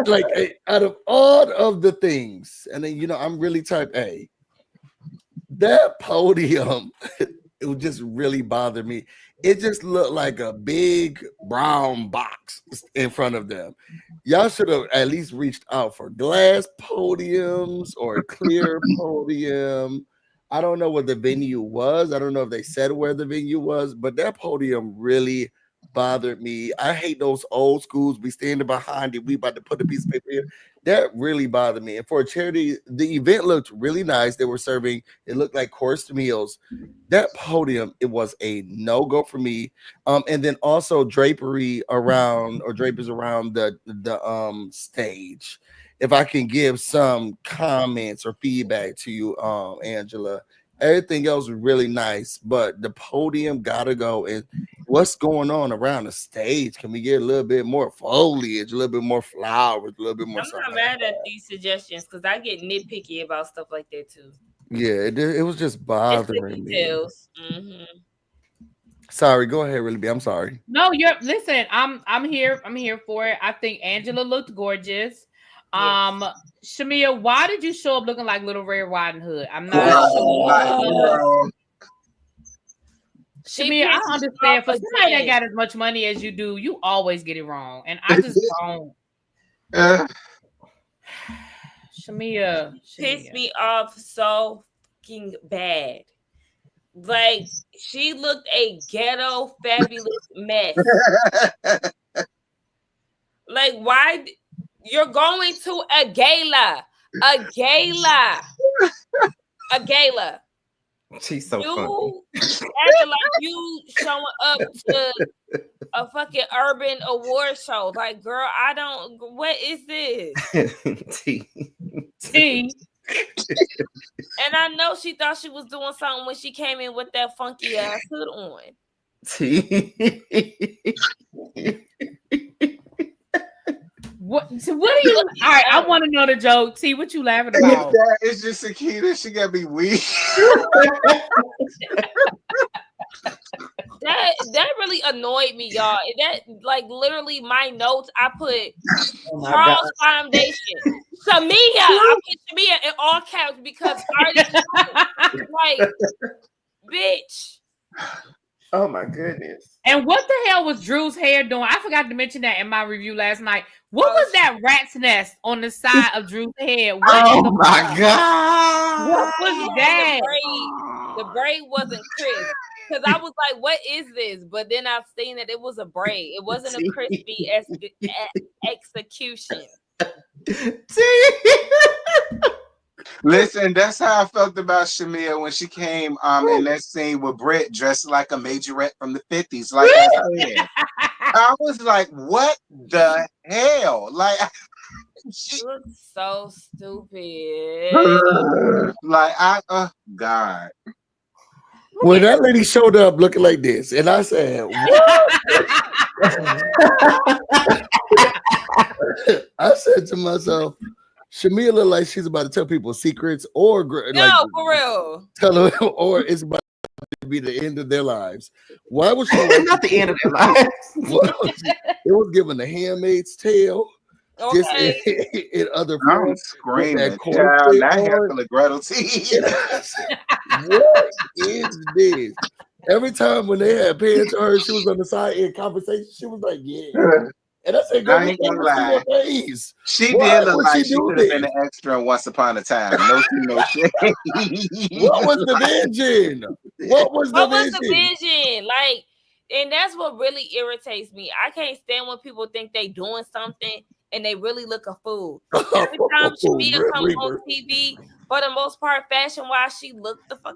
like out of all of the things, and then I'm really type A. That podium, it would just really bother me. It just looked like a big brown box in front of them. Y'all should have at least reached out for glass podiums or a clear podium. I don't know what the venue was. I don't know if they said where the venue was, but that podium really bothered me. I hate those old schools. We standing behind it. We about to put a piece of paper here. That really bothered me. And for a charity, the event looked really nice. They were serving, it looked like coursed meals. That podium, it was a no-go for me. And then also drapers around the stage. If I can give some comments or feedback to you, Angela. Everything else was really nice, but the podium gotta go. And what's going on around the stage? Can we get a little bit more foliage, a little bit more flowers, a little bit more? I'm not mad at these suggestions because I get nitpicky about stuff like that too. Yeah, it was just bothering me. Mm-hmm. Sorry, go ahead, really. I'm sorry. No, listen. I'm here. I'm here for it. I think Angela looked gorgeous. Shamia, why did you show up looking like Little Red Riding Hood? I'm not sure. Shamia, I understand. For somebody that got as much money as you do, you always get it wrong, and I just don't. Shamia pissed me off so fucking bad. Like, she looked a ghetto fabulous mess. Like, why? You're going to a gala. She's so funny. Acting like you showing up to a fucking urban award show. Like, girl, what is this? T. And I know she thought she was doing something when she came in with that funky ass hood on. What? So what are you? All right, I want to know the joke. See what you laughing about? It's just Akita. She got me weak. That really annoyed me, y'all. That like literally my notes I put Charles Foundation. Shamia. I put Shamia in all caps because like bitch. Oh my goodness. And what the hell was Drew's hair doing? I forgot to mention that in my review last night. What was that rat's nest on the side of Drew's head? Oh my god! What was that? The braid wasn't crisp. Because I was like, what is this? But then I've seen that it was a braid. It wasn't a crispy execution. Listen, that's how I felt about Shamia when she came in that scene with Britt dressed like a majorette from the 50s. Like I said, I was like, what the hell? Like She looks so stupid. Like God. When that lady showed up looking like this, and I said, what? I said to myself, Shamia look like she's about to tell people secrets, or no, for real, tell them, or it's about to be the end of their lives. Why was she not the end of their lives? It was given the Handmaid's Tale. Okay. Just in other I'm forms. screaming, child, that Hansel and Gretel tea. What is this? Every time when they had paying to her, she was on the side in conversation. She was like, "Yeah," and I said, "Go make your face." She did look like she could have been an extra in Once Upon a Time. No shade. What was the vision? What was the vision? Like, and that's what really irritates me. I can't stand when people think they doing something and they really look a fool. Every time Shamia comes on TV, for the most part, fashion-wise, she looked a fool.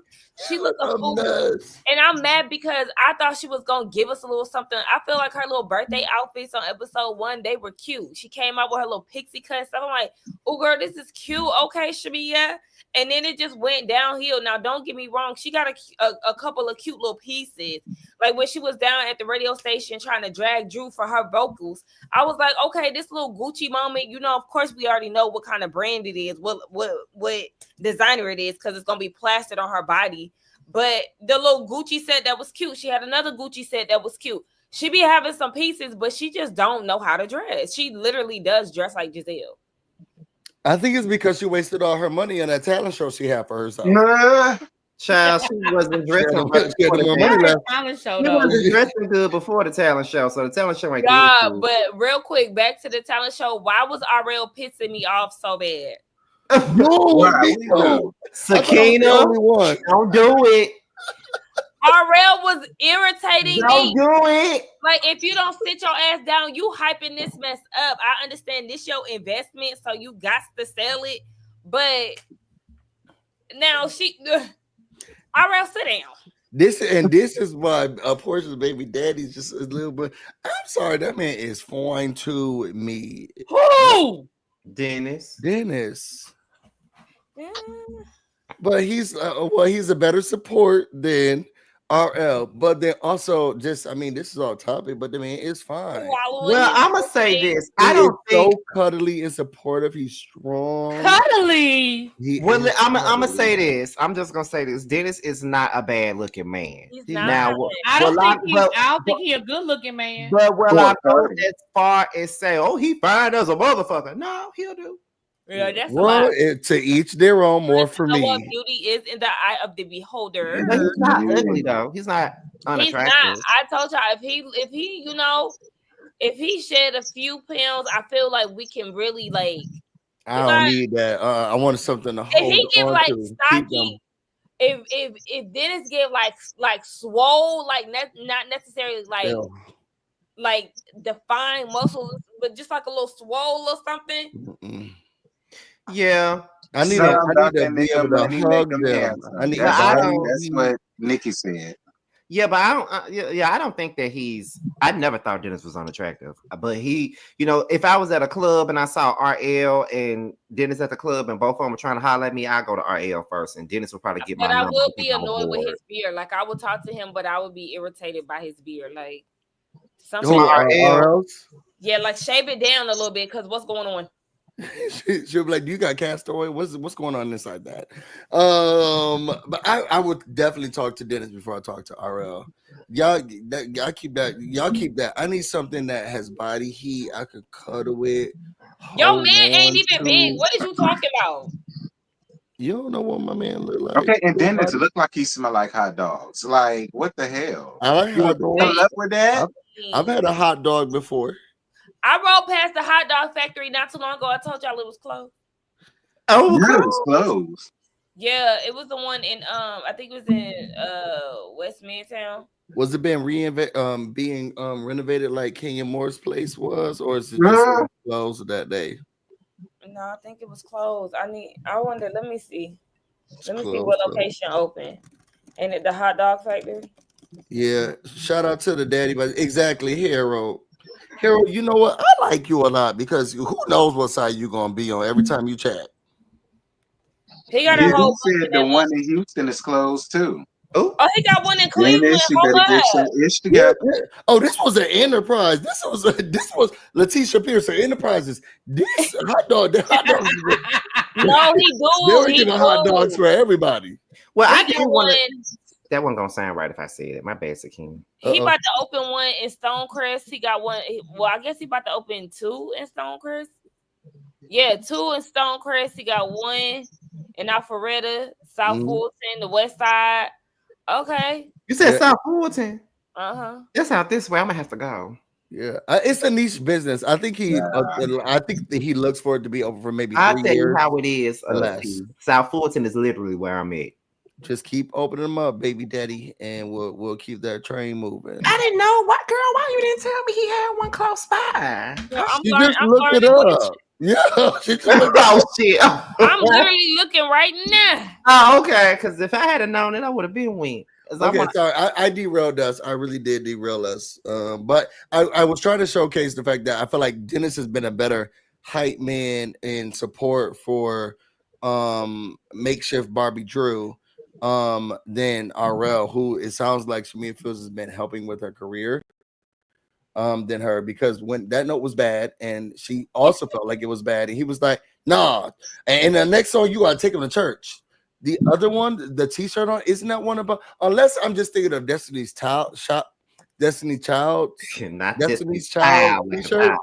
And I'm mad because I thought she was gonna give us a little something. I feel like her little birthday outfits on episode 1, they were cute. She came out with her little pixie cut stuff. I'm like, oh girl, this is cute. Okay, Shamia. And then it just went downhill. Now, don't get me wrong. She got a couple of cute little pieces. Like when she was down at the radio station trying to drag Drew for her vocals, I was like, okay, this little Gucci moment, you know, of course we already know what kind of brand it is, what designer it is, because it's going to be plastered on her body. But the little Gucci set that was cute. She had another Gucci set that was cute. She be having some pieces, but she just don't know how to dress. She literally does dress like Giselle. I think it's because she wasted all her money on that talent show she had for herself. Child, she wasn't dressing. She wasn't dressing good before the talent show, so the talent show ain't good. But real quick, back to the talent show. Why was RL pissing me off so bad? No, Sakina, don't do it. RL was irritating me. Don't do it. Like, if you don't sit your ass down, you hyping this mess up. I understand this your investment, so you got to sell it. But now RL, sit down. This is why Portia's baby daddy's just a little bit. I'm sorry, that man is fine to me. Who? Dennis. Yeah. But he's he's a better support than RL, but then also just, I mean, this is all topic, but I mean, it's fine. Well, I'm gonna say this. I don't think so cuddly and supportive. He's strong. Cuddly. Well, I'm gonna say this. I'm just gonna say this. Dennis is not a bad looking man. He's not. I don't think he's a good looking man. But I heard as far as say, oh, he fine as a motherfucker. No, he'll do. Yeah, that's to each their own. More for me. What beauty is in the eye of the beholder. But he's not ugly though. He's not unattractive. He's not. I told y'all if he shed a few pounds, I feel like we can really like. I don't need that. I wanted something to hold. If he get like stocky, if Dennis get like swole, like not necessarily like defined muscles, but just like a little swole or something. Yeah, I need to be able to hug them. That's what Nikki said. Yeah, but I don't. I don't think that he's. I never thought Dennis was unattractive, but he, if I was at a club and I saw RL and Dennis at the club and both of them were trying to holler at me, I go to RL first, and Dennis would probably get my But I number. would be annoyed with his beard. Like I would talk to him, but I would be irritated by his beard. Like something. RLs? Yeah, like shave it down a little bit because what's going on? She'll be like, "You got castor oil? What's going on inside that?" But I would definitely talk to Dennis before I talk to RL. Y'all keep that. I need something that has body heat. I could cuddle with. Yo, man ain't even big. What is you talking about? You don't know what my man look like. Okay, and Dennis look like he smell like hot dogs. Like what the hell? I like hot dogs. Pull up with that. I've had a hot dog before. I rode past the hot dog factory not too long ago. I told y'all it was closed. Oh, it was closed. Yeah, it was the one in I think it was in West Midtown. Was it being renovated like Kenya Moore's place was, or is it just closed that day? No, I think it was closed. I wonder. Let me see. Let me see what location open. And at the hot dog factory. Yeah, shout out to the daddy, but exactly, Hero. Harold, you know what? I like you a lot because who knows what side you're gonna be on every time you chat. He got a whole. Said the one in Houston is closed too. Oh, he got one in Cleveland. You better get your ish together. Yeah. Oh, this was an enterprise. This was Letitia Pearson Enterprises. This hot dog. The hot dog no, he do. They're giving hot dogs for everybody. Well, I didn't want to. That wasn't gonna sound right if I said it. My bad, Sakeem. He about to open one in Stonecrest. He got one. Well, I guess he about to open 2 in Stonecrest. Yeah, 2 in Stonecrest. He got one in Alpharetta, South Fulton, the West Side. Okay. You said South Fulton. Uh-huh. That's out this way. I'm gonna have to go. Yeah, it's a niche business. I think he looks for it to be over for maybe 3 years. I'll tell you how it is. Less. South Fulton is literally where I'm at. Just keep opening them up, baby daddy, and we'll keep that train moving. I didn't know. What, girl? Why you didn't tell me he had one close by? She just looked it up. Yeah, she just looked oh shit. I'm literally looking right now. Oh, okay. Because if I had known it, I would have been went. Okay, sorry, I derailed us. I really did derail us. But I was trying to showcase the fact that I feel like Dennis has been a better hype man in support for makeshift Barbie Drew than RL, who it sounds like Shamia feels has been helping with her career than her, because when that note was bad and she also felt like it was bad, and he was like, nah, and the next song you gotta take him to church. The other one, the t-shirt on, isn't that one about, unless I'm just thinking of Destiny's Child t-shirt. Not Destiny's Child t-shirt.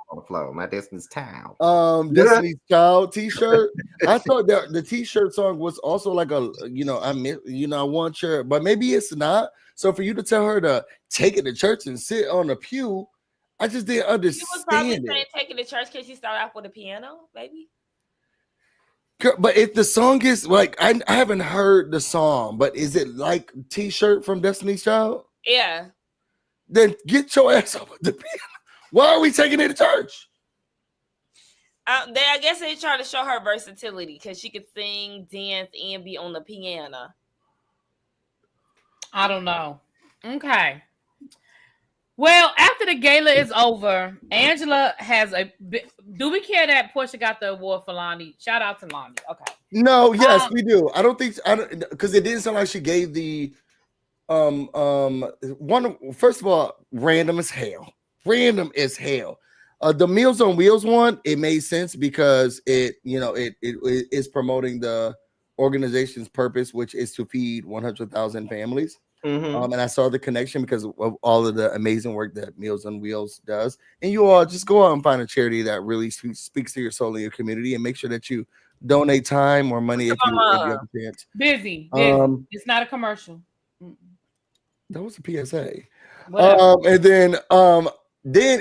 I thought that the t-shirt song was also like a, I want your, but maybe it's not. So for you to tell her to take it to church and sit on the pew, I just didn't understand. You was probably saying take it to church because she started off with a piano, maybe. But if the song is like, I haven't heard the song, but is it like t-shirt from Destiny's Child? Yeah. Then get your ass up with the piano. Why are we taking it to church? I guess they trying to show her versatility because she could sing, dance, and be on the piano. I don't know. Okay. Well, after the gala is over, Angela has a. Do we care that Portia got the award for Lonnie? Shout out to Lonnie. Okay. No, yes, we do. I don't think because it didn't sound like she gave the one. First of all, random as hell. Random as hell. The Meals on Wheels one, it made sense because it is promoting the organization's purpose, which is to feed 100,000 families. And I saw the connection because of all of the amazing work that Meals on Wheels does. And you all just go out and find a charity that really speaks to your soul and your community, and make sure that you donate time or money if you have a chance. Busy. It's not a commercial. That was a PSA. And then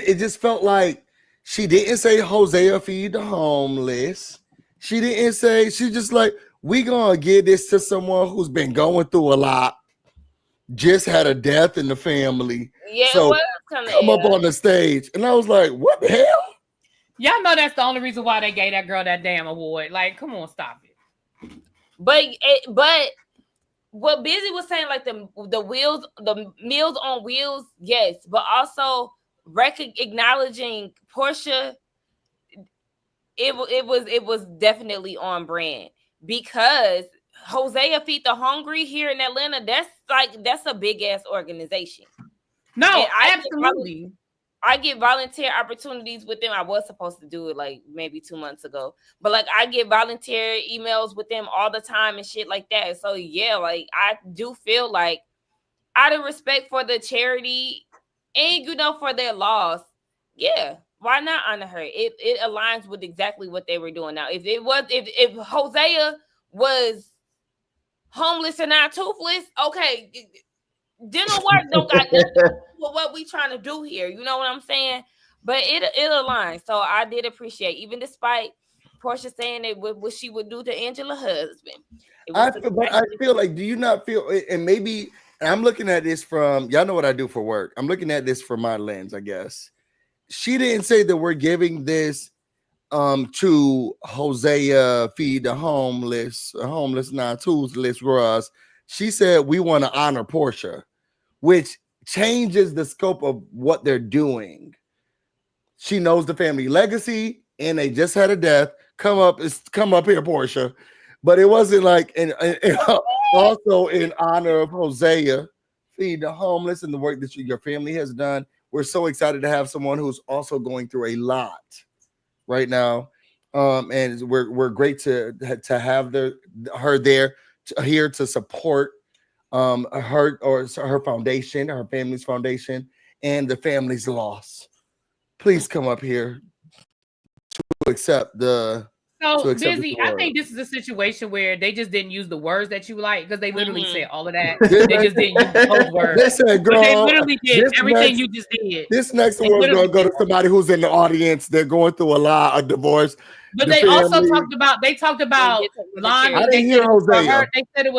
it just felt like she didn't say Hosea feed the homeless. She didn't say, she just like, we gonna give this to someone who's been going through a lot. Just had a death in the family. Yeah, so come up on the stage. And I was like, what the hell? Y'all know that's the only reason why they gave that girl that damn award. Like, come on, stop it. But what Busy was saying, like the meals on wheels, yes, but also acknowledging Portia. It was definitely on brand because Hosea Feed the Hungry here in Atlanta. That's a big ass organization. No, absolutely. I get volunteer opportunities with them. I was supposed to do it like maybe 2 months ago, but like I get volunteer emails with them all the time and shit like that. So yeah, like I do feel like out of respect for the charity and for their loss, yeah, why not honor her? It aligns with exactly what they were doing. Now, if Hosea was homeless and not toothless, okay, dental work don't got nothing to do with what we trying to do here. You know what I'm saying? But it aligns. So I did appreciate, even despite Portia saying that what she would do to Angela's husband. I feel like, do you not feel? And maybe I'm looking at this from, y'all know what I do for work. I'm looking at this from my lens, I guess. She didn't say that we're giving this to Hosea Feed the homeless non-toothless Ross. She said we want to honor Portia, which changes the scope of what they're doing. She knows the family legacy, and they just had a death. Come up here, Portia. But it wasn't like, and also in honor of Hosea Feed the homeless and the work that your family has done. We're so excited to have someone who's also going through a lot right now, and we're great to have her there here to support her foundation, her family's foundation, and the family's loss. Please come up here to accept the. So Busy, I think this is a situation where they just didn't use the words that you like because they literally said all of that. They just didn't use those words. They said, girl, they literally did everything you just did. This next one is going to go to somebody who's in the audience. They're going through a lot of divorce. But they also talked about Lonnie. I didn't hear Hosea. They said it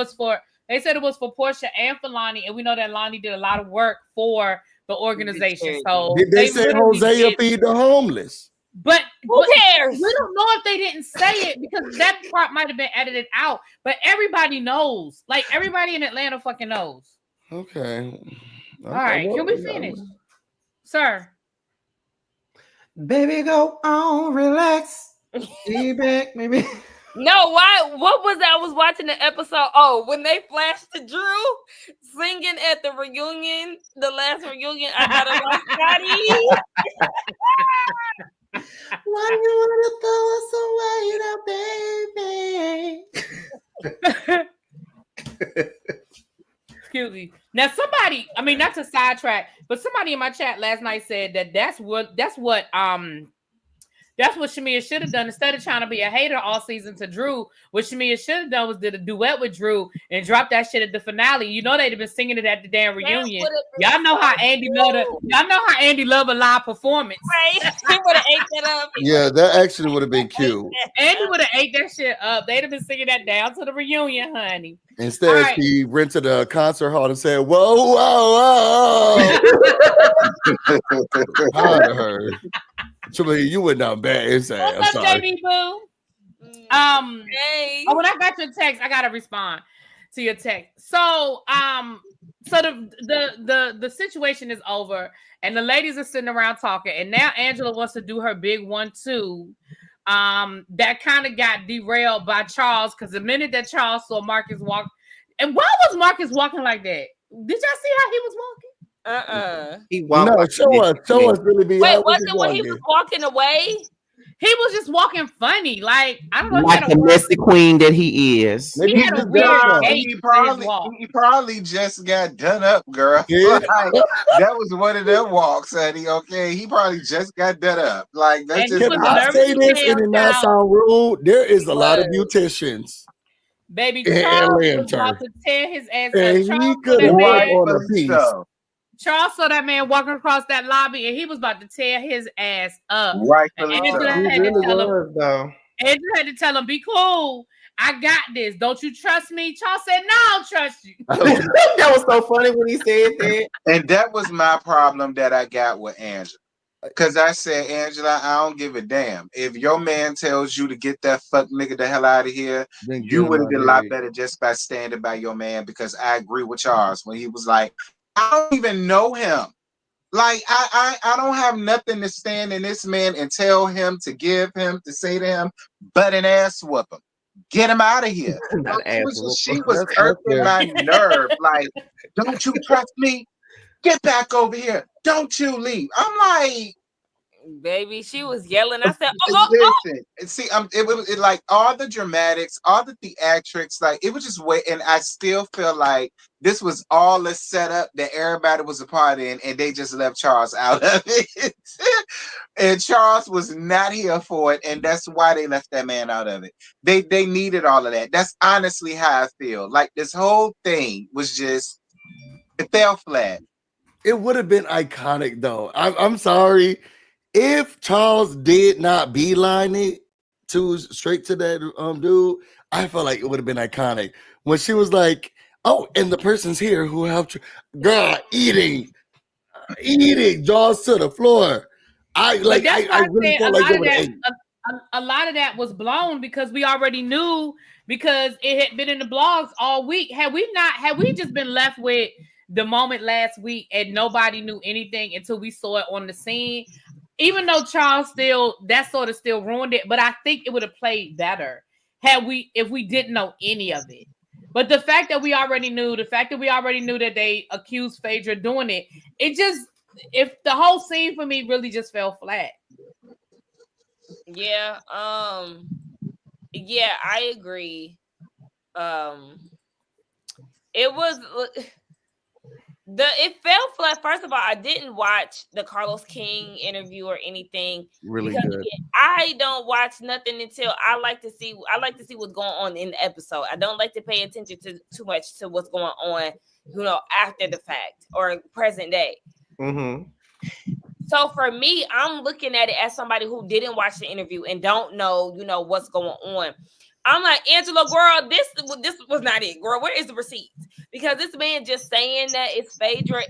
was for Portia and for Lonnie, and we know that Lonnie did a lot of work for the organization. So did they say Hosea Feed the homeless? But who cares? We don't know if they didn't say it because that part might have been edited out. But everybody knows. Like everybody in Atlanta fucking knows. Okay. All right. Can we finish? Sir. Baby, go on, relax. Be back, maybe. No, why? What was that? I was watching the episode. Oh, when they flashed to Drew singing at the reunion, the last reunion, I got a lost body. Why do you want to throw us away now, baby? Excuse me. Now, somebody, I mean, not to sidetrack, but somebody in my chat last night said that that's what Shamia should have done instead of trying to be a hater all season to Drew. What Shamia should have done was did a duet with Drew and dropped that shit at the finale. You know they'd have been singing it at the damn reunion. Y'all know how Andy loved a live performance. Right? He would have ate that up. Yeah, that actually would have been cute. Andy would have ate that shit up. They'd have been singing that down to the reunion, honey. Instead, he rented a concert hall and said, "Whoa, whoa, whoa." Proud of her. You went down bad. What's up, JB Boo? Hey. Oh, when I got your text, I gotta respond to your text. So, so the situation is over, and the ladies are sitting around talking, and now Angela wants to do her big 1-2. That kind of got derailed by Charles because the minute that Charles saw Marcus walk, and why was Marcus walking like that? Did y'all see how he was walking? He walked. No, show us really be. Wait, was it when he was walking away? He was just walking funny, like I don't know. Like the messy queen that he is. He had a weird he probably just got done up, girl. Yeah. Like, that was one of them walks, honey. Okay, he probably just got done up. Like that's just. I say this and it not sound rude. There is a lot of beauticians. Baby Charles was about to tear his ass up. And he could walk on a piece. Charles saw that man walking across that lobby, and he was about to tear his ass up. Right. Angela had to tell him, "Be cool. I got this. Don't you trust me?" Charles said, "No, I don't trust you." That was so funny when he said that. And that was my problem that I got with Angela. Because I said, Angela, I don't give a damn. If your man tells you to get that fuck nigga the hell out of here, Then you get him would have out did a of lot here. better just by standing by your man. Because I agree with Charles when he was like, I don't even know him. Like I don't have nothing to stand in this man and tell him to give him to say to him, but an ass whoop him. Get him out of here. Not It ass was just, she whoop. was That's irking fair. my nerve. Like, don't you trust me? Get back over here. Don't you leave. I'm like, Baby, she was yelling. I said, oh. listen, see, it like all the dramatics, all the theatrics, like it was just wait, and I still feel like this was all a setup that everybody was a part in, and they just left Charles out of it. And Charles was not here for it, and that's why they left that man out of it. They needed all of that. That's honestly how I feel. Like this whole thing was just, it fell flat. It would have been iconic though. I'm sorry. If Charles did not beeline it to straight to that dude, I felt like it would have been iconic. When she was like, oh, and the person's here who helped you. Girl, eating, jaws to the floor. I But that's why I I really said felt like it would have ate. a lot of that was blown because we already knew, because it had been in the blogs all week. Had we just been left with the moment last week and nobody knew anything until we saw it on the scene, even though Charles still ruined it, but I think it would have played better if we didn't know any of it. But the fact that we already knew that they accused Phaedra of doing it, if the whole scene for me really just fell flat. Yeah, yeah, I agree. It was it fell flat. First of all, I didn't watch the Carlos King interview or anything. Really because good. I don't watch nothing until I like to see what's going on in the episode. I don't like to pay attention to too much to what's going on, after the fact or present day. Mm-hmm. So for me, I'm looking at it as somebody who didn't watch the interview and don't know, what's going on. I'm like, Angela, girl, this was not it, girl. Where is the receipts? Because this man just saying that it's Phaedra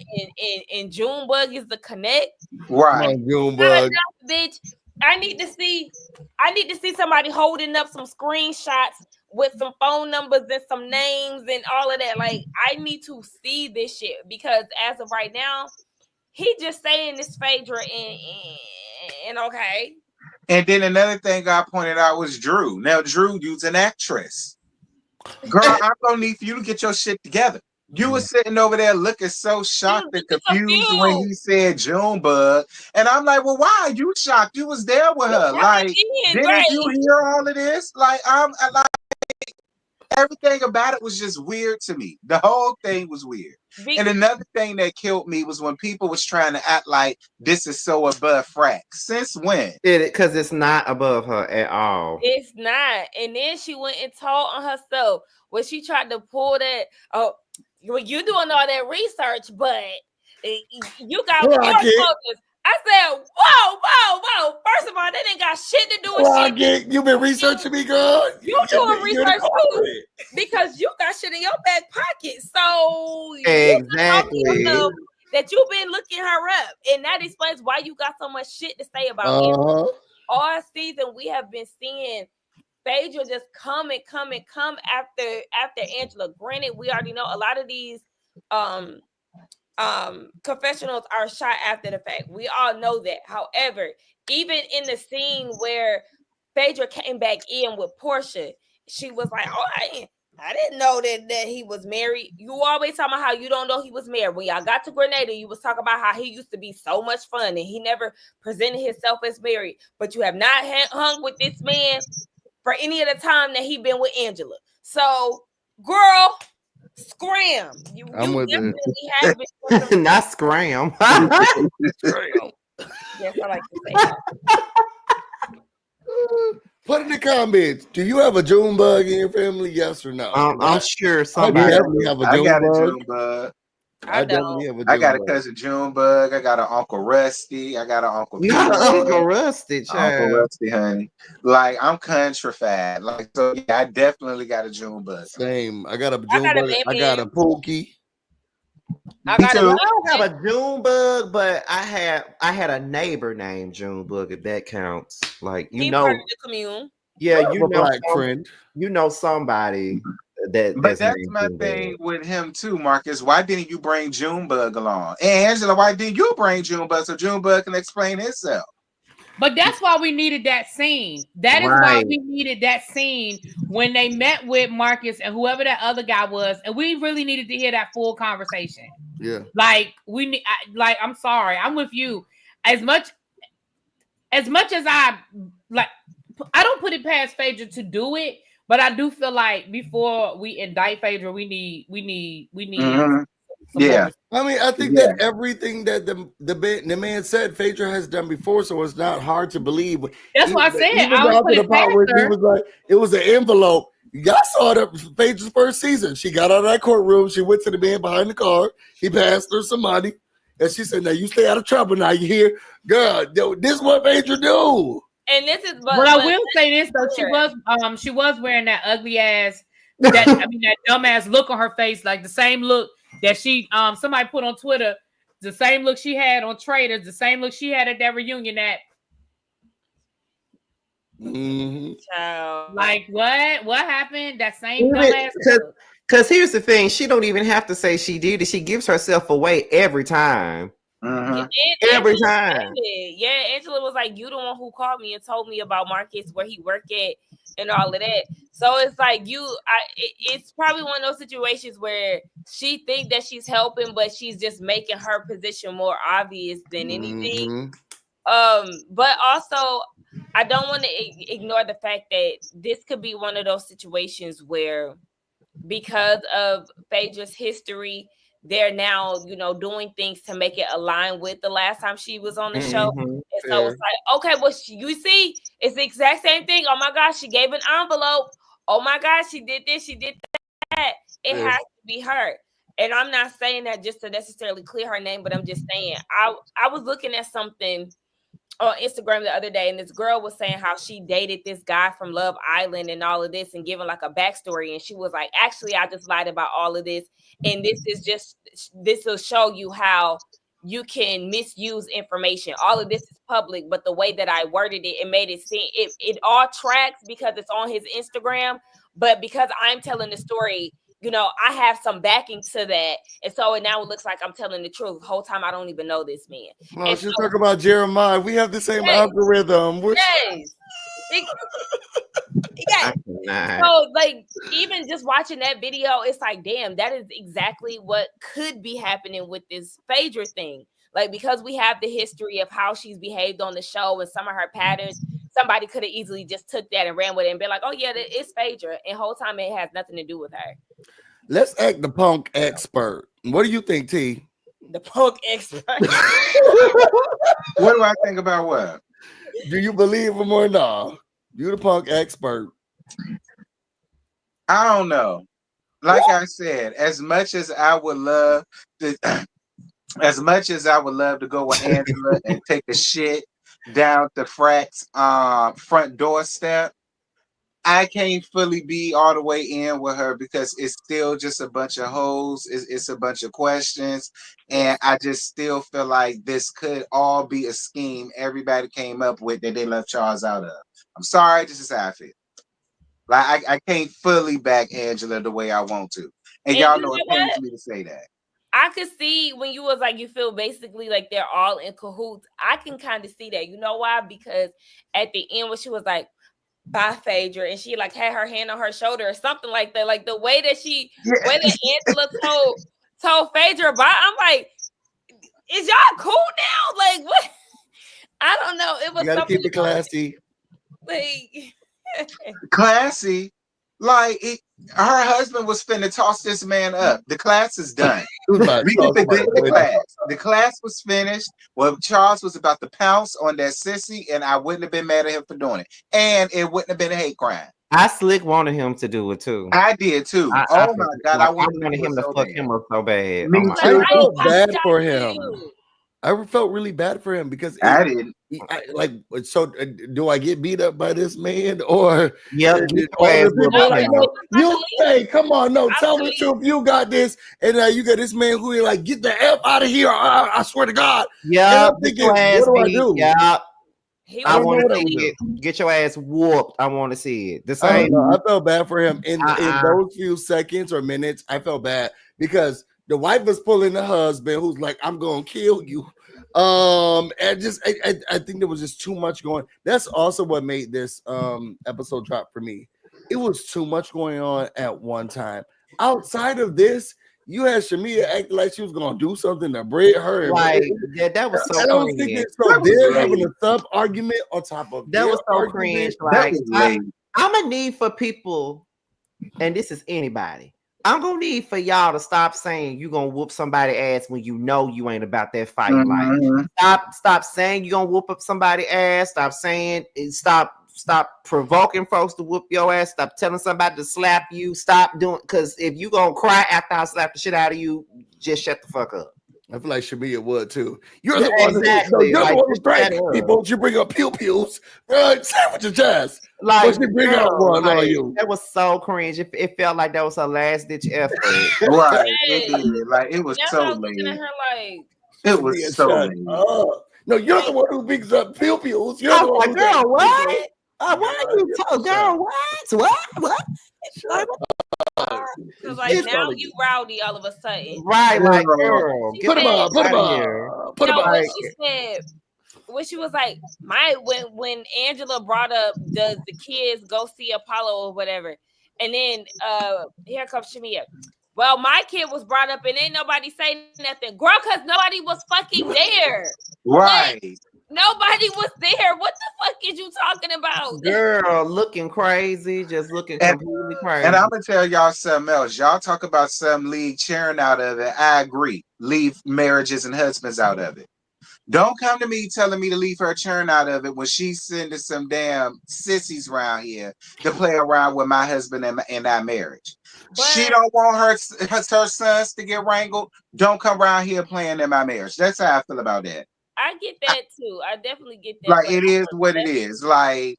and Junebug is the connect. Right. Junebug. Bitch, I need to see somebody holding up some screenshots with some phone numbers and some names and all of that. Like, I need to see this shit, because as of right now, he just saying this Phaedra and okay. And then another thing I pointed out was Drew. Now, Drew, you's an actress. Girl, I'm gonna need for you to get your shit together. You were sitting over there looking so shocked and confused when he said Junebug. And I'm like, well, why are you shocked? You was there with her. Like, didn't you hear all of this? Like, everything about it was just weird to me. The whole thing was weird. And another thing that killed me was when people was trying to act like this is so above frack. Since when? Because it's not above her at all. It's not. And then she went and told on herself when she tried to pull that. Oh, you doing all that research, but you got more soldiers. I said, whoa. First of all, they didn't got shit to do with shit. You been researching me, girl? You doing research too, because you got shit in your back pocket. So exactly that you've been looking her up. And that explains why you got so much shit to say about it. All season we have been seeing Phaedra just come after Angela. Granted, we already know a lot of these confessionals are shot after the fact. We all know that. However, even in the scene where Phaedra came back in with Portia, she was like, oh, I didn't know that he was married. You always talking about how you don't know he was married. When y'all got to Grenada, you was talking about how he used to be so much fun and he never presented himself as married. But you have not hung with this man for any of the time that he been with Angela. So, girl, scram. You definitely have been. Not scram. Scram. Yes, I like to say that. Put in the comments. Do you have a Junebug in your family? Yes or no? I'm sure somebody. I definitely have a Junebug. I got a Junebug. I definitely have a Junebug. I got a cousin Junebug. I got an Uncle Rusty. I got an Uncle. You got an Uncle Rusty, child. Uncle Rusty, honey. Like, I'm countrified. Like, so yeah, I definitely got a Junebug. Same. I got a Junebug. I got a Pookie. I Me got too. I don't have a June bug, but I had a neighbor named June bug. If that counts, like He part of the commune. yeah, I have a black friend. you know somebody But that's that's named my June thing bug. with him too, Marcus. Why didn't you bring Junebug along? And Angela, why didn't you bring Junebug so Junebug can explain himself? But that's why we needed that scene. That is why we needed that scene when they met with Marcus and whoever that other guy was, and we really needed to hear that full conversation. Yeah, like we need. Like, I'm sorry, I'm with you. As much as I like, I don't put it past Phaedra to do it, but I do feel like before we indict Phaedra, we need Mm-hmm. some Yeah. more. I mean, I think that everything that the man said, Phaedra has done before, so it's not hard to believe. That's what I said. Even I down would to put the it part where past he her. was like, it was an envelope. Y'all saw it up Phaedra's first season. She got out of that courtroom. She went to the man behind the car. He passed her some money, and she said, "Now you stay out of trouble. Now you hear, girl. This is what Phaedra do." And this is, But I will say this though, she was wearing that ugly ass, that dumbass look on her face, like the same look that she somebody put on Twitter, the same look she had on Traders, the same look she had at that reunion. That like what happened? That same dumbass look. Because here's the thing, she don't even have to say she did it. She gives herself away every time. Every time. Yeah, Angela was like, "You the one who called me and told me about Marcus, where he worked at, and all of that." So it's like it's probably one of those situations where she think that she's helping, but she's just making her position more obvious than anything. But also, I don't want to ignore the fact that this could be one of those situations where, because of Phaedra's history, they're now, doing things to make it align with the last time she was on the show. And so it's like, okay, well, you see, it's the exact same thing. Oh my gosh, she gave an envelope. Oh my gosh, she did this, she did that. It has to be her. And I'm not saying that just to necessarily clear her name, but I'm just saying, I was looking at something on Instagram the other day, and this girl was saying how she dated this guy from Love Island and all of this, and giving like a backstory. And she was like, actually, I just lied about all of this. And this will show you how you can misuse information. All of this is public, but the way that I worded it, it made it seem it all tracks because it's on his Instagram. But because I'm telling the story, I have some backing to that. And so now it looks like I'm telling the truth. The whole time I don't even know this man. No, she's talking about Jeremiah. We have the same algorithm. So, like, even just watching that video, it's like, damn, that is exactly what could be happening with this Phaedra thing. Like, because we have the history of how she's behaved on the show and some of her patterns, somebody could have easily just took that and ran with it and been like, oh yeah, it's Phaedra. And the whole time it has nothing to do with her. Let's act the punk expert. What do you think, T? The punk expert. What do I think about what? Do you believe him or not? You the punk expert. I don't know. Like I said, as much as I would love to go with Angela and take a shit down the Frat's front doorstep, I can't fully be all the way in with her because it's still just a bunch of hoes. It's a bunch of questions. And I just still feel like this could all be a scheme everybody came up with that they left Charles out of. I'm sorry, this is how I feel. Like I can't fully back Angela the way I want to. And y'all know it pains me to say that. I could see when you was like, you feel basically like they're all in cahoots. I can kind of see that. You know why? Because at the end when she was like, bye Phaedra, and she like had her hand on her shoulder or something like that. Like the way that way that Angela told Phaedra bye, I'm like, is y'all cool now? Like what? I don't know. It was you gotta keep it classy. Like classy. Like her husband was finna toss this man up. The class is done. The class was finished. Well, Charles was about to pounce on that sissy, and I wouldn't have been mad at him for doing it. And it wouldn't have been a hate crime. I slick wanted him to do it too. I did too. I my God, I wanted him to fuck him up so bad. I felt bad for him. I felt really bad for him because I didn't. So do I get beat up by this man or Yep, all the people like no? You hey, come on, no, tell me the truth. You got this, and you got this man who like get the F out of here. I swear to God. Yeah, what do I do? Yeah. I want to see it. Get your ass whooped. I want to see it. The same. I felt bad for him in those few seconds or minutes. I felt bad because the wife was pulling the husband, who's like, "I'm gonna kill you." And just I think there was just too much going. That's also what made this episode drop for me. It was too much going on at one time. Outside of this, you had Shamia acting like she was gonna do something to Britt her. Right. Yeah, that was so. I don't think it's so. They're having a sub argument on top of that was so cringe. Like I'm gonna need for people, and this is anybody. I'm gonna need for y'all to stop saying you gonna whoop somebody ass when you know you ain't about that fight. Like stop saying you gonna whoop up somebody ass. Stop provoking folks to whoop your ass. Stop telling somebody to slap you. Stop doing, because if you gonna cry after I slap the shit out of you, just shut the fuck up. I feel like Shamia would too. You're the one who's praying people. You bring up pew pews, right? Say with your chest. Like you bring out one on you. That was so cringe. It felt like that was her last ditch effort. Right. It did. Like it was so lame. It was so lame. No, you're the one who brings up pew pews. You're the one. Girl, what? Why are you talking? Girl, what? Because like now you rowdy all of a sudden. Right, like girl. Put him on. She said, when she was like, when Angela brought up the kids go see Apollo or whatever, and then here comes Shamia. Well, my kid was brought up and ain't nobody say nothing, girl, because nobody was fucking there. Right. Like, nobody was there. What the fuck is you talking about? Girl, looking crazy, just looking completely crazy. And I'm gonna tell y'all something else. Y'all talk about some leave cheering out of it. I agree. Leave marriages and husbands out of it. Don't come to me telling me to leave her churn out of it when she's sending some damn sissies around here to play around with my husband and our marriage. But she don't want her sons to get wrangled. Don't come around here playing in my marriage. That's how I feel about that. I get that too. I definitely get that. Like it is what it is. Like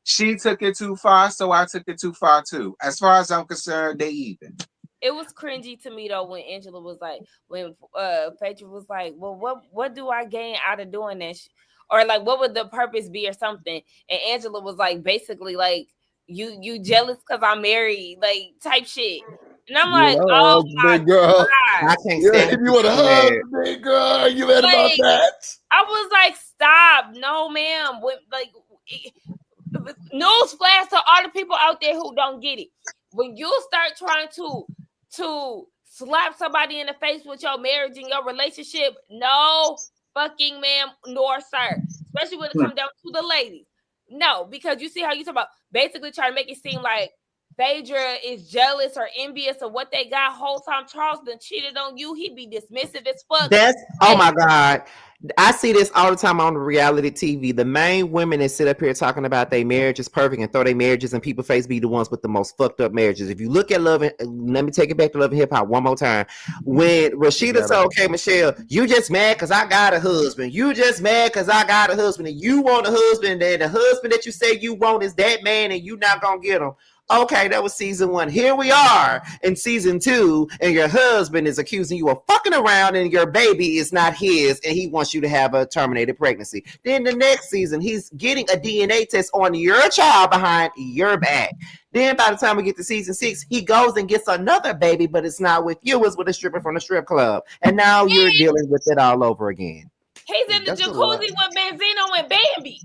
she took it too far, so I took it too far too. As far as I'm concerned, they even. It was cringy to me though when Angela was like, when Fedra was like, well, what do I gain out of doing this? Or like, what would the purpose be or something? And Angela was like, basically like, you jealous because I'm married, like type shit. And I'm like, oh my God. I can't stand you want a hug, big girl. You mad about that? I was like, stop. No, ma'am. Like, newsflash to all the people out there who don't get it. When you start trying to slap somebody in the face with your marriage and your relationship, no fucking ma'am nor sir. Especially when it comes down to the ladies. No, because you see how you talk about basically trying to make it seem like Fedra is jealous or envious of what they got. Whole time Charles done cheated on you. He be dismissive as fuck. Oh my God. I see this all the time on reality TV. The main women that sit up here talking about their marriage is perfect and throw their marriages in people's face be the ones with the most fucked up marriages. If you look at Love, let me take it back to Love and Hip Hop one more time. When Rashida told, okay, Michelle, you just mad because I got a husband. You just mad because I got a husband. And you want a husband, and the husband that you say you want is that man, and you not gonna get him. Okay, that was season 1. Here we are in season 2, and your husband is accusing you of fucking around, and your baby is not his, and he wants you to have a terminated pregnancy. Then the next season, he's getting a DNA test on your child behind your back. Then by the time we get to season 6, he goes and gets another baby, but it's not with you, it's with a stripper from the strip club. And now you're dealing with it all over again. He's in the jacuzzi with Benzino and Bambi.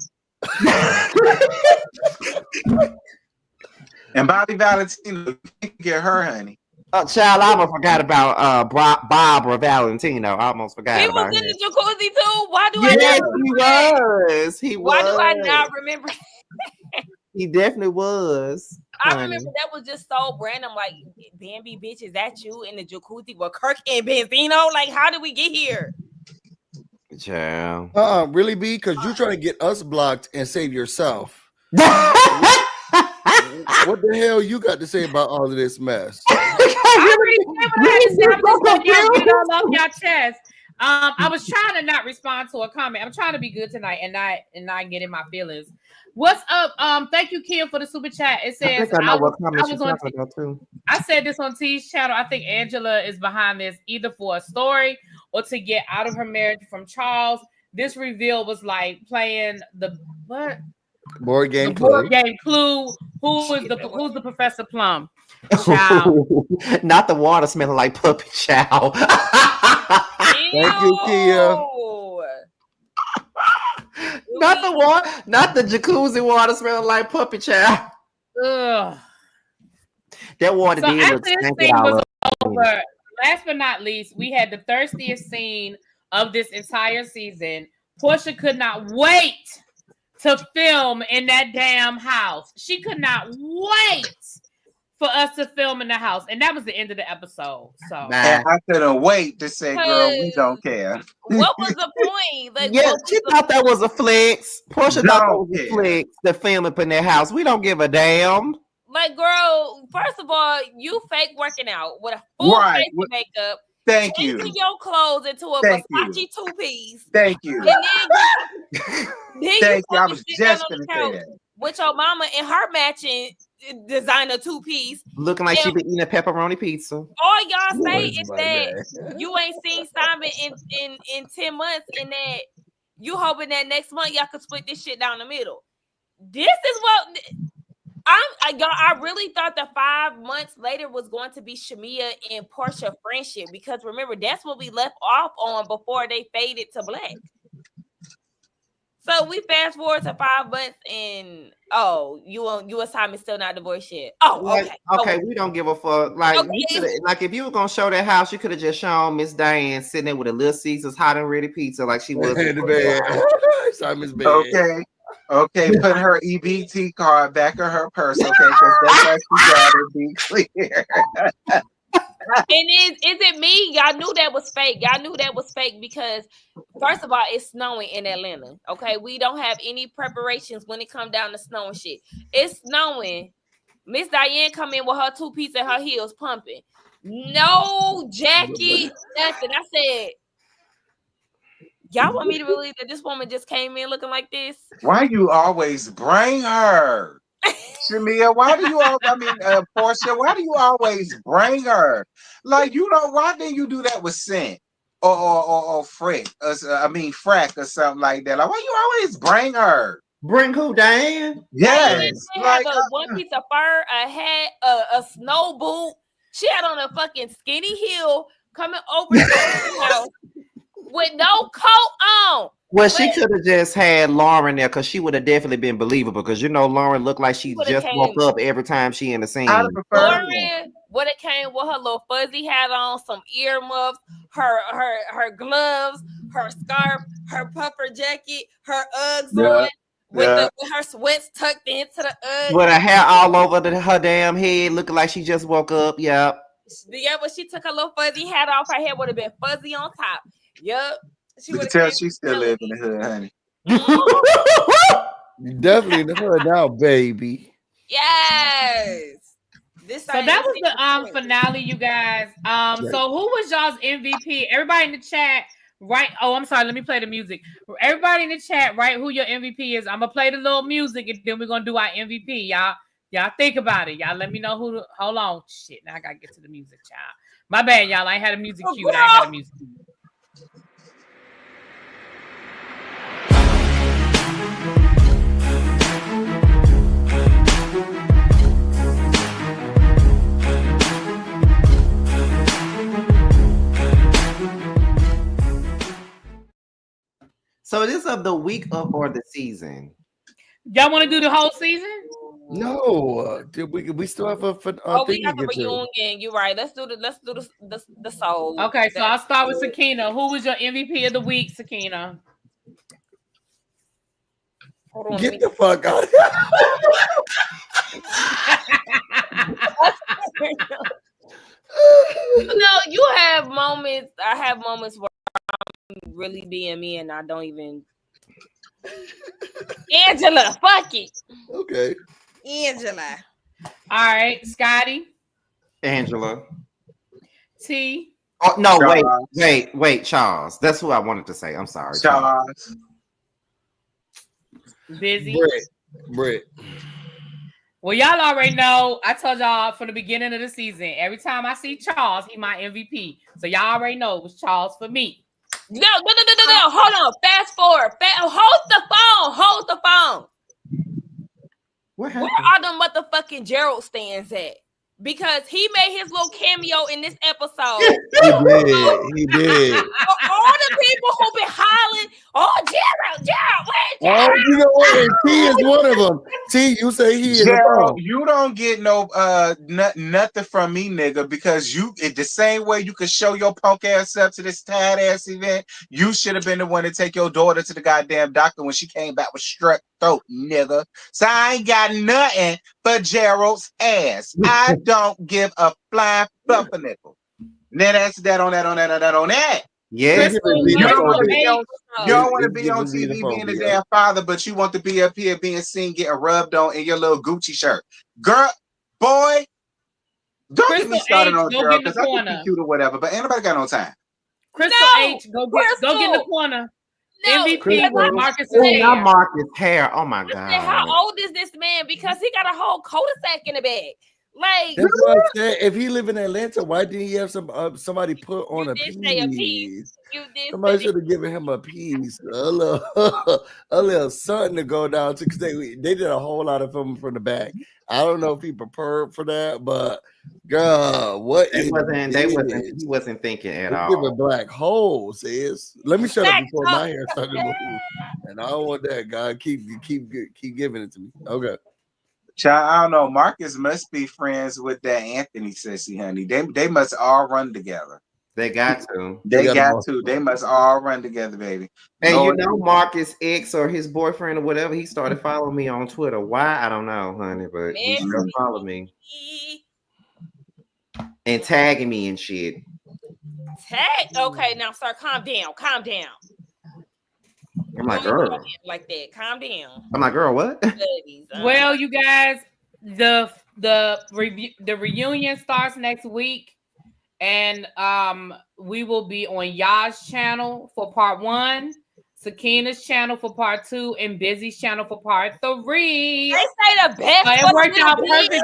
And Bobby Valentino, you can get her, honey. Child, I almost forgot about Barbara Valentino. I almost forgot about him. He was in the jacuzzi too. Why do I not remember? He definitely was. I remember that was just so random. Like, Bambi, bitch, is that you in the jacuzzi with Kirk and Benzino? Like, how did we get here? Child. Really, B? Because you're trying to get us blocked and save yourself. What the hell you got to say about all of this mess? I already said what I had to say. I'm just putting y'all get all off your chest. I was trying to not respond to a comment. I'm trying to be good tonight and not get in my feelings. What's up? Thank you, Kim, for the super chat. It says I think I know what I comment was you're on talking about too. I said this on T's channel. I think Angela is behind this either for a story or to get out of her marriage from Charles. This reveal was like playing the what? Board game The board Clue. game Clue. Who's the Professor Plum? Child. Not the water smelling like puppy chow. Thank you, Kia. Not the water, not the jacuzzi water smelling like puppy chow. Ugh. That water So did after look this stinky scene all was up. over, last but not least, we had the thirstiest scene of this entire season. Portia could not wait to film in that damn house. She could not wait for us to film in the house. And that was the end of the episode. So And I couldn't wait to say, girl, we don't care. What was the point? Like, Yeah, what was she the thought that was a flex. Portia thought that was Don't a care. flex to film up in their house. We don't give a damn. Like, girl, first of all, you fake working out with a full Right. face of makeup, Thank you. changing your clothes into a Thank Versace you. two-piece. Thank you. And then you Thank you. I fucking was sit down just on the gonna say couch that. with your mama in her matching designer two-piece. Looking like she And been eating a pepperoni pizza. all y'all say Where's is my that man? you ain't seen Simon in 10 months, and that you hoping that next month y'all could split this shit down the middle. This is what I really thought that 5 months later was going to be Shamia and Portia friendship, because remember, that's what we left off on before they faded to black. So we fast forward to 5 months and you and Simon still not divorced yet. Oh, Like, okay. okay, we don't give a fuck. Like, Okay. you coulda, like if you were gonna show that house, you could have just shown Miss Diane sitting there with a Little Caesars hot and ready pizza, like she was. In the bed. Simon's bed. Okay, put her EBT card back in her purse, okay? Because that's how she got it, be clear. And is it me? Y'all knew that was fake. Y'all knew that was fake because, first of all, it's snowing in Atlanta. Okay, we don't have any preparations when it come down to snow and shit. It's snowing. Miss Diane come in with her two-piece and her heels pumping. No jacket, nothing. I said, y'all want me to believe that this woman just came in looking like this? Why you always bring her? Shamia, why do you Portia, why do you always bring her? Like, you know, why didn't you do that with Scent or Frick? Frack or something like that? Like, why you always bring her? Bring who, Diane? Yes. She Like, have a one piece of fur, a hat, a snow boot. She had on a fucking skinny heel coming over the house with no coat on. Well, she could have just had Lauren there because she would have definitely been believable. Because you know Lauren looked like she just woke up every time she in the scene. Lauren would have came with her little fuzzy hat on, some earmuffs, her gloves, her scarf, her puffer jacket, her Uggs on, with her sweats tucked into the Uggs. With her hair all over her damn head, looking like she just woke up. Yep. Yeah, but she took her little fuzzy hat off. Her hair would have been fuzzy on top. Yep. You can tell she still live in the hood, honey. You definitely in the hood now, baby. Yes. So that was the finale, you guys. So who was y'all's MVP? Everybody in the chat, right? Oh, I'm sorry. Let me play the music. Everybody in the chat, right? Who your MVP is? I'm gonna play the little music, and then we're gonna do our MVP. Y'all think about it. Y'all let me know who. Hold on, shit. Now I gotta get to the music, child. My bad, y'all. I ain't had a music cue. I ain't had a music cue. So this of the week of or the season? Y'all want to do the whole season? No, we still have a we have a reunion. You're right. Let's do the soul. Okay, so I'll start with Sakina. Who was your MVP of the week, Sakina? Hold on, get the fuck out. No, you have moments. I have moments where I'm really being me and I don't even. Angela, fuck it. Okay. Angela. All right, Scotty. Angela. T. Oh no, Charles. wait, Charles. That's who I wanted to say. I'm sorry, Charles. Busy. Britt. Well, y'all already know. I told y'all from the beginning of the season. Every time I see Charles, he my MVP. So y'all already know it was Charles for me. No. Hold on. Fast forward. Hold the phone. Where are the motherfucking Gerald stands at? Because he made his little cameo in this episode. He did. All the people who been hollering, oh, Gerald, where's Gerald? Oh, you know what? And T is one of them. T, you say he is. Gerald, you don't get no nothing from me, nigga, because you the same way you could show your punk ass up to this tad ass event, you should have been the one to take your daughter to the goddamn doctor when she came back with strep throat, nigga. So I ain't got nothing but Gerald's ass. I don't give a flying fluffernickel. Now that's that on that. Yes, you don't want to be on TV being a damn father, but you want to be up here being seen getting rubbed on in your little Gucci shirt. Girl, boy, don't get me started on girl because I think you cute or whatever, but ain't nobody got no time. Crystal H, go get in the corner. MVP Marcus Not Marcus hair. Oh my god. How old is this man? Because he got a whole cul-de-sac in the bag. Like that's what I said. If he live in Atlanta, why didn't he have somebody put on a piece? Somebody should have given him a piece, a little something to go down to, because they did a whole lot of filming from the back. I don't know if he prepared for that, but girl, he wasn't thinking at all. Giving black holes is. Let me shut up before my hair started to move, and I don't want that. God, keep giving it to me. Okay. Child, I don't know. Marcus must be friends with that Anthony sissy, honey. They must all run together. They got to. They got to. They must all run together, baby. And you know, Marcus X or his boyfriend or whatever, he started following me on Twitter. Why? I don't know, honey, but he still followed me and tagging me and shit. Okay, now, sir, calm down. I'm like, girl, like that. Calm down. I'm like, girl, what? Well, you guys, the reunion starts next week, and we will be on Ya's channel for part 1, Sakina's channel for part 2, and Busy's channel for part 3. They say the best. It worked out perfectly.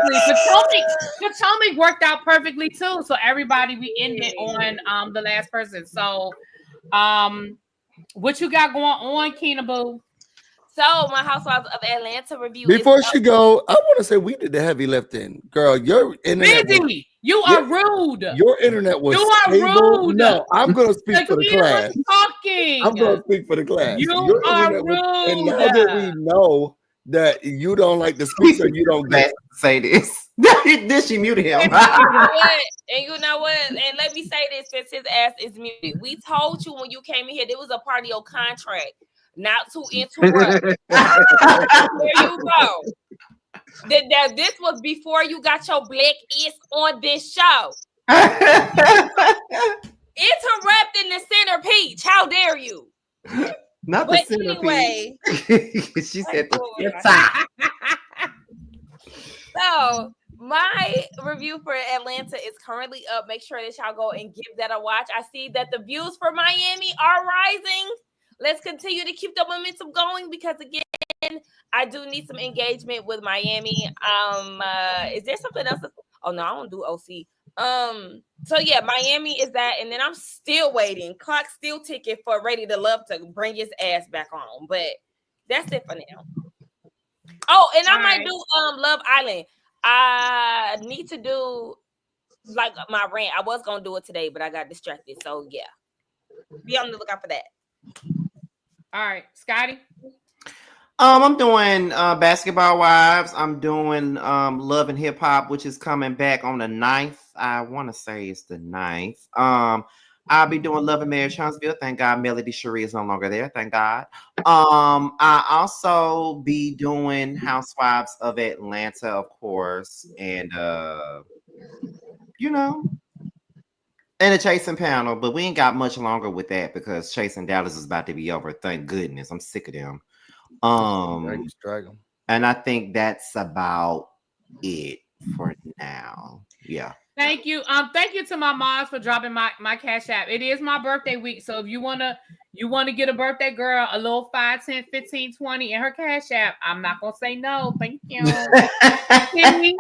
Potomac worked out perfectly too. So everybody, we ended on the last person. So what you got going on, Keena Boo? So my Housewives of Atlanta review. Before she go, I want to say we did the heavy lifting, girl. Your internet. Busy. You are rude. Your internet was. You are stable. rude. No, I'm gonna speak for the class. Talking. I'm gonna speak for the class. You are rude. And now that we know that you don't like the speaker, you don't get say this. Then she muted him. And you know what? And let me say this, since his ass is muted. We told you when you came in here, there was a part of your contract not to interrupt. There you go. That this was before you got your black ass on this show. Interrupting the centerpiece. How dare you? Not the centerpiece. Anyway, she said the center. So my review for Atlanta is currently up. Make sure that y'all go and give that a watch. I see that the views for Miami are rising. Let's continue to keep the momentum going, because again, I do need some engagement with Miami. Is there something else? Oh no, I don't do OC. So yeah, Miami is that, and then I'm still waiting. Clock still ticking for Ready to Love to bring his ass back on, but that's it for now. Oh, and I might do Love Island. I need to do like my rant. I was gonna do it today, but I got distracted. So yeah, be on the lookout for that. All right, Scotty. I'm doing Basketball Wives. I'm doing Love and Hip Hop, which is coming back on the 9th. I want to say it's the 9th. I'll be doing Love and Marriage Huntsville. Thank God Melody Cherie is no longer there. Thank God. I also be doing Housewives of Atlanta, of course, and you know, and a Chasing panel, but we ain't got much longer with that because Chasing Dallas is about to be over. Thank goodness. I'm sick of them. And I think that's about it for now. Yeah. Thank you. Thank you to my moms for dropping my Cash App. It is my birthday week. So if you wanna get a birthday girl, a little 5, 10, 15, 20 in her Cash App, I'm not gonna say no. Thank you. Kenny,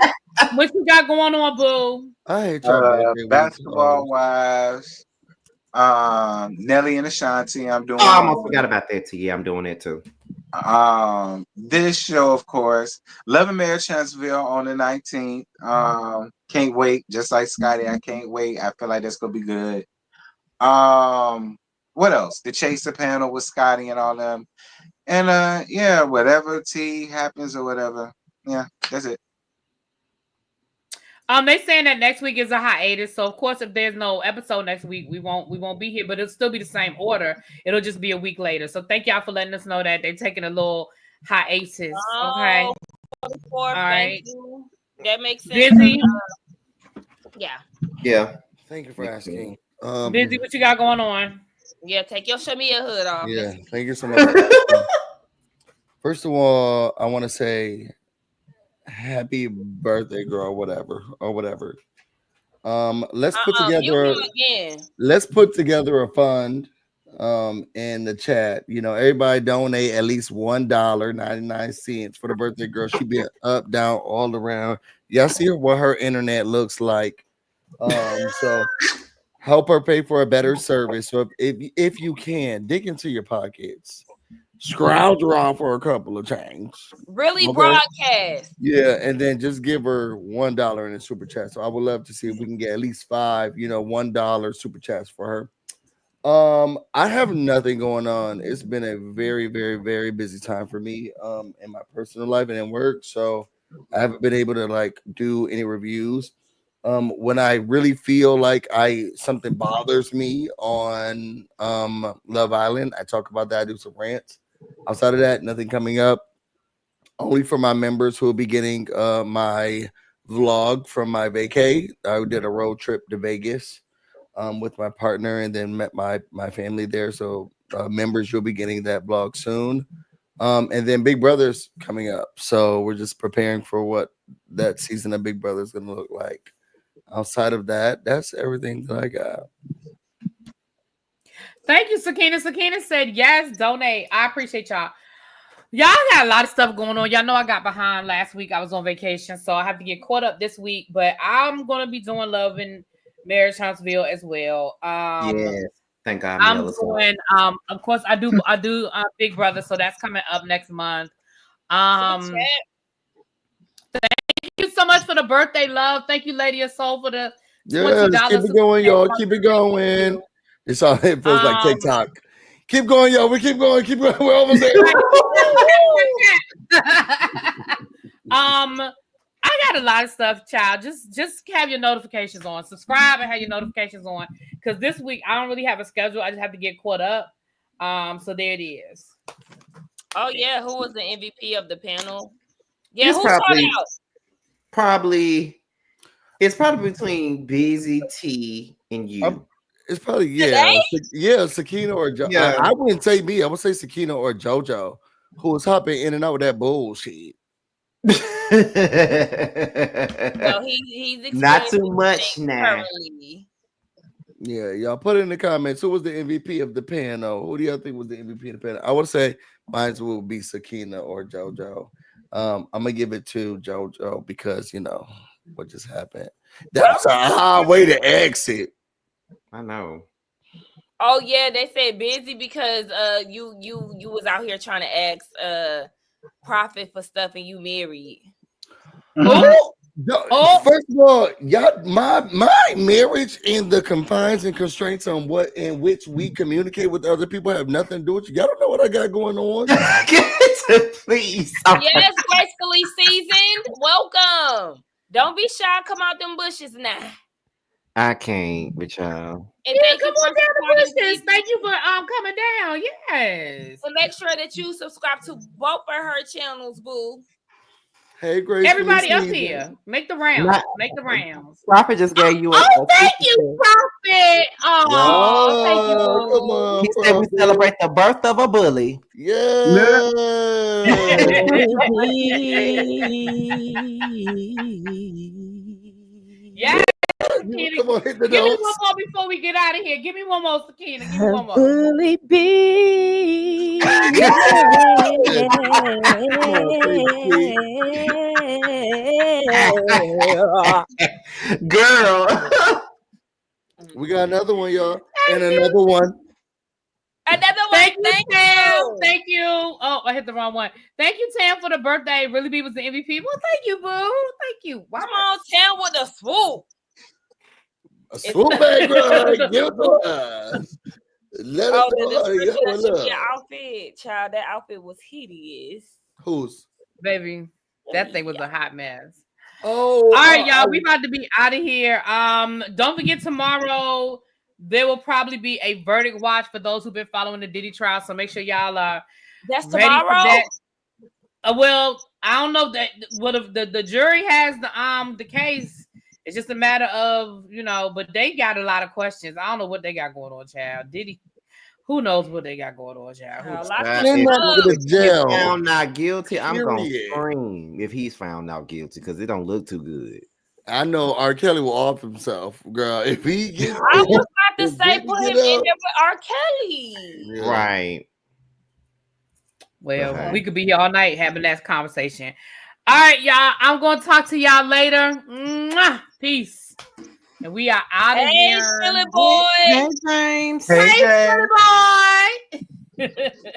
what you got going on, boo? I hate your birthday week. Basketball Wives. Nelly and Ashanti. I'm doing. Oh, I almost forgot about that too. Yeah, I'm doing that too. This show, of course, Love and Marriage Huntsville on the 19th. Can't wait. Just like Scotty, I can't wait. I feel like that's gonna be good. What else? The Chaser panel with Scotty and all them. And yeah, whatever tea happens or whatever. Yeah, that's it. They saying that next week is a hiatus, so of course, if there's no episode next week, we won't be here, but it'll still be the same order. It'll just be a week later. So thank y'all for letting us know that they're taking a little hiatus. Okay. All right. That makes sense. Busy. Yeah. Yeah. Thank you for asking. Busy, what you got going on? Yeah, take your Shamia hood off. Yeah, thank you so much. First of all, I want to say happy birthday, girl, whatever. Let's put together a fund in the chat. You know, everybody donate at least $1.99 for the birthday girl. She be up, down, all around. Y'all see what her internet looks like. So help her pay for a better service. So if you can, dig into your pockets. Scrounge her off for a couple of change. Really, okay. Broadcast. Yeah, and then just give her $1 in a super chat. So I would love to see if we can get at least 5, $1 super chats for her. I have nothing going on. It's been a very, very, very busy time for me in my personal life and in work. So I haven't been able to do any reviews. When I really feel like something bothers me on Love Island, I talk about that, I do some rants. Outside of that, nothing coming up. Only for my members who will be getting my vlog from my vacay. I did a road trip to Vegas with my partner and then met my family there. So members, you'll be getting that vlog soon. And then Big Brother's coming up. So we're just preparing for what that season of Big Brother is going to look like. Outside of that, that's everything that I got. Thank you, Sakina. Sakina said, yes, donate. I appreciate y'all. Y'all got a lot of stuff going on. Y'all know I got behind last week. I was on vacation, so I have to get caught up this week. But I'm going to be doing Love and Marriage Huntsville as well. Yes. Thank God. I'm doing, of course, I do Big Brother, so that's coming up next month. Thank you so much for the birthday love. Thank you, Lady of Soul, for the $20. Keep it going, y'all. Keep it going. It's all it feels like TikTok. Keep going, y'all. We keep going. Keep going. We're almost there. I got a lot of stuff, child. Just have your notifications on. Subscribe and have your notifications on. Because this week I don't really have a schedule. I just have to get caught up. So there it is. Oh yeah, who was the MVP of the panel? Yeah, who started out? It's probably between Busy T and you. It's probably Sakina or JoJo. Yeah. I wouldn't say me. I would say Sakina or JoJo, who was hopping in and out with that bullshit. Well, he's not too much now. Currently. Yeah, y'all put it in the comments. Who was the MVP of the panel? Who do y'all think was the MVP of the panel? I would say mine will be Sakina or JoJo. I'm gonna give it to JoJo because what just happened. That's a hard way to exit. I know. Oh yeah, they said Busy because you was out here trying to ask Prophet for stuff and you married. First of all, y'all, my marriage and the confines and constraints on what in which we communicate with other people have nothing to do with you. Y'all don't know what I got going on. Please. Yes, gracefully seasoned. Welcome. Don't be shy. Come out them bushes now. I can't with y'all. And yeah, come on down the bushes. Thank you for coming down. Yes. And make sure that you subscribe to both of her channels, boo. Hey, Grace. Everybody up here. Make the rounds. Make the rounds. Prophet just gave you thank you, Prophet. Oh, thank you. Come on, he said we celebrate the birth of a bully. Yeah. Yes. Sakina. Come on, hit the Give me notes. one more before we get out of here. Give me one more, Sakina. Give me one more. Will it be? Girl. We got another one, y'all. And another one. Another one. Thank you, Thank Tam. you. Thank you. Oh, I hit the wrong one. Thank you, Tam, for the birthday. Really B was the MVP. Well, thank you, boo. Thank you. Wow. Come on, Tam with the swoop. A swoop back, girl. Give it to us. Let us The know how to description go. of Look. Shamia outfit, child. That outfit was hideous. Who's? Baby, that thing was a hot mess. Oh, all right, y'all. We about to be out of here. Don't forget tomorrow there will probably be a verdict watch for those who've been following the Diddy trial. So make sure y'all are That's ready tomorrow. for that. Well, I don't know that what if the jury has the case. It's just a matter of, but they got a lot of questions. I don't know what they got going on, child. Diddy, who knows what they got going on, child? If jail. found not guilty, I'm gonna Period. scream if he's found not guilty because it don't look too good. I know R. Kelly will off himself, girl. If he gets, I was about to if say Diddy put get him in up- there with R. Kelly. Yeah. Right. Well, we could be here all night having that conversation. All right, y'all. I'm going to talk to y'all later. Mwah! Peace. And we are out of here. Silly boy. Hey, James. Hey, Hey, James. silly boy.